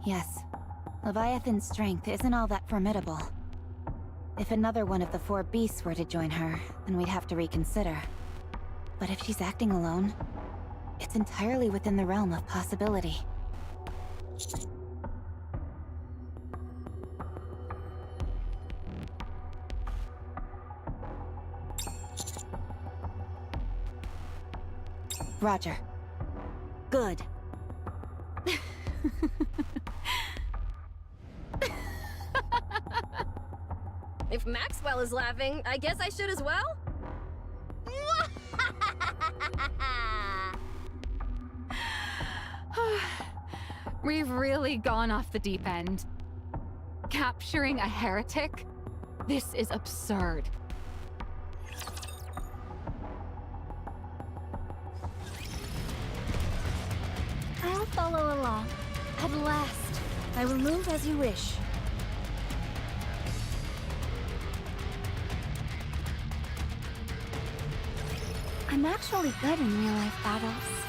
Yes, Leviathan's strength isn't all that formidable. If another one of the four beasts were to join her, then we'd have to reconsider. But if she's acting alone, it's entirely within the realm of possibility. Roger. Good. If Maxwell is laughing, I guess I should as well? We've really gone off the deep end. Capturing a heretic? This is absurd. I'll follow along. At last, I will move as you wish. I'm actually good in real-life battles.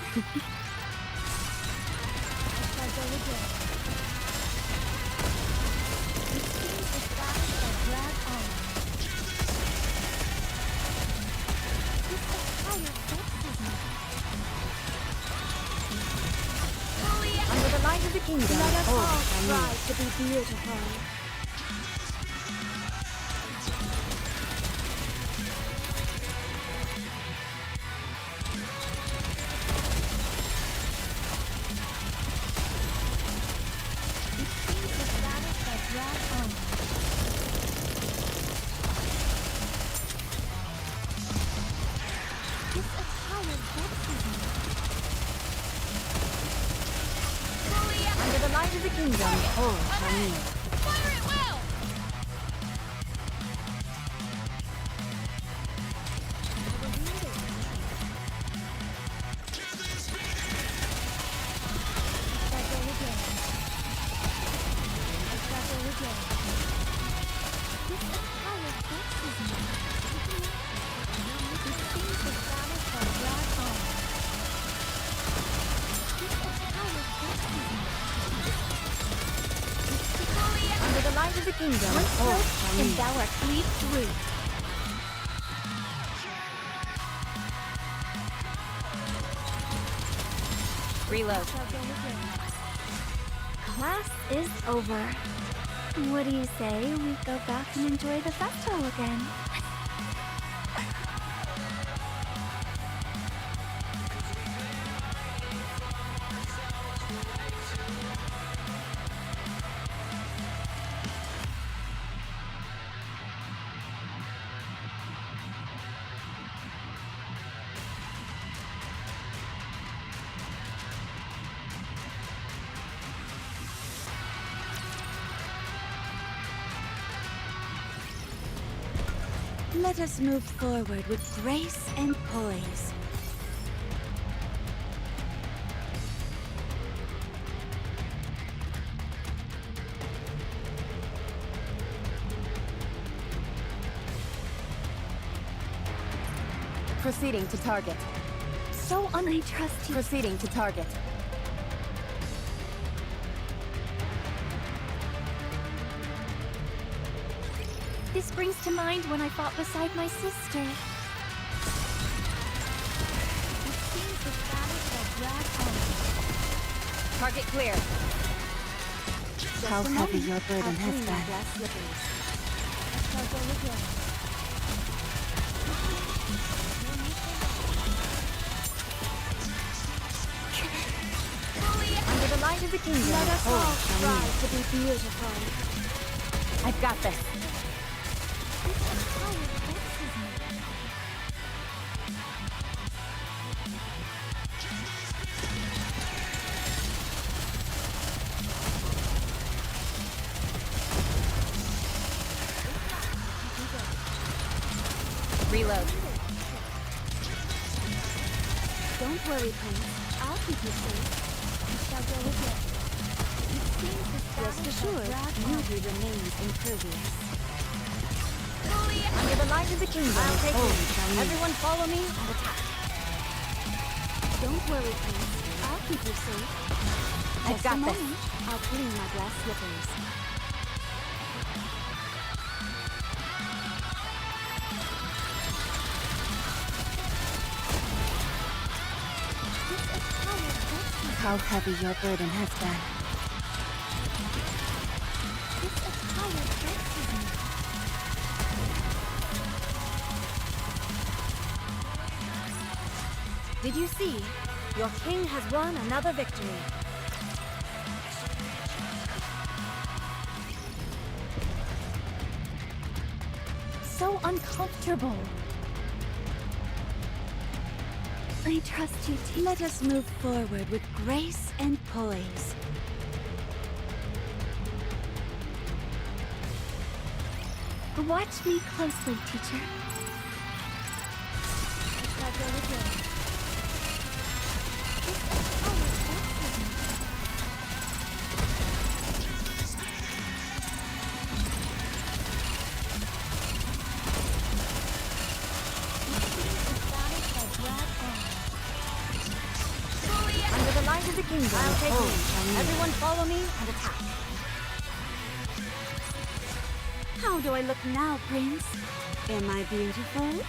light of the kingdom. Let us all shine in. strive to be beautiful. Under the light of the kingdom, all shine in. Under the light of the kingdom, all shine in. And thou art cleaved through. Reload. Class is over. What do you say we go back and enjoy the festival again? Let us move forward with grace and poise. Proceeding to target. So untrusty. Proceeding to target. This brings to mind when I fought beside my sister. It seems the battle shall drag on. Target clear. How heavy your burden has been. Shall go again. Under the light of the kingdom, Let us all all shine strive to be beautiful. in. I've got this. Reload. Don't worry, Prince. I'll keep you safe. You shall go again. It seems the Rest battle shall assured, drag on. beauty remains impervious. Under the light of the kingdom, I'll take all it. shine in. Everyone follow me and attack. Don't worry, Prince. I'll keep you safe. I've Just got a this. moment. I'll clean my glass slippers. How heavy your burden has been. This attire vexes me. Did you see? Your king has won another victory. So uncomfortable. I trust you, T. Let us move forward with grace and poise. Watch me closely, teacher. Under the light of the kingdom, I'll take all it. shine in. Everyone follow me and attack. How do I look now, Prince? Am I beautiful?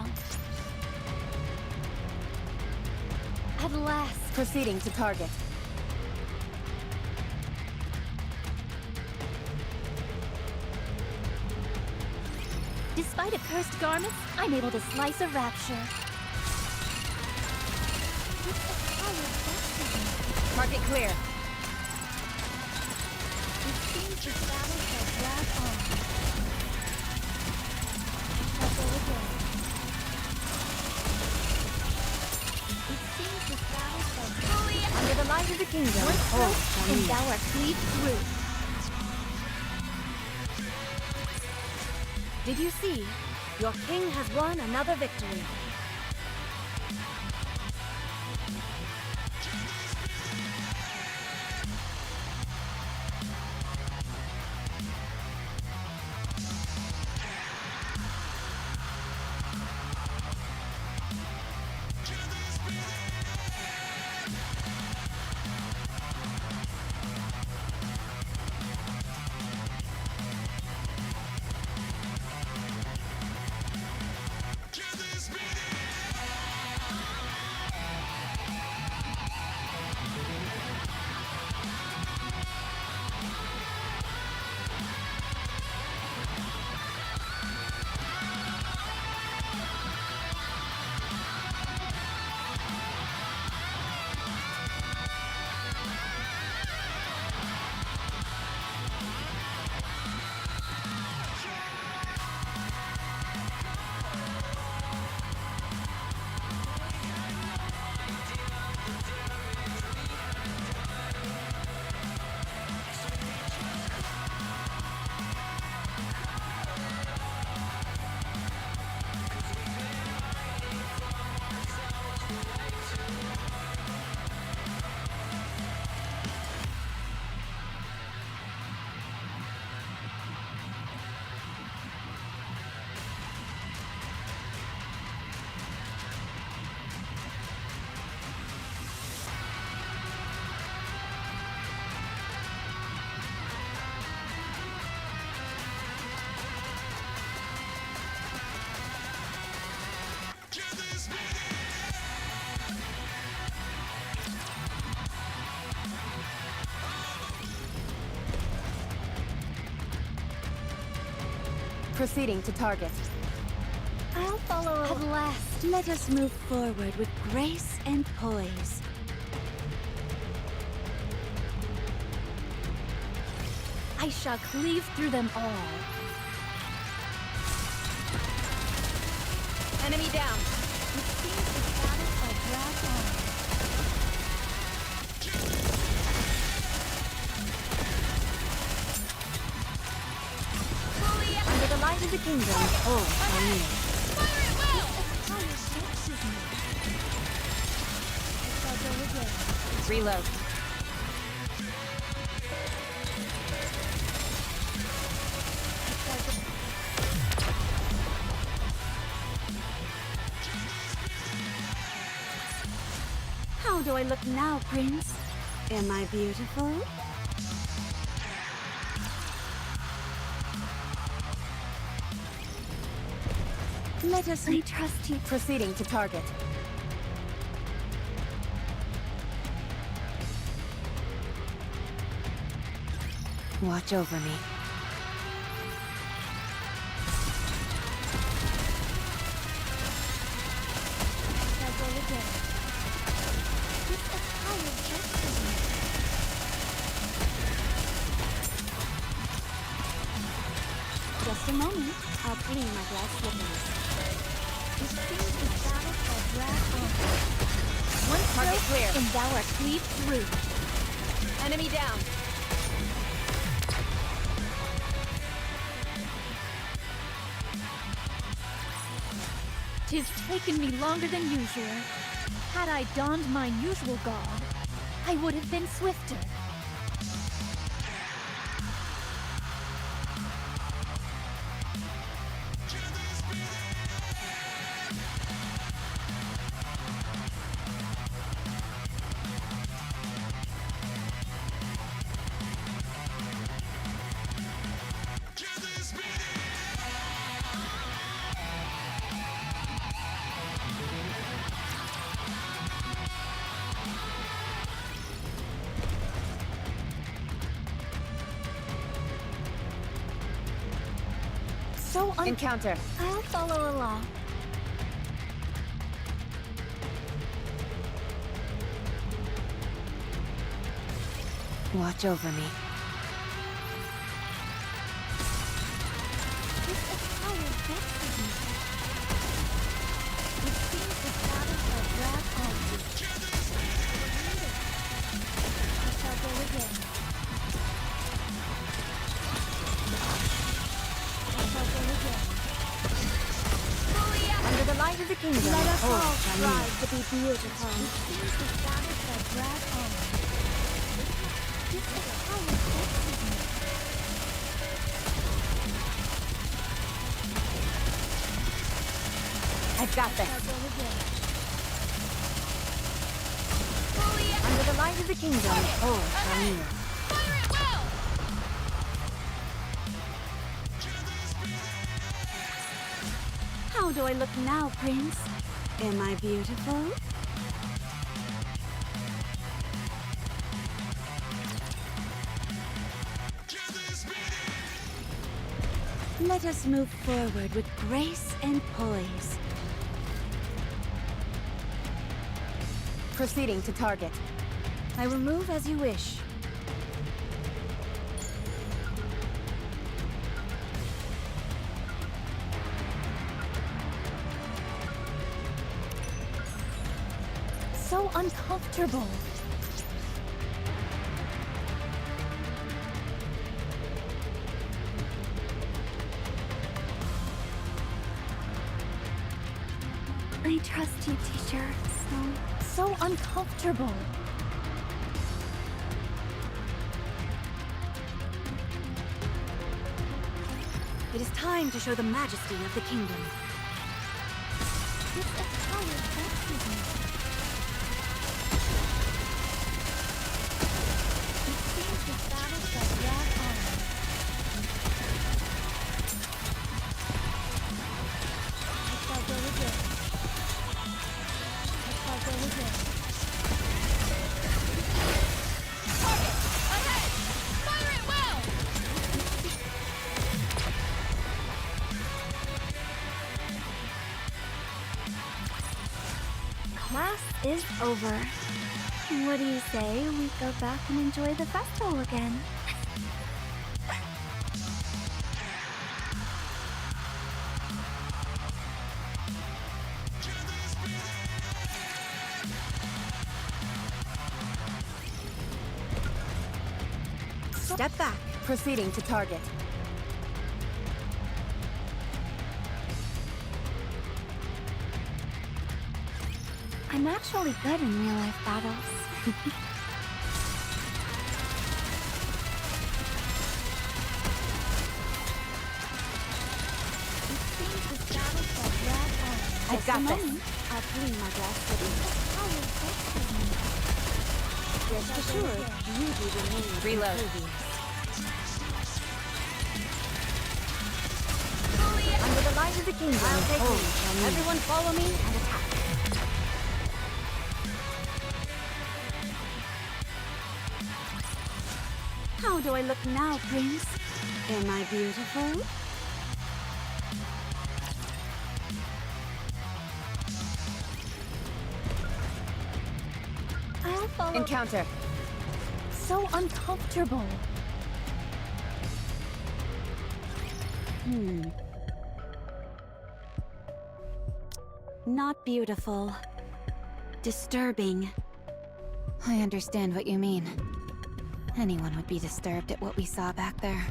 wrong. At last. Proceeding to target. Despite a cursed garment, I'm able to slice a rapture. Target clear. It seems the battle shall drag on. Shall go again. It seems the battle shall fully Under the light of the kingdom. one stroke, and thou art cleaved through. Did you see? Your king has won another victory. Proceeding to target. I'll follow. At last. Let us move forward with grace and poise. I shall cleave through them all. Enemy down. It seems the battle shall drag on. Under the light of the kingdom. Oh, reload. How do I look now, Prince? Am I beautiful? Let us. I trust you. Proceeding to target. Watch over me. Shall go again. With a power destiny. Just a moment. I'll clean my glass slippers. It seems the battle shall drag on. One target Stroke, clear. and thou art cleaved through. Enemy down. Tis taken me longer than usual. Had I donned mine usual garb, I would have been swifter. So Encounter. I'll follow along. Watch over me. This attire vexes me. It seems the shadows are dragged on. I shall go again. I shall go again. Under the light of the kingdom. Let us all Shiny. strive to be beautiful. It seems the shadows are dragged on. This attire vexes me. I've got this. I'll go again. Under the light of the kingdom. Shiny. How do I look now, Prince? Am I beautiful? Let us move forward with grace and poise. Proceeding to target. I will move as you wish. So uncomfortable. I trust you, teacher. So uncomfortable. It is time to show the majesty of the kingdom. This attire vexes me. It seems the shadows are dragged on. I shall go again. I shall go again. Class is over. What do you say we go back and enjoy the festival again? Step back. Proceeding to target. I'm actually good in real-life battles. It seems the shadows are dragged on. I've got this. I'll clean my glass pudding. How vexes me. Rest assured, beauty remains Reload. impervious. Under the light of the kingdom. I'll take lead. Everyone follow me and attack. How do I look now, Prince? Am I beautiful? I'll follow. Encounter. So uncomfortable. Not beautiful. Disturbing. I understand what you mean. Anyone would be disturbed at what we saw back there.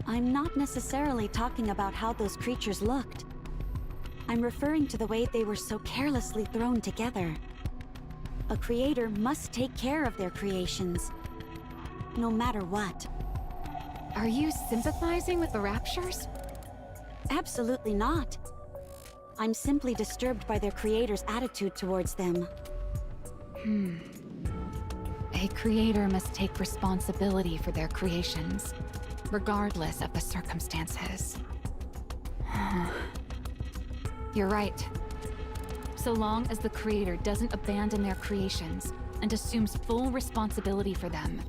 I'm not necessarily talking about how those creatures looked. I'm referring to the way they were so carelessly thrown together. A creator must take care of their creations, no matter what. Are you sympathizing with the Raptures? Absolutely not. I'm simply disturbed by their creator's attitude towards them. A creator must take responsibility for their creations, regardless of the circumstances. You're right. So long as the creator doesn't abandon their creations and assumes full responsibility for them,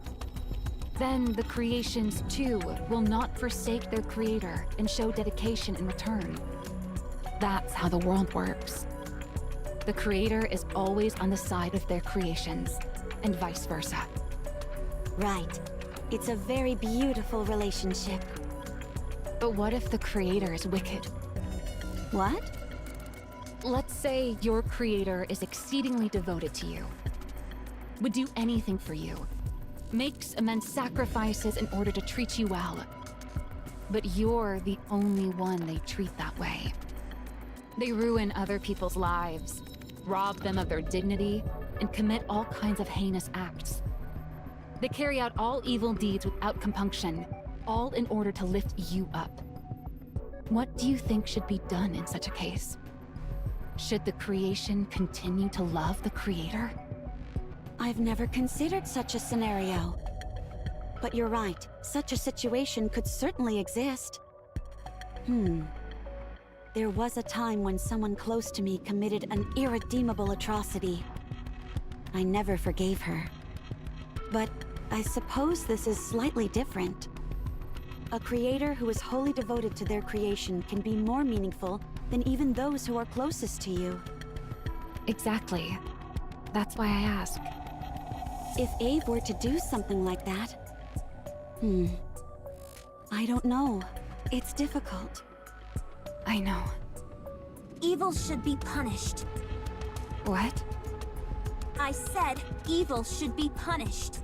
then the creations too will not forsake their creator and show dedication in return. That's how the world works. The creator is always on the side of their creations, and vice versa. Right. It's a very beautiful relationship. But what if the creator is wicked? What? Let's say your creator is exceedingly devoted to you, would do anything for you, makes immense sacrifices in order to treat you well. But you're the only one they treat that way. They ruin other people's lives, rob them of their dignity, and commit all kinds of heinous acts. They carry out all evil deeds without compunction, all in order to lift you up. What do you think should be done in such a case? Should the creation continue to love the creator? I've never considered such a scenario. But you're right, such a situation could certainly exist. There was a time when someone close to me committed an irredeemable atrocity. I never forgave her. But I suppose this is slightly different. A creator who is wholly devoted to their creation can be more meaningful than even those who are closest to you. Exactly. That's why I ask. If Abe were to do something like that... I don't know. It's difficult. I know. Evil should be punished. What? I said evil should be punished.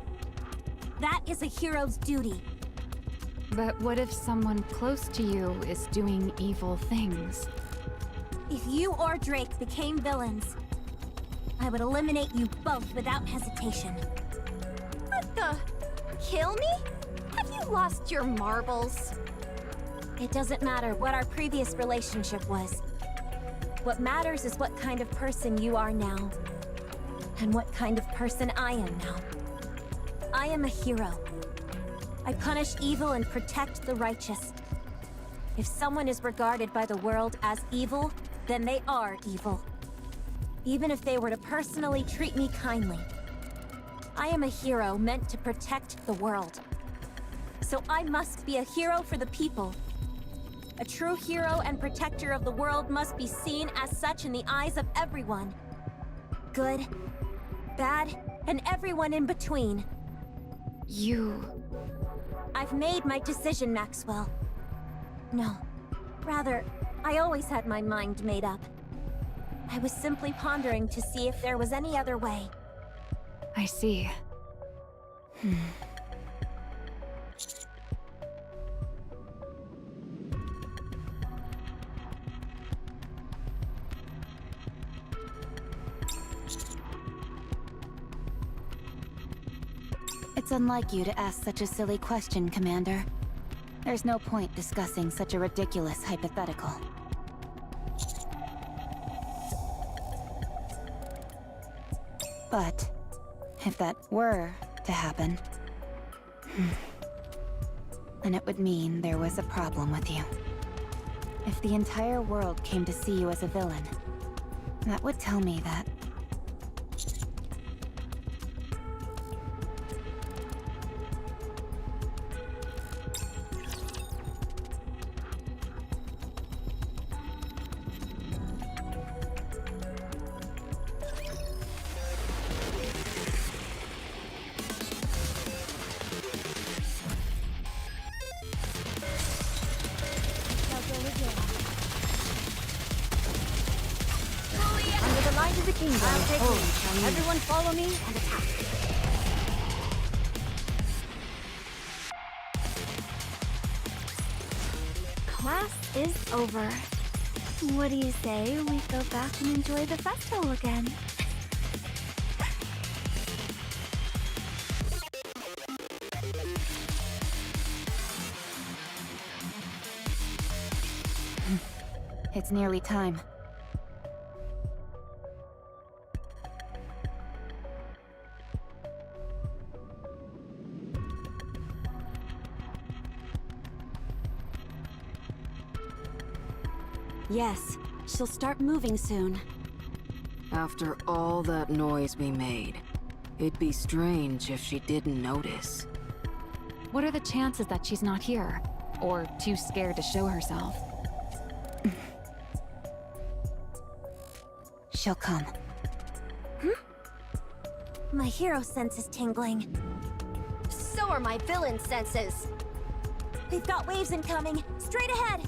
That is a hero's duty. But what if someone close to you is doing evil things? If you or Drake became villains, I would eliminate you both without hesitation. What the? Kill me? Have you lost your marbles? It doesn't matter what our previous relationship was. What matters is what kind of person you are now. And what kind of person I am now. I am a hero. I punish evil and protect the righteous. If someone is regarded by the world as evil, then they are evil. Even if they were to personally treat me kindly. I am a hero meant to protect the world. So I must be a hero for the people. A true hero and protector of the world must be seen as such in the eyes of everyone. Good, bad, and everyone in between. I've made my decision, Maxwell. No. Rather, I always had my mind made up. I was simply pondering to see if there was any other way. I see. It's unlike you to ask such a silly question, Commander. There's no point discussing such a ridiculous hypothetical. But, if that were to happen, then it would mean there was a problem with you. If the entire world came to see you as a villain, that would tell me that... Under the light of the kingdom. I'll take lead. Everyone follow me and attack. Class is over. What do you say we go back and enjoy the festival again? It's nearly time. Yes, she'll start moving soon. After all that noise we made, it'd be strange if she didn't notice. What are the chances that she's not here? Or too scared to show herself? She'll come. My hero sense is tingling. So are my villain senses. We've got waves incoming. Straight ahead.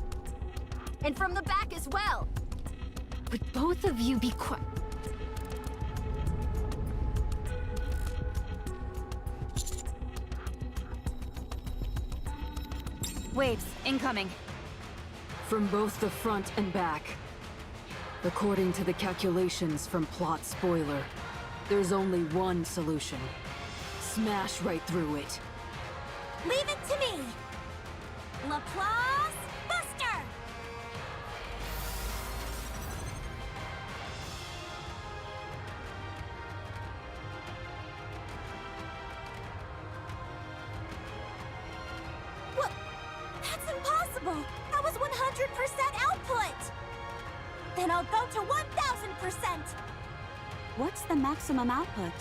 And from the back as well. Would both of you be quiet? Waves, incoming. From both the front and back. According to the calculations from Plot Spoiler, there's only one solution. Smash right through it. Leave it to me. Laplace Buster! What? That's impossible! That was 100% output! Then I'll go to 1000%! What's the maximum output?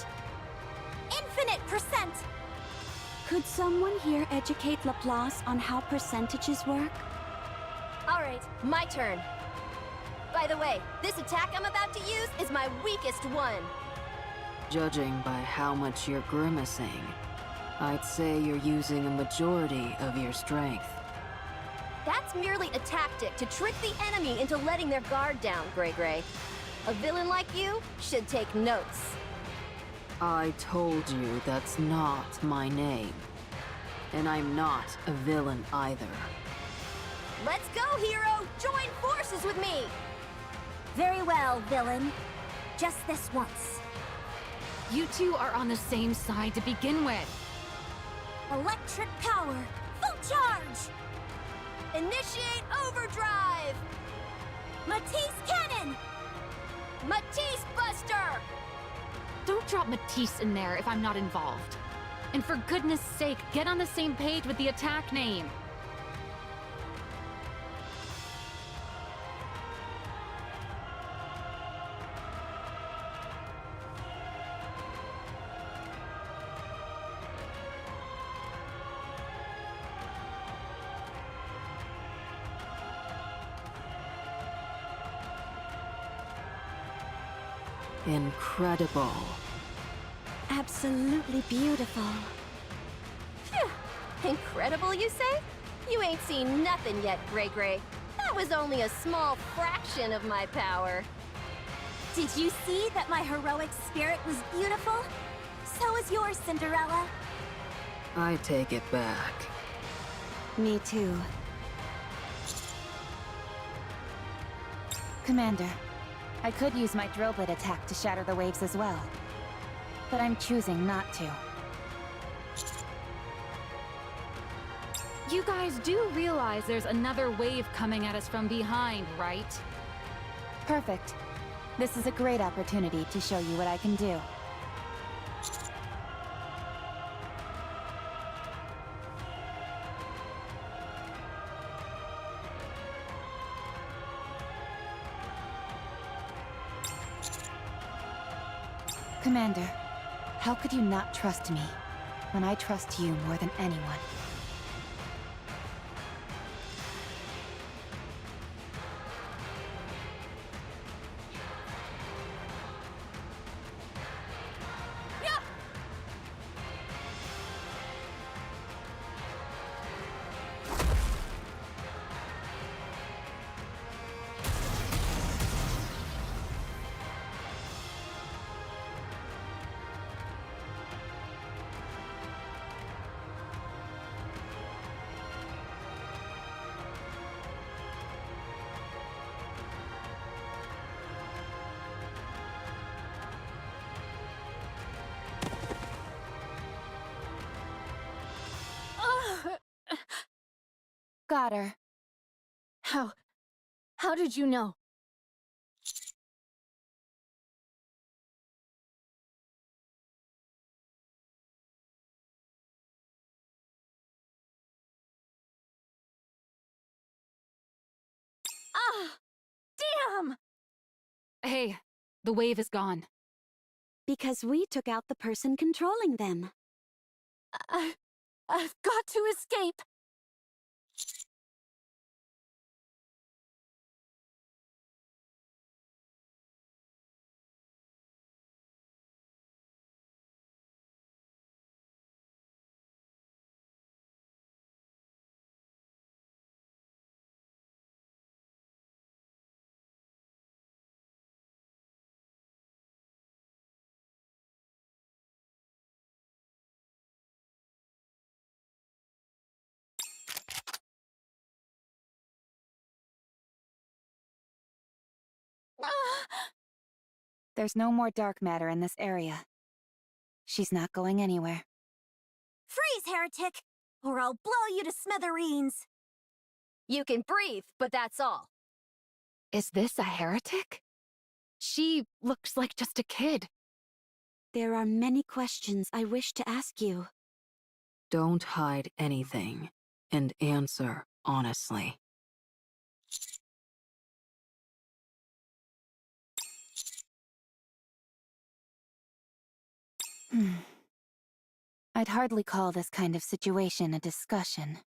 Infinite percent! Could someone here educate Laplace on how percentages work? All right, my turn. By the way, this attack I'm about to use is my weakest one. Judging by how much you're grimacing, I'd say you're using a majority of your strength. That's merely a tactic to trick the enemy into letting their guard down, Gray Gray. A villain like you should take notes. I told you that's not my name. And I'm not a villain either. Let's go, hero! Join forces with me! Very well, villain. Just this once. You two are on the same side to begin with. Electric power! Full charge! Initiate overdrive! Matisse cannon! Matisse Buster! Don't drop Matisse in there if I'm not involved. And for goodness sake, get on the same page with the attack name. Incredible. Absolutely beautiful. Phew! Incredible, you say? You ain't seen nothing yet, Gray Gray. That was only a small fraction of my power. Did you see that my heroic spirit was beautiful? So is yours, Cinderella. I take it back. Me too. Commander, I could use my drill bit attack to shatter the waves as well. But I'm choosing not to. You guys do realize there's another wave coming at us from behind, right? Perfect. This is a great opportunity to show you what I can do. Commander, how could you not trust me when I trust you more than anyone? Got her. How did you know? Ah! Damn! Hey, the wave is gone. Because we took out the person controlling them. I've got to escape! There's no more dark matter in this area. She's not going anywhere. Freeze, heretic! Or I'll blow you to smithereens! You can breathe, but that's all. Is this a heretic? She looks like just a kid. There are many questions I wish to ask you. Don't hide anything, and answer honestly. I'd hardly call this kind of situation a discussion.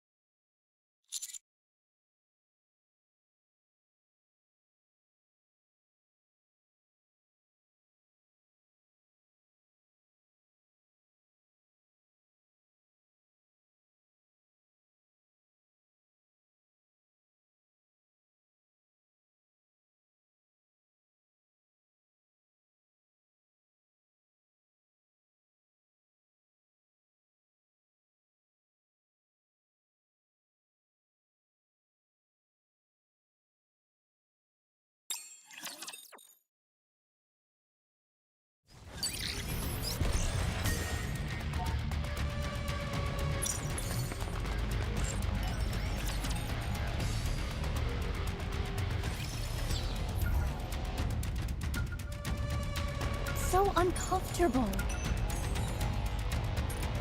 So uncomfortable.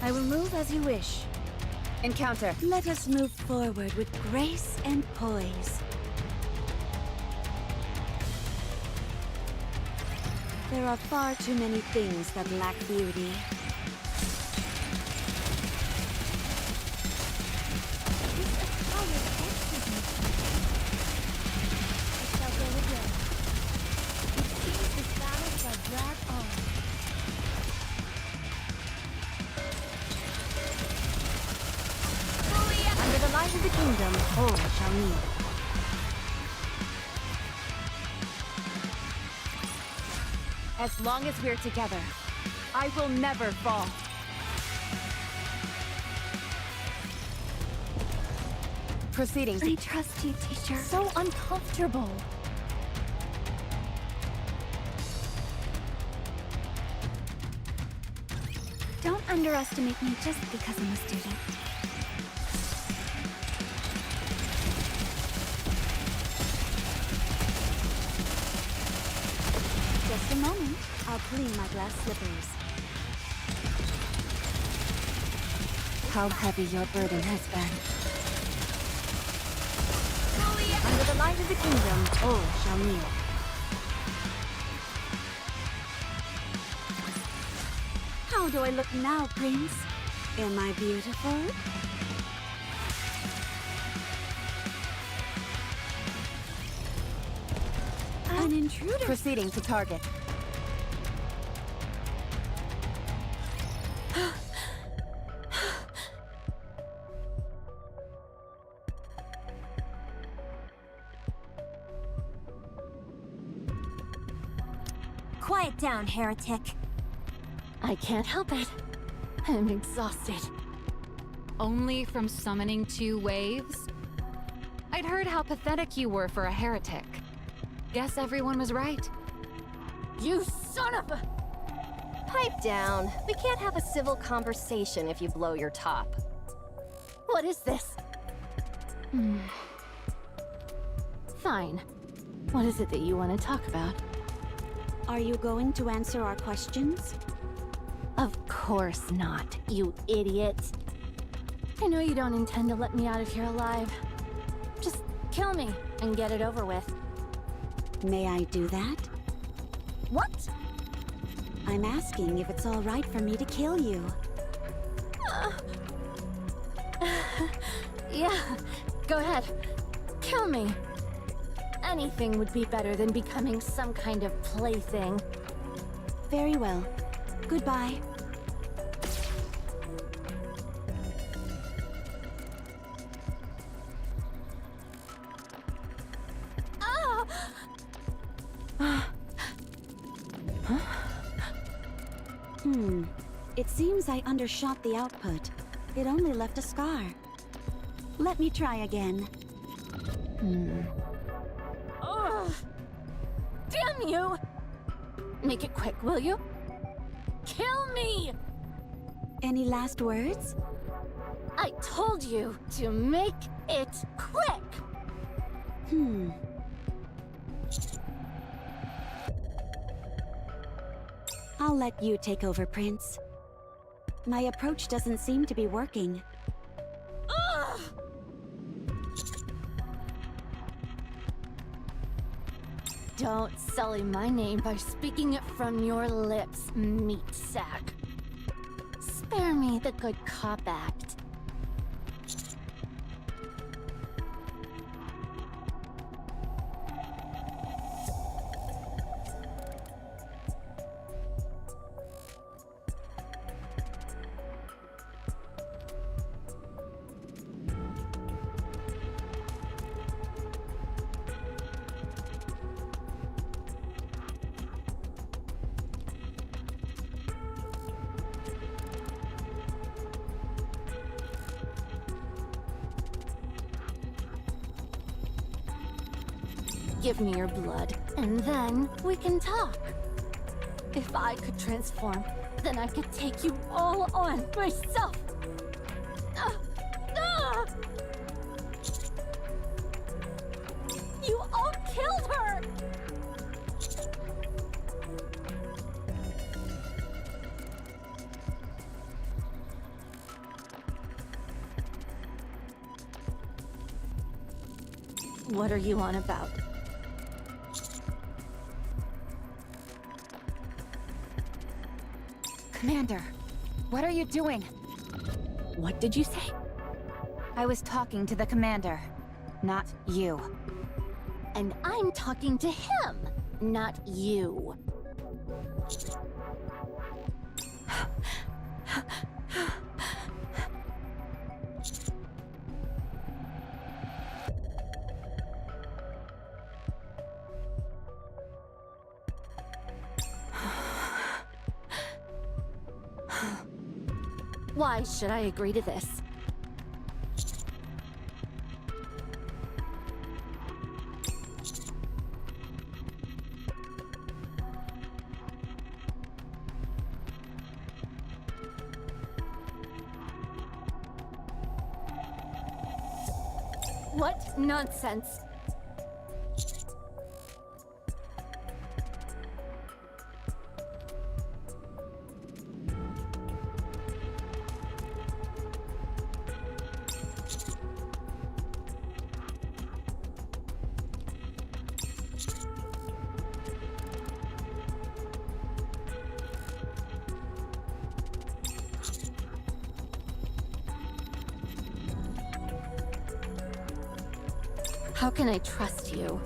I will move as you wish. Encounter. Let us move forward with grace and poise. There are far too many things that lack beauty. Under the light of the kingdom, all shall kneel. As long as we're together, I will never fall. Proceeding. I trust you, teacher. So uncomfortable. Don't underestimate me just because I'm a student. Just a moment. I'll clean my glass slippers. How heavy your burden has been. Under the light of the kingdom, all shall kneel. How do I look now, Prince? Am I beautiful? An intruder. Proceeding to target. Quiet down, heretic. I can't help it. I'm exhausted. Only from summoning 2 waves? I'd heard how pathetic you were for a heretic. Guess everyone was right. You son of a... Pipe down. We can't have a civil conversation if you blow your top. What is this? Fine. What is it that you want to talk about? Are you going to answer our questions? Of course not, you idiot. I know you don't intend to let me out of here alive. Just kill me and get it over with. May I do that? What? I'm asking if it's all right for me to kill you. Yeah, go ahead. Kill me. Anything would be better than becoming some kind of plaything. Very well. Goodbye. It seems I undershot the output. It only left a scar. Let me try again. Ugh! Damn you! Make it quick, will you? Kill me! Any last words? I told you to make it quick! I'll let you take over, Prince. My approach doesn't seem to be working. Ugh! Don't sully my name by speaking it from your lips, meat sack. Spare me the good cop act. Give me your blood, and then we can talk. If I could transform, then I could take you all on myself. You all killed her! What are you on about? Commander, what are you doing? What did you say? I was talking to the commander, not you. And I'm talking to him, not you. Why should I agree to this? What nonsense! How can I trust you?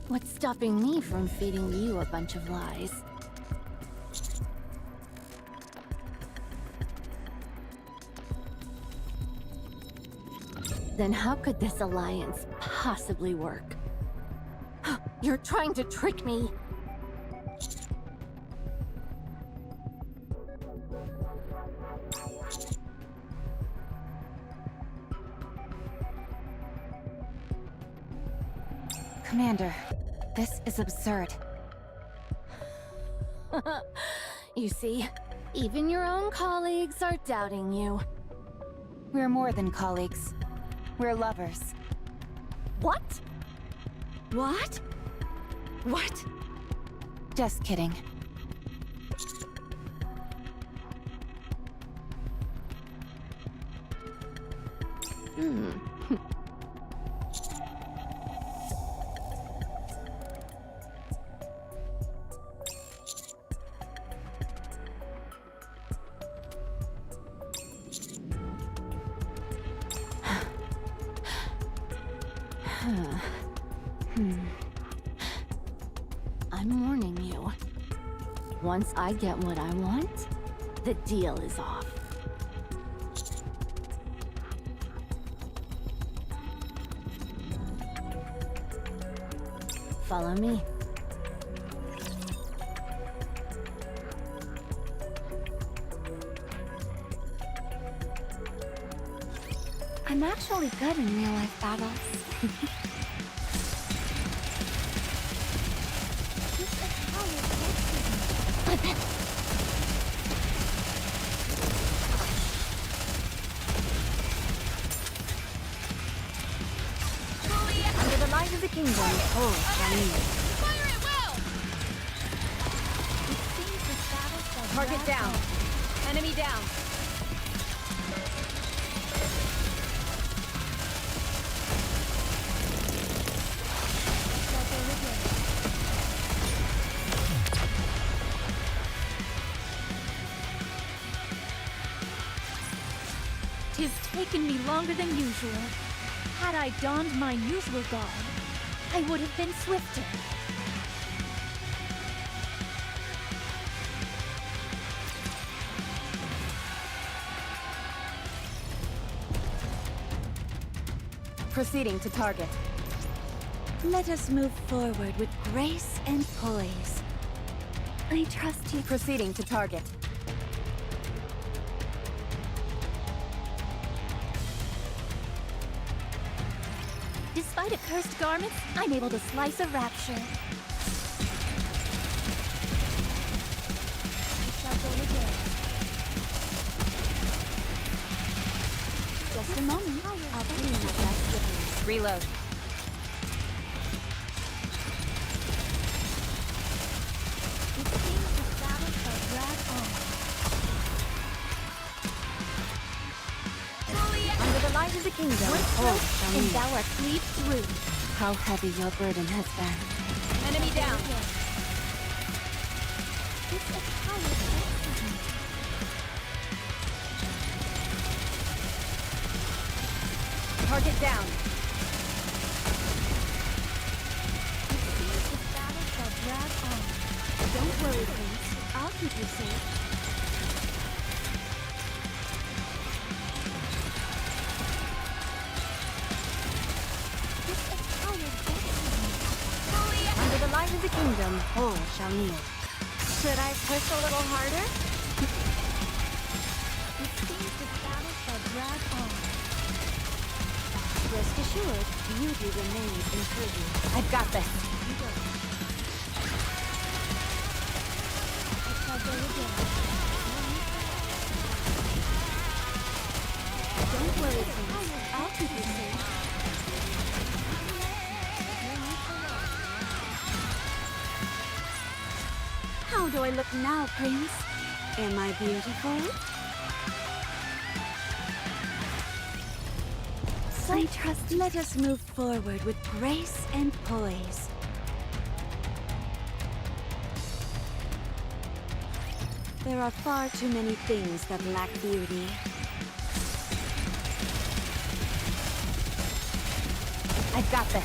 What's stopping me from feeding you a bunch of lies? Then how could this alliance possibly work? You're trying to trick me! Commander, this is absurd. You see, even your own colleagues are doubting you. We're more than colleagues. We're lovers. What? What? What? Just kidding. I'm warning you. Once I get what I want, the deal is off. Follow me. I'm actually good in real-life battles. Under the light of the kingdom, Fire at will! Target down. Enemy down. Tis taken me longer than usual. Had I donned my usual garb, I would have been swifter. Proceeding to target. Let us move forward with grace and poise. I trust you. Proceeding to target. Despite accursed garments, I'm able to slice a rapture. Just a moment. I'll clean my last slippers. Reload. It seems the battle shall drag on. Under the light of the kingdom, And thou art cleaved through. How heavy your burden has been. enemy down. This attire vexes me. Target down. It seems the battle shall drag on. Don't worry, Prince. I'll keep you safe. This attire vexes me. Under the light of the kingdom, all shall kneel. Should I push a little harder? It seems the battle shall drag on. Rest assured, beauty remains impervious. I've got this. I shall go again. Don't worry, Prince. I'll keep you safe. How do I look now, Prince? Am I beautiful? I trust you. Let us move forward with grace and poise. There are far too many things that lack beauty. I've got this.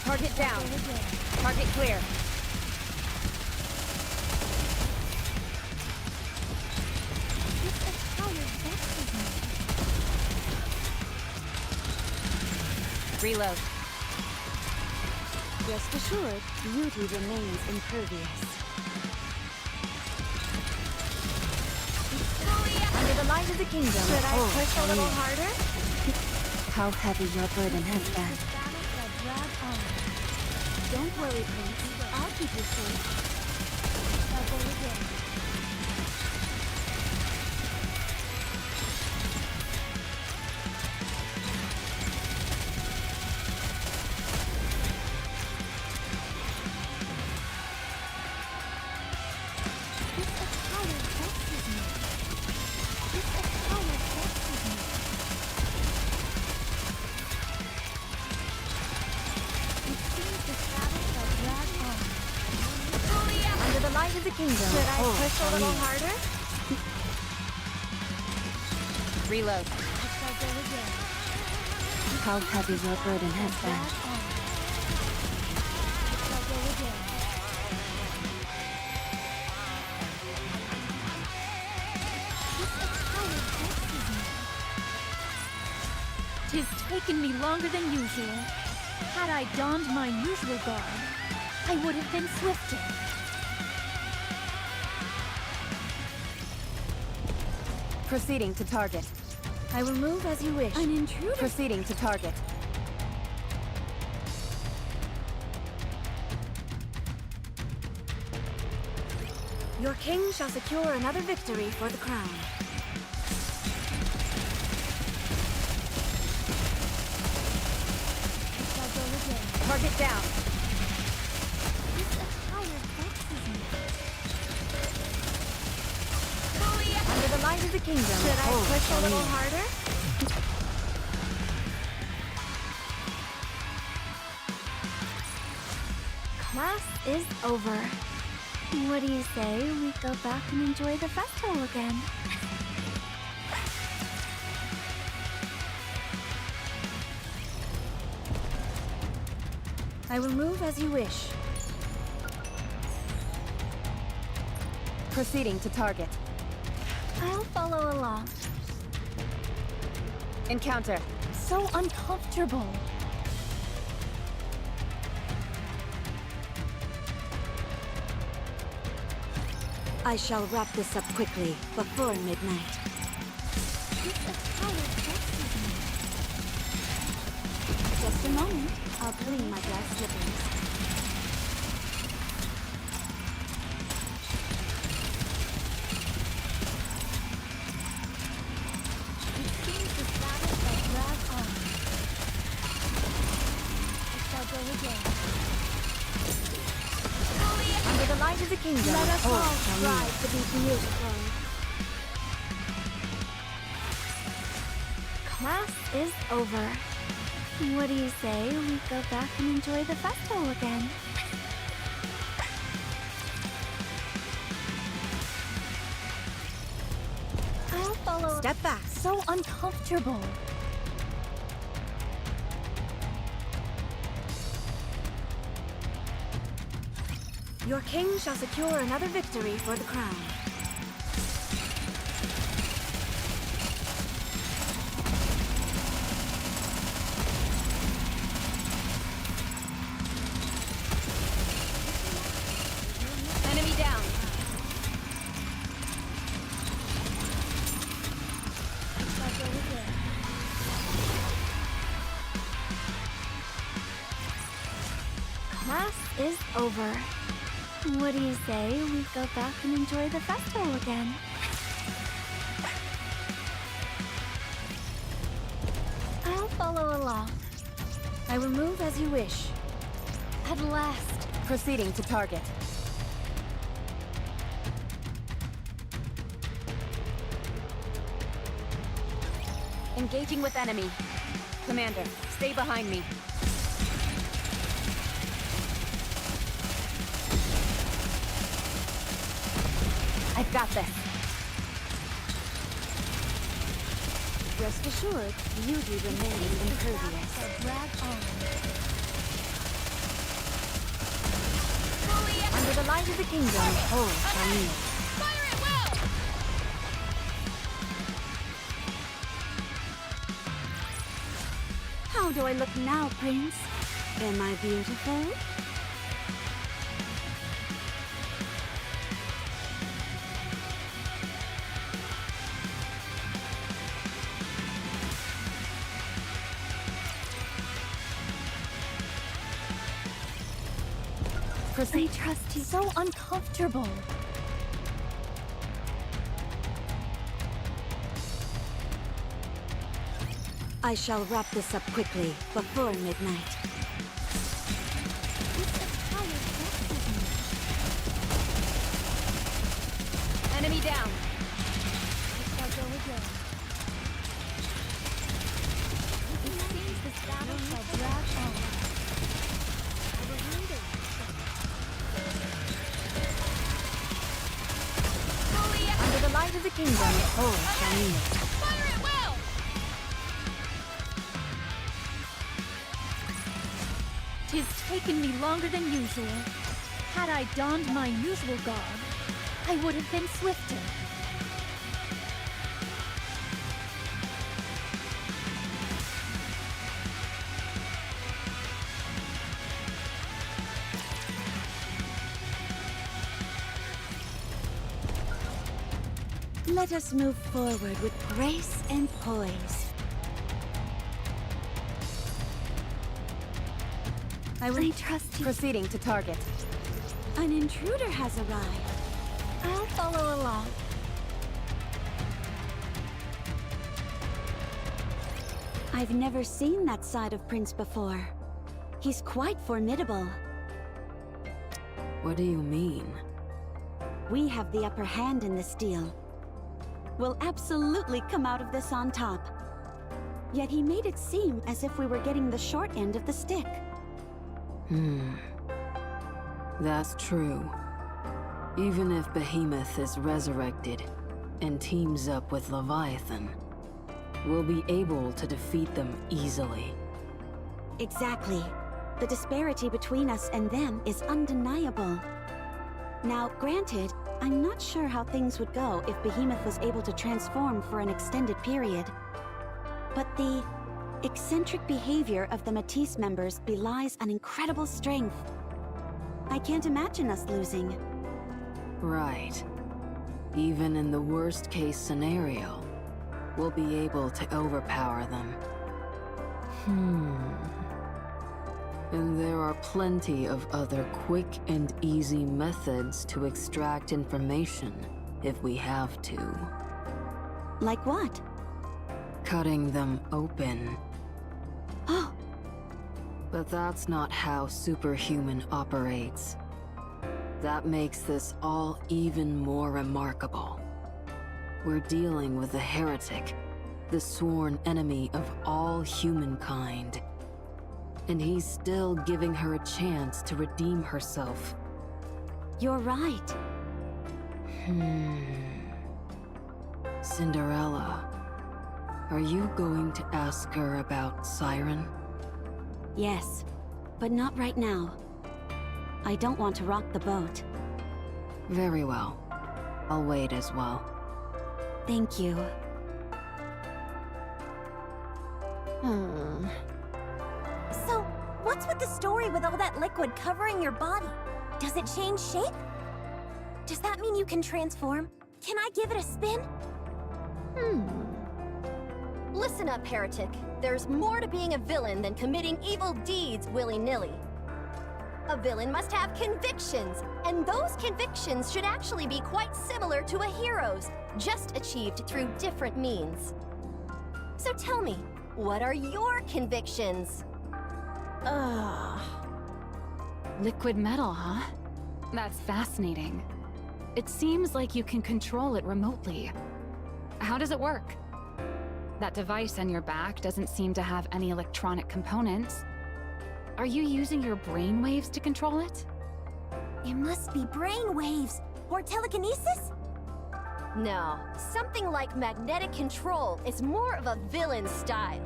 Target down. Target clear. This attire vexes me. Reload. Rest assured, beauty remains impervious. Under the light of the kingdom, Should I all push a shall little kneel. harder? How heavy your burden has This been. battle shall drag on. Don't worry, Prince. I'll keep you safe. Shall go again. kingdom. Should I push a little harder? Reload. How heavy your burden has been. Tis taken me longer than usual. Had I donned my usual garb, I would have been swifter. Proceeding to target. I will move as you wish. An intruder. Proceeding to target. Your king shall secure another victory for the crown. Target down. Under the light of the kingdom. Should I push a little harder? Class is over. What do you say we go back and enjoy the festival again? I will move as you wish. Proceeding to target. I'll follow along. Encounter. So uncomfortable. I shall wrap this up quickly, before midnight. Just a moment. I'll clean my glass slippers. It seems the battle shall drag on. I shall go again. Under the light of the kingdom. Let us all strive to be beautiful. Class is over. What do you say we go back and enjoy the festival again? I'll follow. Step back. So uncomfortable. Your king shall secure another victory for the crown. Enemy down. Class is over. What do you say we go back and enjoy the festival again? I'll follow along. I will move as you wish. At last. Proceeding to target. Engaging with enemy. Commander, stay behind me. I've got this. Rest assured, beauty remains impervious. Drag on. Under the light of the kingdom, all shall meet. How do I look now, Prince? Am I beautiful? I trust you. So uncomfortable. I shall wrap this up quickly, before midnight. Enemy down. I'll go again. It seems this battle shall drag on. light of the kingdom, all shall meet it. Fire at will! Tis taken me longer than usual. Had I donned my usual garb, I would have been swifter. Let us move forward with grace and poise. I trust you. Proceeding to target. An intruder has arrived. I'll follow along. I've never seen that side of Prince before. He's quite formidable. What do you mean? We have the upper hand in this deal. We'll absolutely come out of this on top. Yet he made it seem as if we were getting the short end of the stick. That's true. Even if Behemoth is resurrected and teams up with Leviathan, we'll be able to defeat them easily. Exactly. The disparity between us and them is undeniable. Now, granted, I'm not sure how things would go if Behemoth was able to transform for an extended period. But the eccentric behavior of the Matisse members belies an incredible strength. I can't imagine us losing. Right. Even in the worst-case scenario, we'll be able to overpower them. And there are plenty of other quick and easy methods to extract information if we have to. Like what? Cutting them open. Oh, But that's not how superhuman operates. That makes this all even more remarkable. We're dealing with a heretic, the sworn enemy of all humankind. And he's still giving her a chance to redeem herself. you're right. Cinderella, are you going to ask her about Siren? Yes, but not right now. I don't want to rock the boat. Very well. I'll wait as well. Thank you. So, what's with the story with all that liquid covering your body? Does it change shape? Does that mean you can transform? Can I give it a spin? Listen up, heretic. There's more to being a villain than committing evil deeds willy-nilly. A villain must have convictions, and those convictions should actually be quite similar to a hero's, just achieved through different means. So tell me, what are your convictions? Liquid metal, huh? That's fascinating. It seems like you can control it remotely. How does it work? That device on your back doesn't seem to have any electronic components. Are you using your brainwaves to control it? It must be brain waves or telekinesis? No, something like magnetic control is more of a villain style.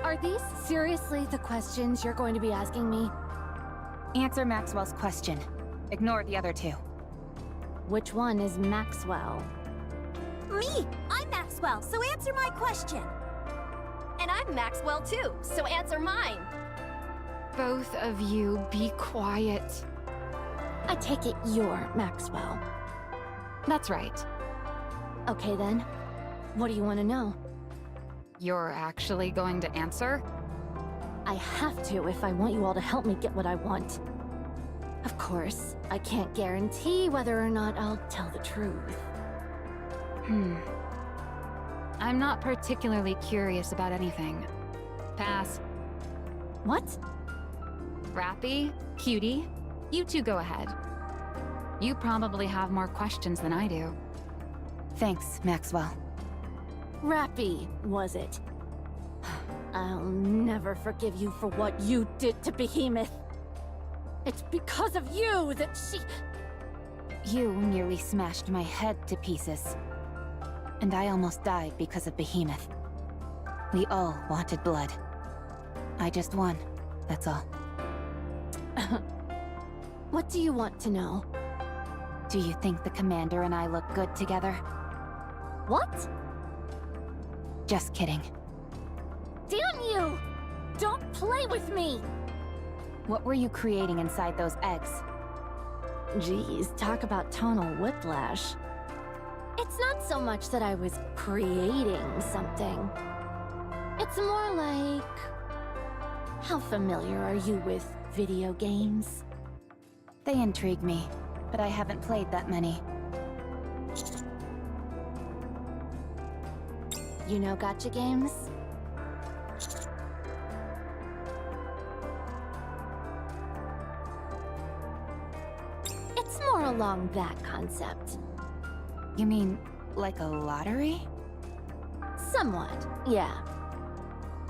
Are these seriously the questions you're going to be asking me? Answer Maxwell's question. Ignore the other two. Which one is Maxwell? Me! I'm Maxwell, so answer my question! And I'm Maxwell too, so answer mine. Both of you be quiet. I take it you're Maxwell. That's right. Okay then. What do you want to know? You're actually going to answer? I have to if I want you all to help me get what I want. Of course, I can't guarantee whether or not I'll tell the truth. I'm not particularly curious about anything. Pass. What? Rappy, Cutie, you two go ahead. You probably have more questions than I do. Thanks, Maxwell. Rappy, was it? I'll never forgive you for what you did to Behemoth. It's because of you that she... You nearly smashed my head to pieces. And I almost died because of Behemoth. We all wanted blood. I just won, that's all. What do you want to know? Do you think the commander and I look good together? What? Just kidding. Damn you! Don't play with me! What were you creating inside those eggs? Geez, talk about tonal whiplash. It's not so much that I was creating something. It's more like... How familiar are you with video games? They intrigue me, but I haven't played that many. You know gacha games? It's more along that concept. You mean, like a lottery? Somewhat, yeah.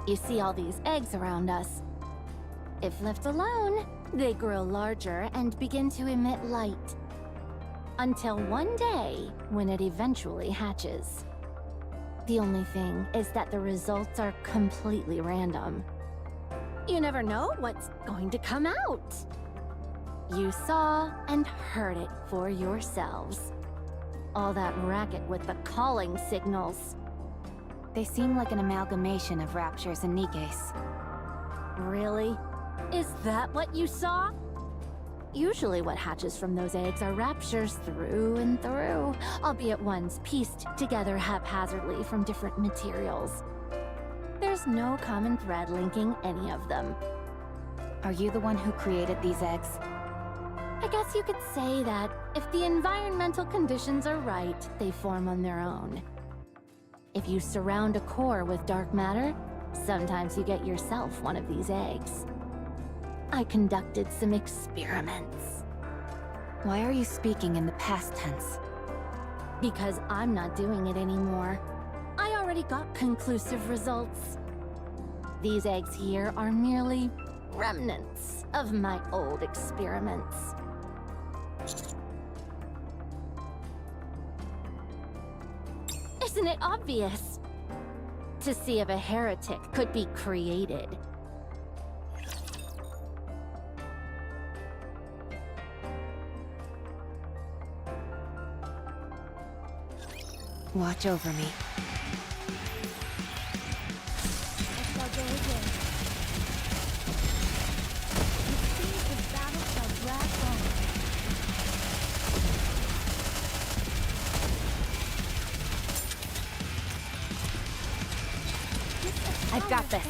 You see all these eggs around us. If left alone, they grow larger and begin to emit light. Until one day, when it eventually hatches. The only thing is that the results are completely random. You never know what's going to come out. You saw and heard it for yourselves. All that racket with the calling signals. They seem like an amalgamation of Raptures and Nikkes. Really? Is that what you saw? Usually what hatches from those eggs are Raptures through and through, albeit ones pieced together haphazardly from different materials. There's no common thread linking any of them. Are you the one who created these eggs? I guess you could say that if the environmental conditions are right, they form on their own. If you surround a core with dark matter, sometimes you get yourself one of these eggs. I conducted some experiments. Why are you speaking in the past tense? Because I'm not doing it anymore. I already got conclusive results. These eggs here are merely remnants of my old experiments. Isn't it obvious? To see if a heretic could be created. Watch over me. I've got this.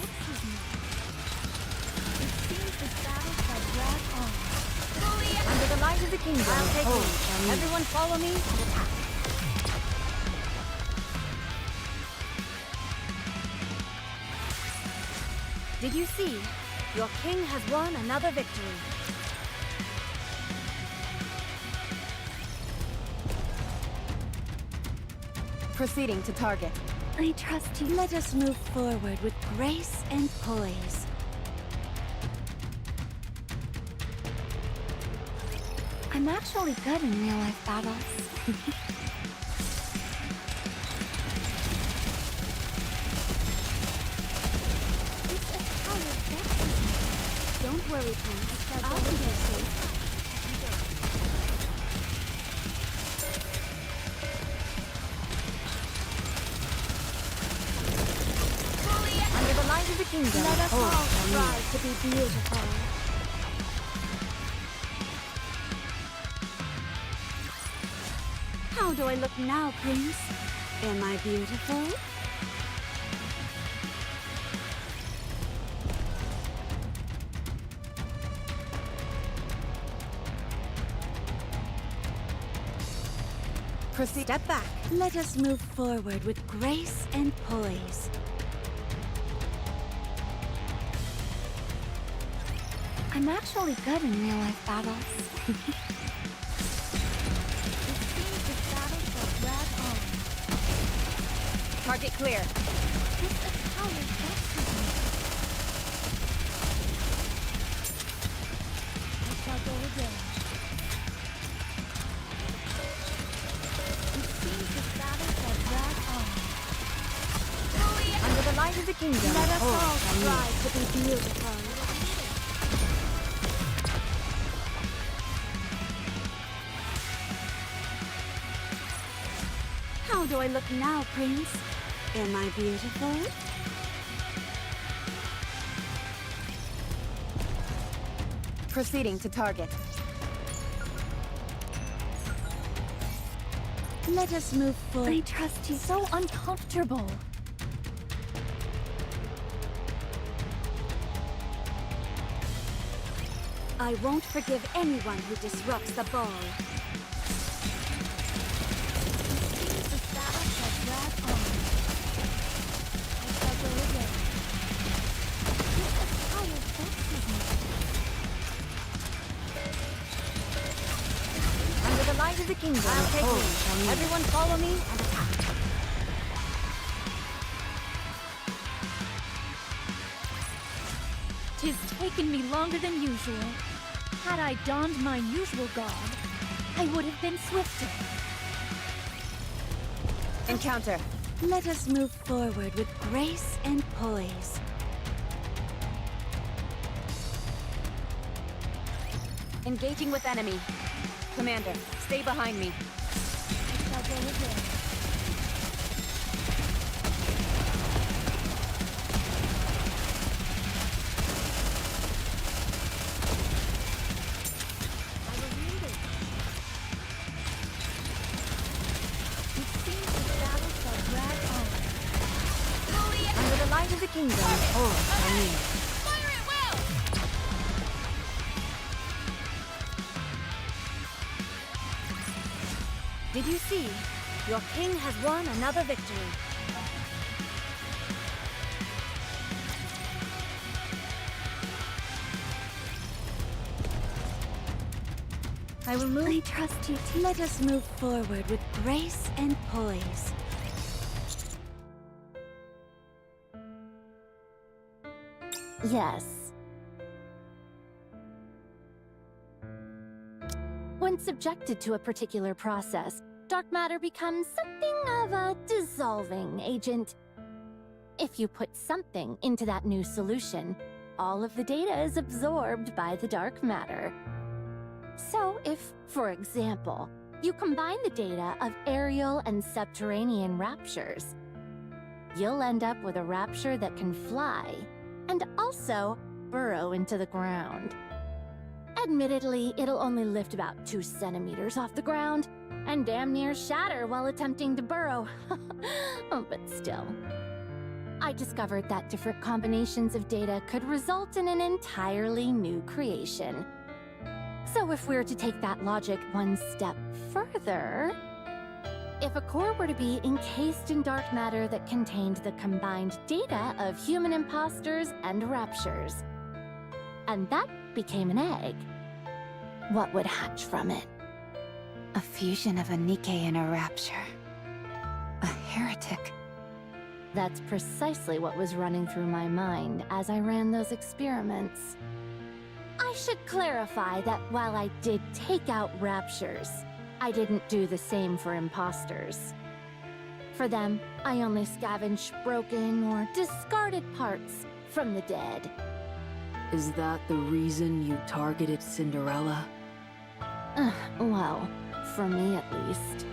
Under the light of the kingdom, I'll take lead. Everyone follow me and attack. Did you see? Your king has won another victory. Proceeding to target. I trust you. Let us move forward with grace and poise. I'm actually good in real-life battles. Don't worry, Prince. I'll be there safe. Under the light of the kingdom, Let us all strive to be beautiful. How do I look now, Prince? Am I beautiful? Step back. Let us move forward with grace and poise. I'm actually good in real-life battles. Target clear. light of the kingdom. Let us all strive to be beautiful. How do I look now, Prince? Am I beautiful? Proceeding to target. Let us move forward. I trust you. So uncomfortable. I won't forgive anyone who disrupts the ball. The battle shall drag on. I shall go again. This attire vexes me. Under the light of the kingdom. I'll take lead. Everyone follow me and attack. Tis taken me longer than usual. Had I donned my usual garb, I would have been swifter. Encounter. Let us move forward with grace and poise. Engaging with enemy. Commander, stay behind me. I shall go again. I will lead it. It seems the battle shall drag on. Under the light of the kingdom. Fire at will! Did you see? Your king has won another victory. I will move. I trust you, too. Let us move forward with grace and poise. Yes. When subjected to a particular process, dark matter becomes something of a dissolving agent. If you put something into that new solution, all of the data is absorbed by the dark matter. So if, for example, you combine the data of aerial and subterranean raptures, you'll end up with a rapture that can fly and also burrow into the ground. Admittedly, it'll only lift about 2 centimeters off the ground and damn near shatter while attempting to burrow. But still. I discovered that different combinations of data could result in an entirely new creation. So if we're to take that logic one step further, if a core were to be encased in dark matter that contained the combined data of human imposters and raptures, and that became an egg, what would hatch from it? A fusion of a NIKKE and a rapture. A heretic. That's precisely what was running through my mind as I ran those experiments. I should clarify that while I did take out raptures, I didn't do the same for imposters. For them, I only scavenged broken or discarded parts from the dead. Is that the reason you targeted Cinderella? Well, for me at least.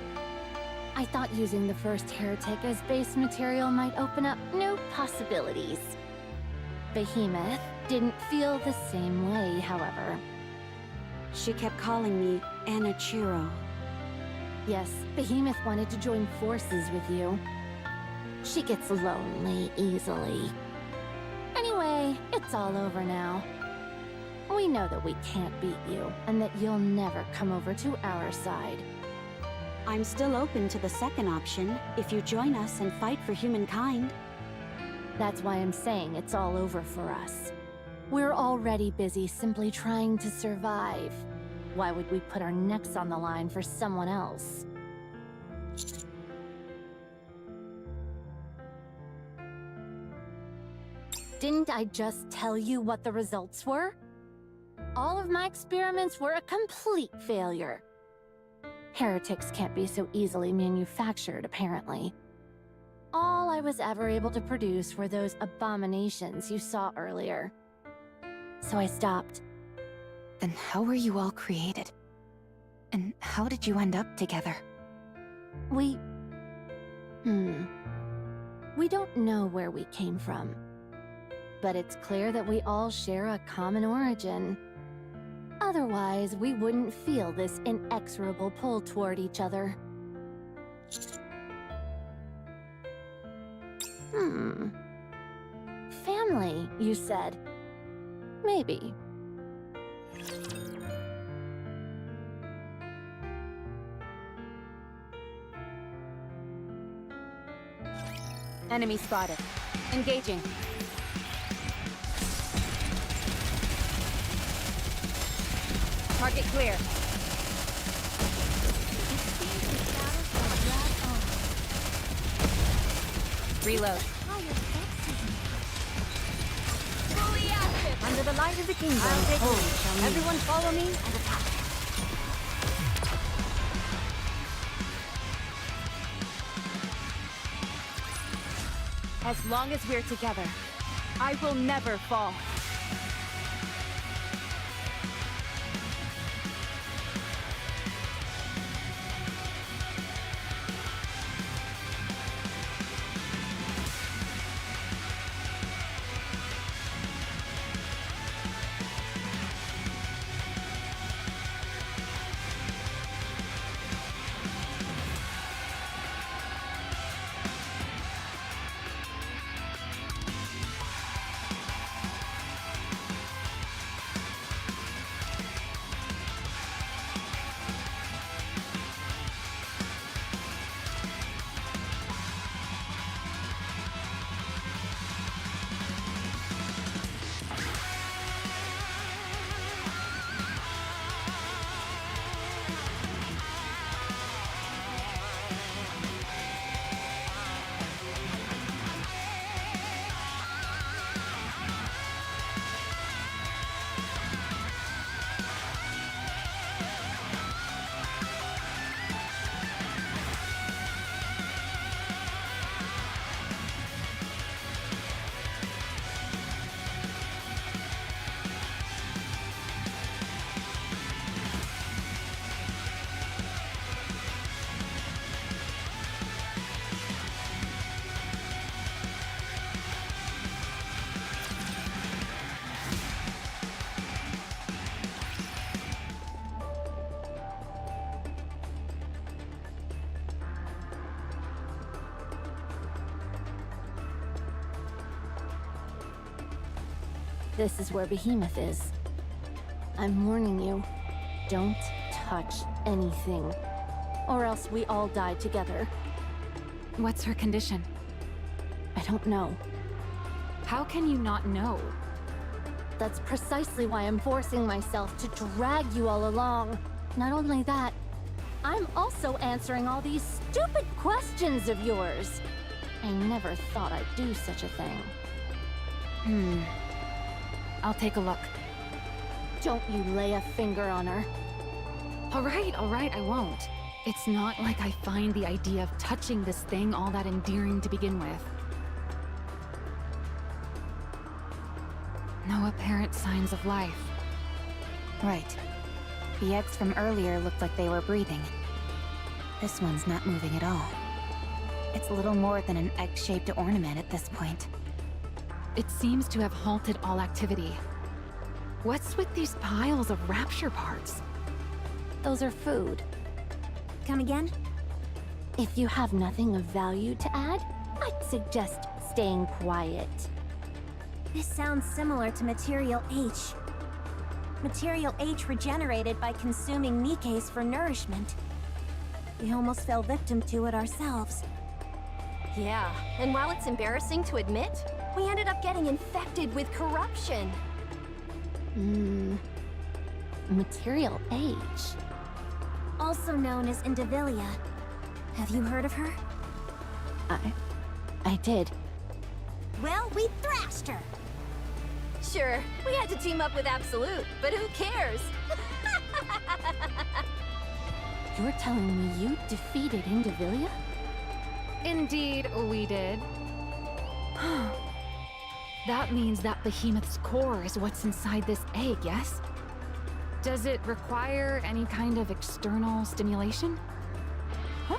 I thought using the first heretic as base material might open up new possibilities. Behemoth didn't feel the same way, however. She kept calling me Anachiro. Yes, Behemoth wanted to join forces with you. She gets lonely easily. Anyway, it's all over now. We know that we can't beat you, and that you'll never come over to our side. I'm still open to the second option, if you join us and fight for humankind. That's why I'm saying it's all over for us. We're already busy simply trying to survive. Why would we put our necks on the line for someone else? Didn't I just tell you what the results were? All of my experiments were a complete failure. Heretics can't be so easily manufactured, apparently. all I was ever able to produce were those abominations you saw earlier. So I stopped. Then how were you all created? And how did you end up together? We don't know where we came from. But it's clear that we all share a common origin. Otherwise, we wouldn't feel this inexorable pull toward each other. Family, you said. Maybe. Enemy spotted. Engaging. Target clear. Reload. Under the light of the kingdom. I'll take Holy lead. shall Everyone follow me and attack. As long as we're together, I will never fall. This is where Behemoth is. I'm warning you, don't touch anything, or else we all die together. What's her condition? I don't know. How can you not know? That's precisely why I'm forcing myself to drag you all along. Not only that, I'm also answering all these stupid questions of yours. I never thought I'd do such a thing. I'll take a look. Don't you lay a finger on her. All right, I won't. It's not like I find the idea of touching this thing all that endearing to begin with. No apparent signs of life. Right. The eggs from earlier looked like they were breathing. This one's not moving at all. It's little more than an egg-shaped ornament at this point. It seems to have halted all activity. What's with these piles of rapture parts? Those are food. Come again? If you have nothing of value to add, I'd suggest staying quiet. This sounds similar to Material H. Material H regenerated by consuming Nikke's for nourishment. We almost fell victim to it ourselves. Yeah, and while it's embarrassing to admit, we ended up getting infected with corruption. Material H. Also known as Indivilia. Have you heard of her? I did. Well, we thrashed her! Sure, we had to team up with Absolute, but who cares? You're telling me you defeated Indivilia? Indeed, we did. That means that behemoth's core is what's inside this egg, yes? Does it require any kind of external stimulation? Huh?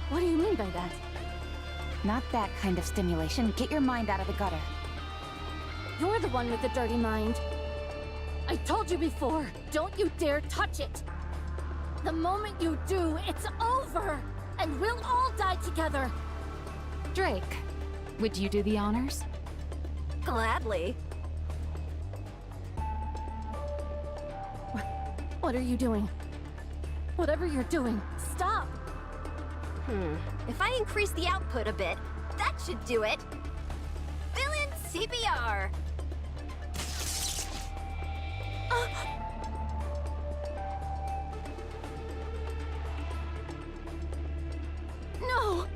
What do you mean by that? Not that kind of stimulation. Get your mind out of the gutter. You're the one with the dirty mind. I told you before, don't you dare touch it! The moment you do, it's over! And we'll all die together! Drake, would you do the honors? Gladly. What are you doing? Whatever you're doing, stop! If I increase the output a bit, that should do it. Villain CPR! No!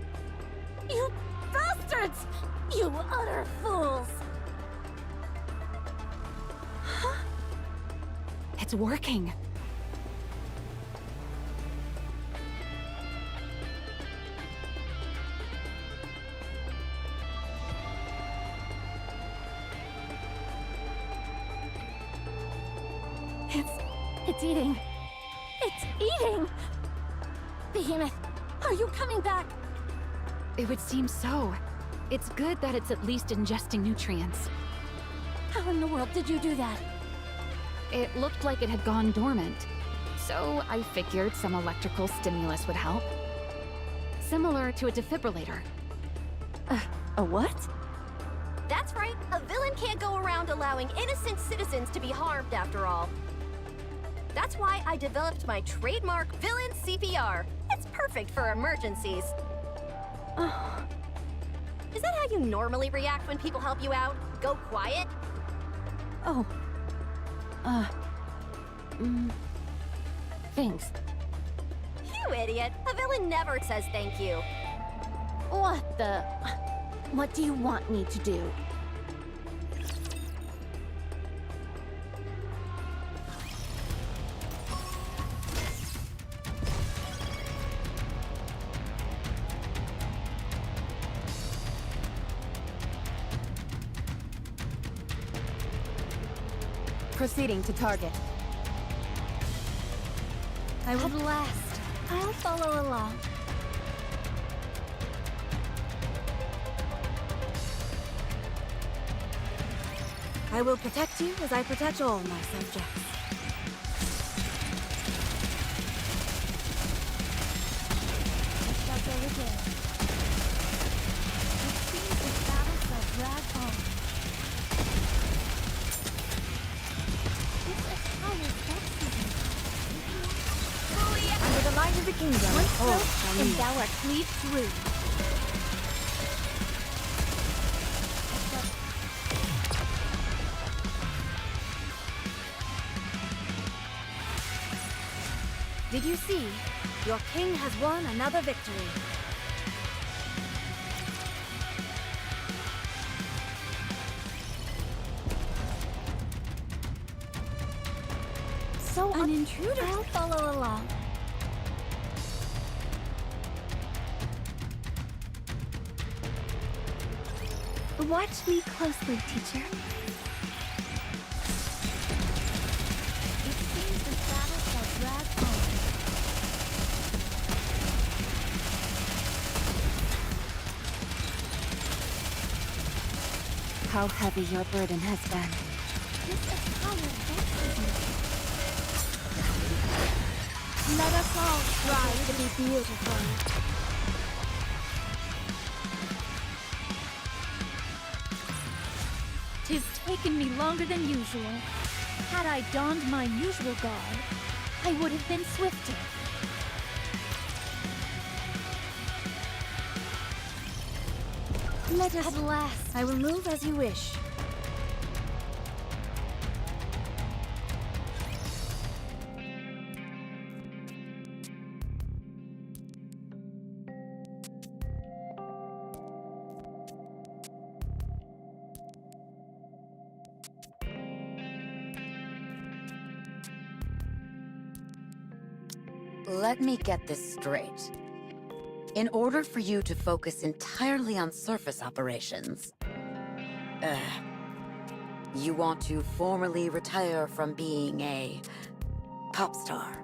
You bastards! You utter fools! It's working. It's eating. It's eating! Behemoth, are you coming back? It would seem so. It's good that it's at least ingesting nutrients. How in the world did you do that? It looked like it had gone dormant, so I figured some electrical stimulus would help. Similar to a defibrillator. A what? That's right, a villain can't go around allowing innocent citizens to be harmed after all. That's why I developed my trademark villain CPR. It's perfect for emergencies. Is that how you normally react when people help you out? Go quiet? Oh. Thanks. You idiot! A villain never says thank you. What the... What do you want me to do? Proceeding to target. At last, I'll follow along. I will protect you as I protect all my subjects. I shall go again. It seems the battle shall drag on. It's a power baptism. Under the light of the kingdom, One all stroke, shall and kneel. thou art cleaved through. Did you see? Your king has won another victory. So an intruder. I'll follow along. Watch me closely, teacher. It seems the battle shall drag on. How heavy your burden has been. This is power baptism. Let us all strive to be beautiful. 'Tis taken me longer than usual. Had I donned my usual garb, I would have been swifter. Let us... At last. I will move as you wish. Let me get this straight. In order for you to focus entirely on surface operations, you want to formally retire from being a pop star.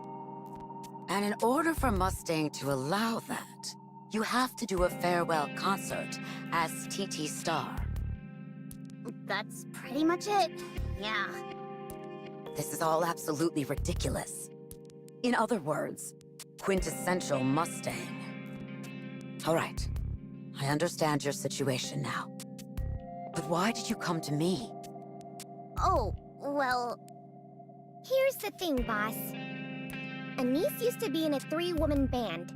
And in order for Mustang to allow that, you have to do a farewell concert as TT Star. That's pretty much it. Yeah. This is all absolutely ridiculous. In other words, quintessential Mustang. All right, I understand your situation now. But why did you come to me? Oh, well... Here's the thing, boss. Anise used to be in a 3-woman band.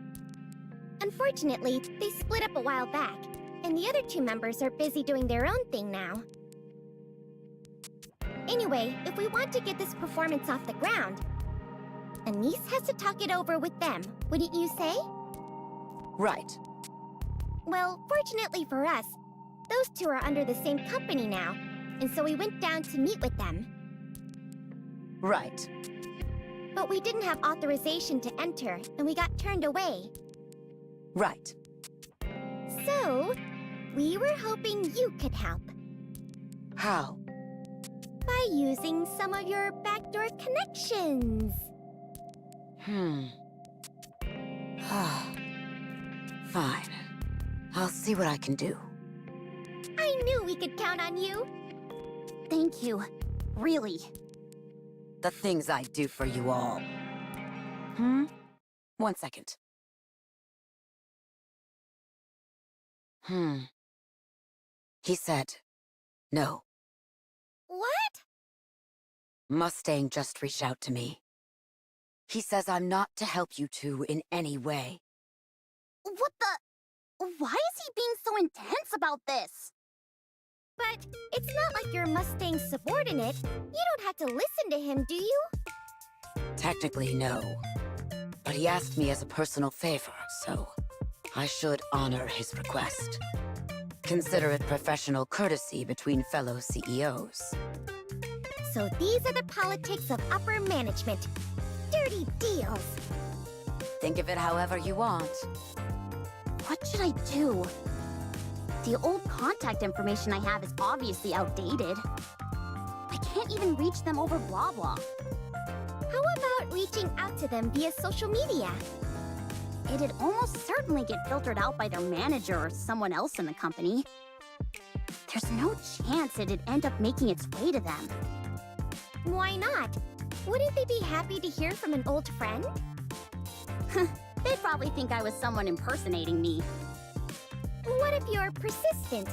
Unfortunately, they split up a while back, and the other 2 members are busy doing their own thing now. Anyway, if we want to get this performance off the ground, Anise has to talk it over with them, wouldn't you say? Right. Well, fortunately for us, those 2 are under the same company now, and so we went down to meet with them. Right. But we didn't have authorization to enter, and we got turned away. Right. So, we were hoping you could help. How? By using some of your backdoor connections. Fine. I'll see what I can do. I knew we could count on you. Thank you. Really. The things I do for you all. 1 second. He said, no. What? Mustang just reached out to me. He says I'm not to help you 2 in any way. What the... Why is he being so intense about this? But it's not like you're Mustang's subordinate. You don't have to listen to him, do you? Technically, no. But he asked me as a personal favor, so I should honor his request. Consider it professional courtesy between fellow CEOs. So these are the politics of upper management. Dirty deals. Think of it however you want. What should I do? The old contact information I have is obviously outdated. I can't even reach them over blah blah. How about reaching out to them via social media? It'd almost certainly get filtered out by their manager or someone else in the company. There's no chance it'd end up making its way to them. Why not? Wouldn't they be happy to hear from an old friend? They'd probably think I was someone impersonating me. What if you're persistent?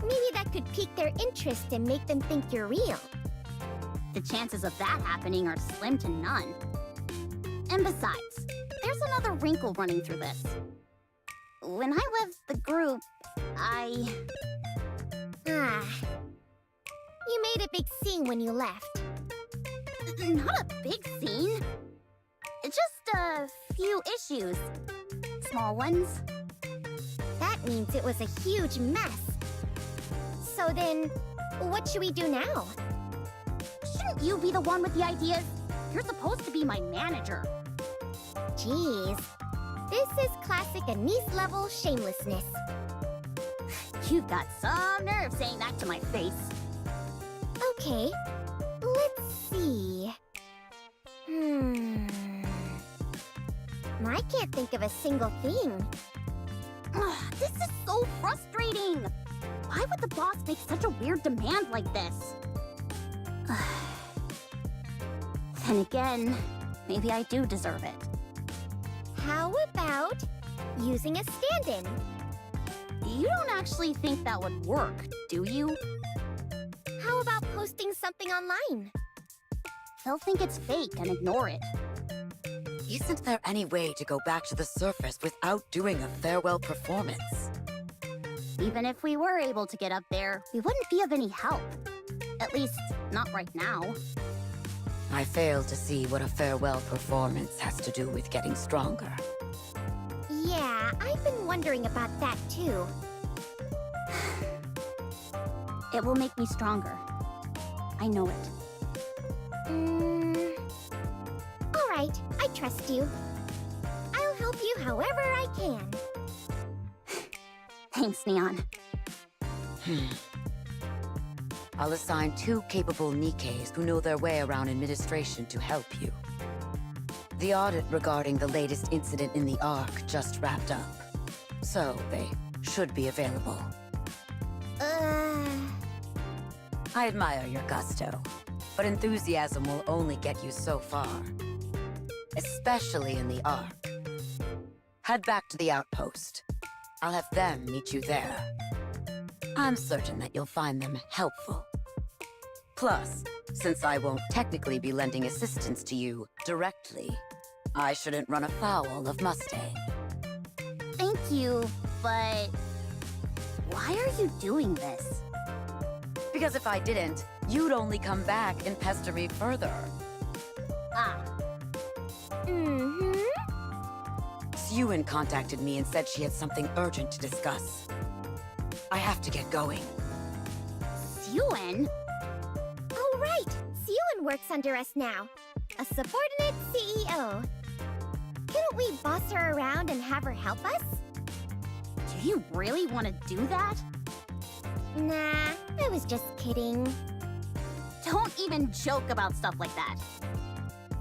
Maybe that could pique their interest and make them think you're real. The chances of that happening are slim to none. And besides, there's another wrinkle running through this. When I left the group, You made a big scene when you left. Not a big scene. Just a few issues. Small ones. That means it was a huge mess. So then, what should we do now? Shouldn't you be the one with the ideas? You're supposed to be my manager. Jeez. This is classic Anise-level shamelessness. You've got some nerve saying that to my face. Okay, let's see. I can't think of a single thing. This is so frustrating. Why would the boss make such a weird demand like this? Then again, maybe I do deserve it. How about using a stand-in? You don't actually think that would work, do you? How about posting something online? They'll think it's fake and ignore it. Isn't there any way to go back to the surface without doing a farewell performance? Even if we were able to get up there, we wouldn't be of any help. At least, not right now. I fail to see what a farewell performance has to do with getting stronger. Yeah, I've been wondering about that too. It will make me stronger. I know it. All right, I trust you. I'll help you however I can. Thanks, Neon. I'll assign 2 capable NIKKEs who know their way around administration to help you. The audit regarding the latest incident in the Ark just wrapped up, so they should be available. I admire your gusto, but enthusiasm will only get you so far. Especially in the Ark. Head back to the outpost. I'll have them meet you there. I'm certain that you'll find them helpful. Plus, since I won't technically be lending assistance to you directly, I shouldn't run afoul of Mustang. Thank you, but why are you doing this? Because if I didn't, you'd only come back and pester me further. Sewin contacted me and said she had something urgent to discuss. I have to get going. Sewin? Oh, right! Sewin works under us now. A subordinate CEO. Couldn't we boss her around and have her help us? Do you really want to do that? Nah, I was just kidding. Don't even joke about stuff like that.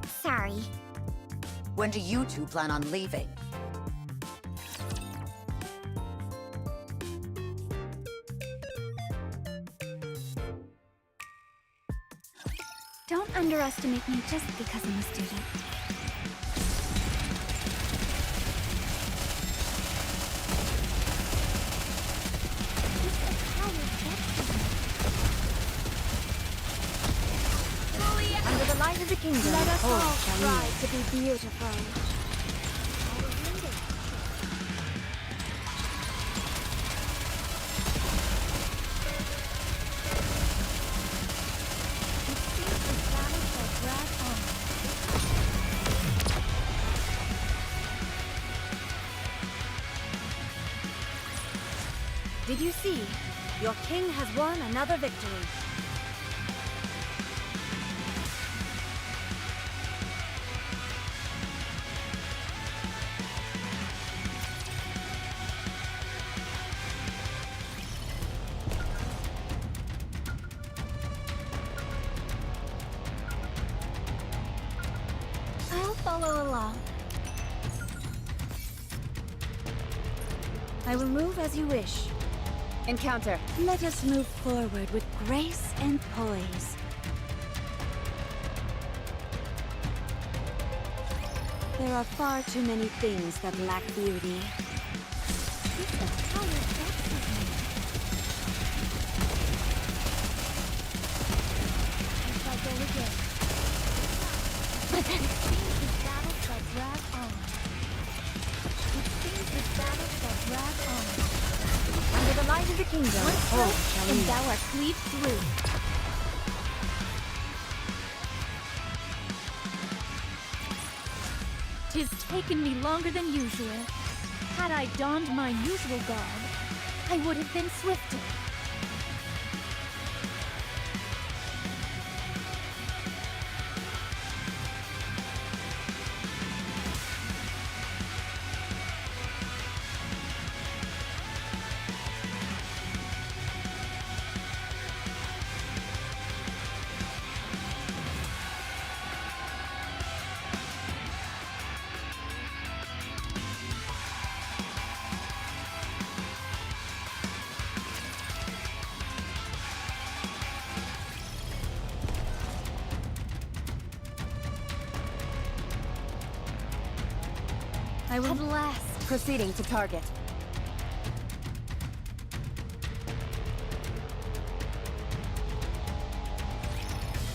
Sorry. When do you two plan on leaving? Don't underestimate me just because I'm a student. Under the light of the kingdom, Let us all strive to be beautiful. Did you see? Your king has won another victory. I'll follow along. I will move as you wish. Encounter. Let us move forward with grace and poise. There are far too many things that lack beauty. Under the light of the kingdom, And thou art cleaved through. Tis taken me longer than usual. Had I donned my usual garb, I would have been swifter. I will At last. proceeding to target.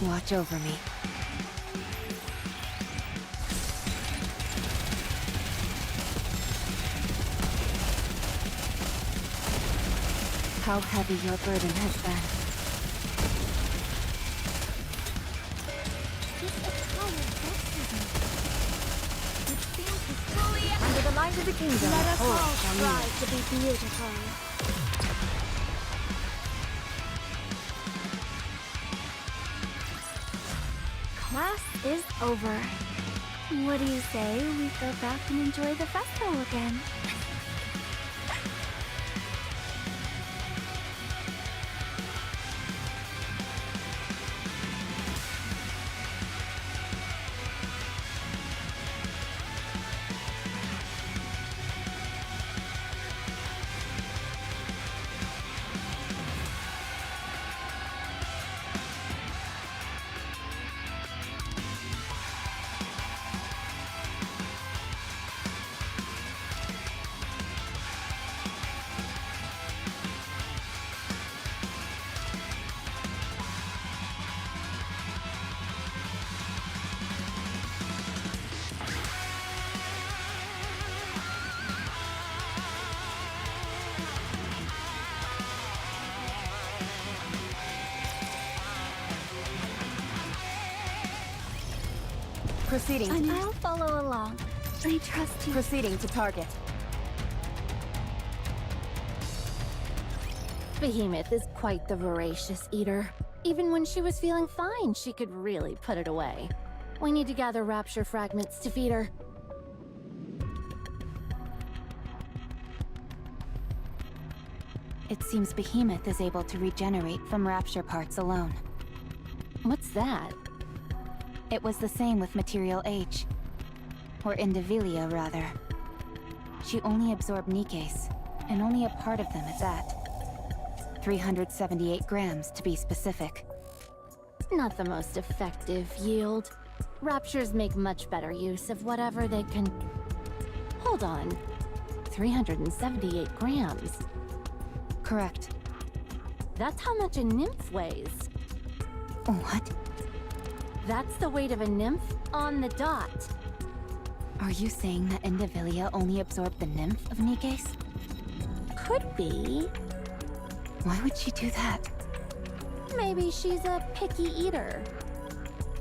Watch over me. How heavy your burden has been. Under the light of the kingdom, Let us all strive to be beautiful. Class is over. What do you say we go back and enjoy the festival again? Proceeding. I'll follow along. I trust you. Proceeding to target. Behemoth is quite the voracious eater. Even when she was feeling fine, she could really put it away. We need to gather rapture fragments to feed her. It seems Behemoth is able to regenerate from rapture parts alone. What's that? It was the same with Material H. Or Indivilia, rather. She only absorbed NIKKEs, and only a part of them at that. 378 grams, to be specific. Not the most effective yield. Raptures make much better use of whatever they can... Hold on. 378 grams. Correct. That's how much a nymph weighs. What? That's the weight of a nymph on the dot. Are you saying that Indivilia only absorbed the nymph of NIKKEs? Could be. Why would she do that? Maybe she's a picky eater.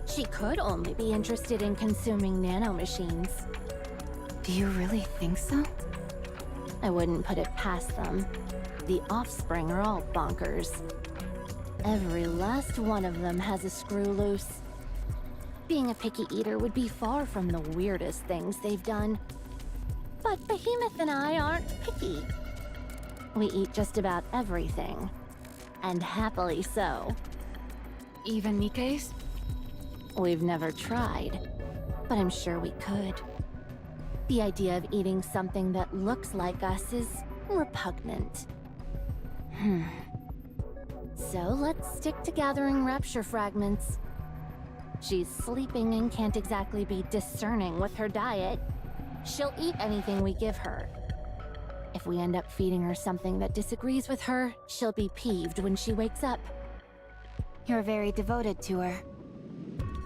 She could only be interested in consuming nanomachines. Do you really think so? I wouldn't put it past them. The offspring are all bonkers. Every last one of them has a screw loose. Being a picky eater would be far from the weirdest things they've done. But Behemoth and I aren't picky. We eat just about everything. And happily so. Even NIKKEs? We've never tried, but I'm sure we could. The idea of eating something that looks like us is repugnant. So let's stick to gathering rapture fragments. She's sleeping and can't exactly be discerning with her diet. She'll eat anything we give her. If we end up feeding her something that disagrees with her, she'll be peeved when she wakes up. You're very devoted to her.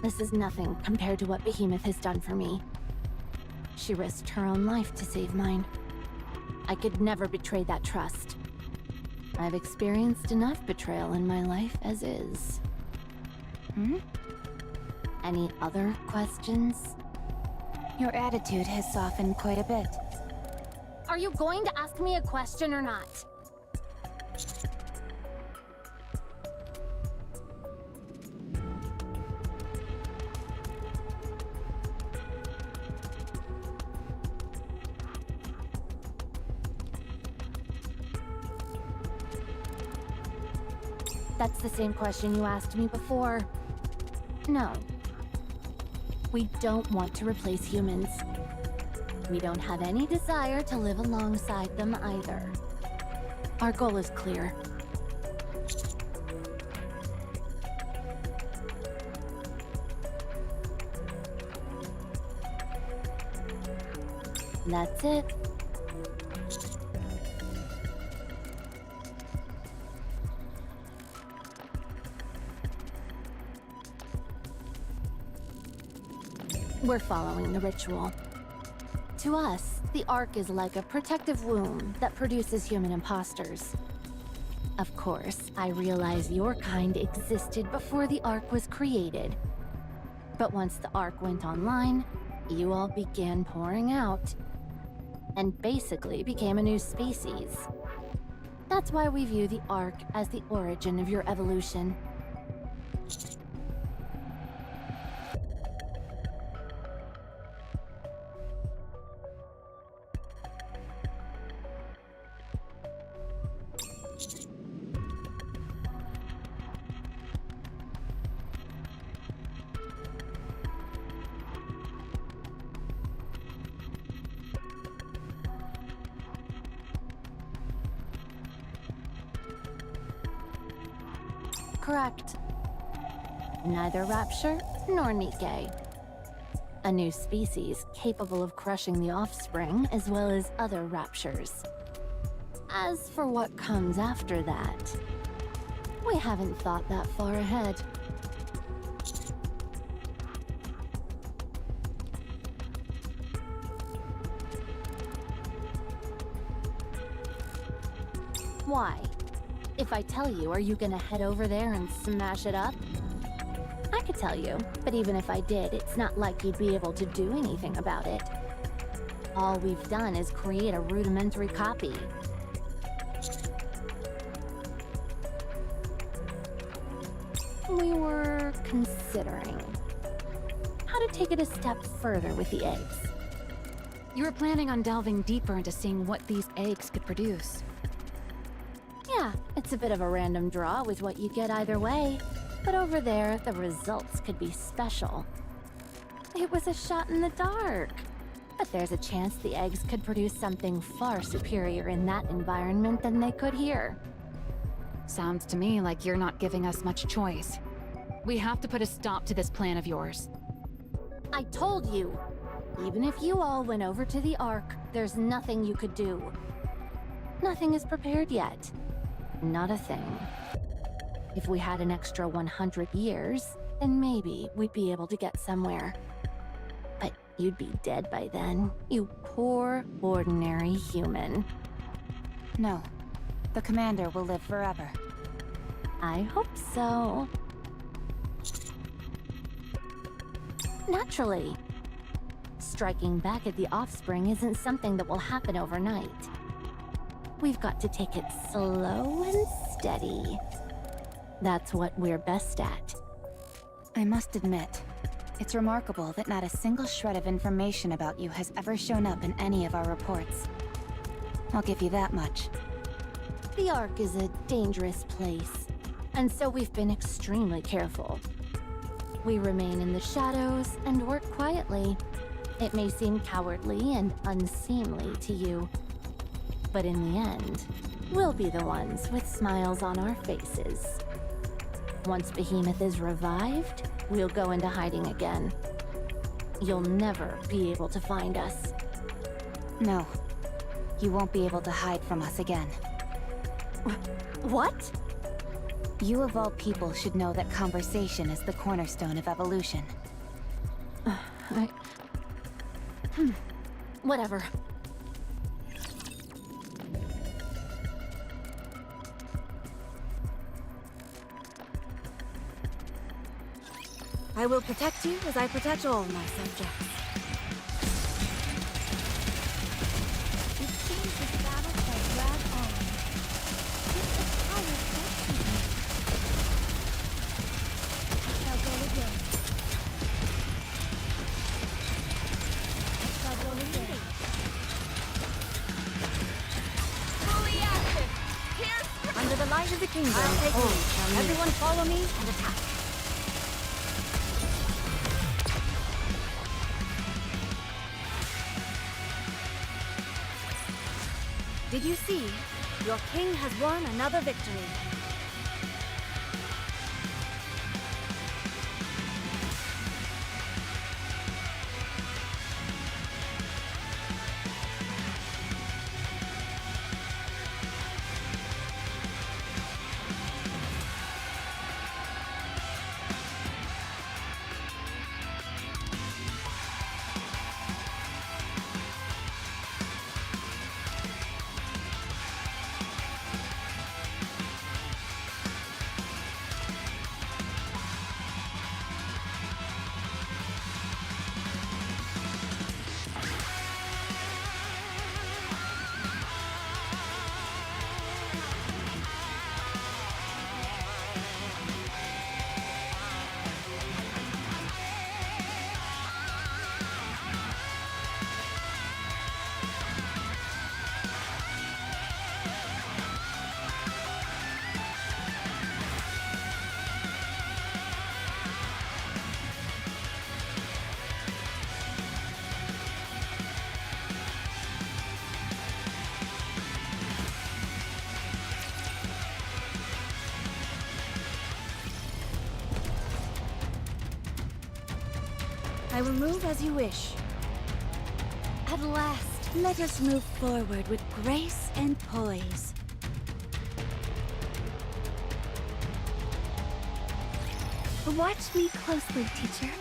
This is nothing compared to what Behemoth has done for me. She risked her own life to save mine. I could never betray that trust. I've experienced enough betrayal in my life as is. Any other questions? Your attitude has softened quite a bit. Are you going to ask me a question or not? That's the same question you asked me before. No. We don't want to replace humans. We don't have any desire to live alongside them either. Our goal is clear. That's it. We're following the ritual. To us, the Ark is like a protective womb that produces human imposters. Of course, I realize your kind existed before the Ark was created. But once the Ark went online, you all began pouring out, and basically became a new species. That's why we view the Ark as the origin of your evolution. Correct. Neither Rapture nor NIKKE. A new species capable of crushing the offspring as well as other Raptures. As for what comes after that, we haven't thought that far ahead. Why? If I tell you, are you gonna head over there and smash it up? I could tell you, but even if I did, it's not like you'd be able to do anything about it. All we've done is create a rudimentary copy. We were considering how to take it a step further with the eggs. You were planning on delving deeper into seeing what these eggs could produce. Yeah, it's a bit of a random draw with what you get either way, but over there, the results could be special. It was a shot in the dark, but there's a chance the eggs could produce something far superior in that environment than they could here. Sounds to me like you're not giving us much choice. We have to put a stop to this plan of yours. I told you! Even if you all went over to the Ark, there's nothing you could do. Nothing is prepared yet. Not a thing. If we had an extra 100 years, then maybe we'd be able to get somewhere. But you'd be dead by then, you poor, ordinary human. No. The commander will live forever. I hope so. Naturally. Striking back at the offspring isn't something that will happen overnight. We've got to take it slow and steady. That's what we're best at. I must admit, it's remarkable that not a single shred of information about you has ever shown up in any of our reports. I'll give you that much. The Ark is a dangerous place, and so we've been extremely careful. We remain in the shadows and work quietly. It may seem cowardly and unseemly to you, but in the end, we'll be the ones with smiles on our faces. Once Behemoth is revived, we'll go into hiding again. You'll never be able to find us. No. You won't be able to hide from us again. What? You of all people should know that conversation is the cornerstone of evolution. Whatever. I will protect you as I protect all my subjects. It seems this battle shall drag on. It's a power destiny. I shall go again. I shall go again. Fully active! Under the light of the kingdom, I'll take all lead. shall kneel. Everyone follow me and attack. Did you see? Your king has won another victory. I will move as you wish. At last, let us move forward with grace and poise. Watch me closely, teacher.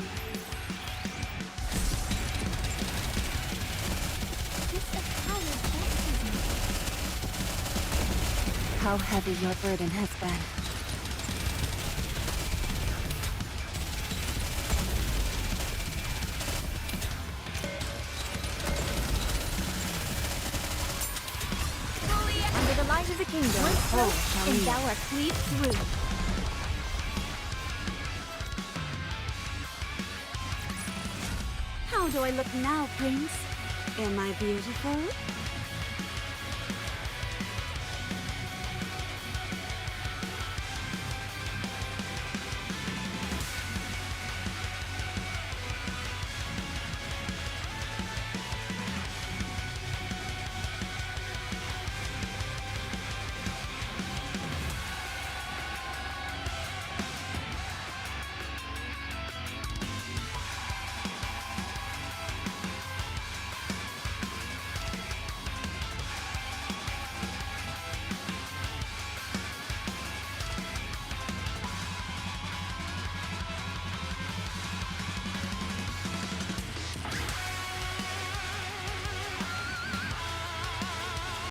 It's a power baptism. How heavy your burden has been. light of the kingdom, One all stroke, shall and thou art cleaved through. How do I look now, Prince? Am I beautiful?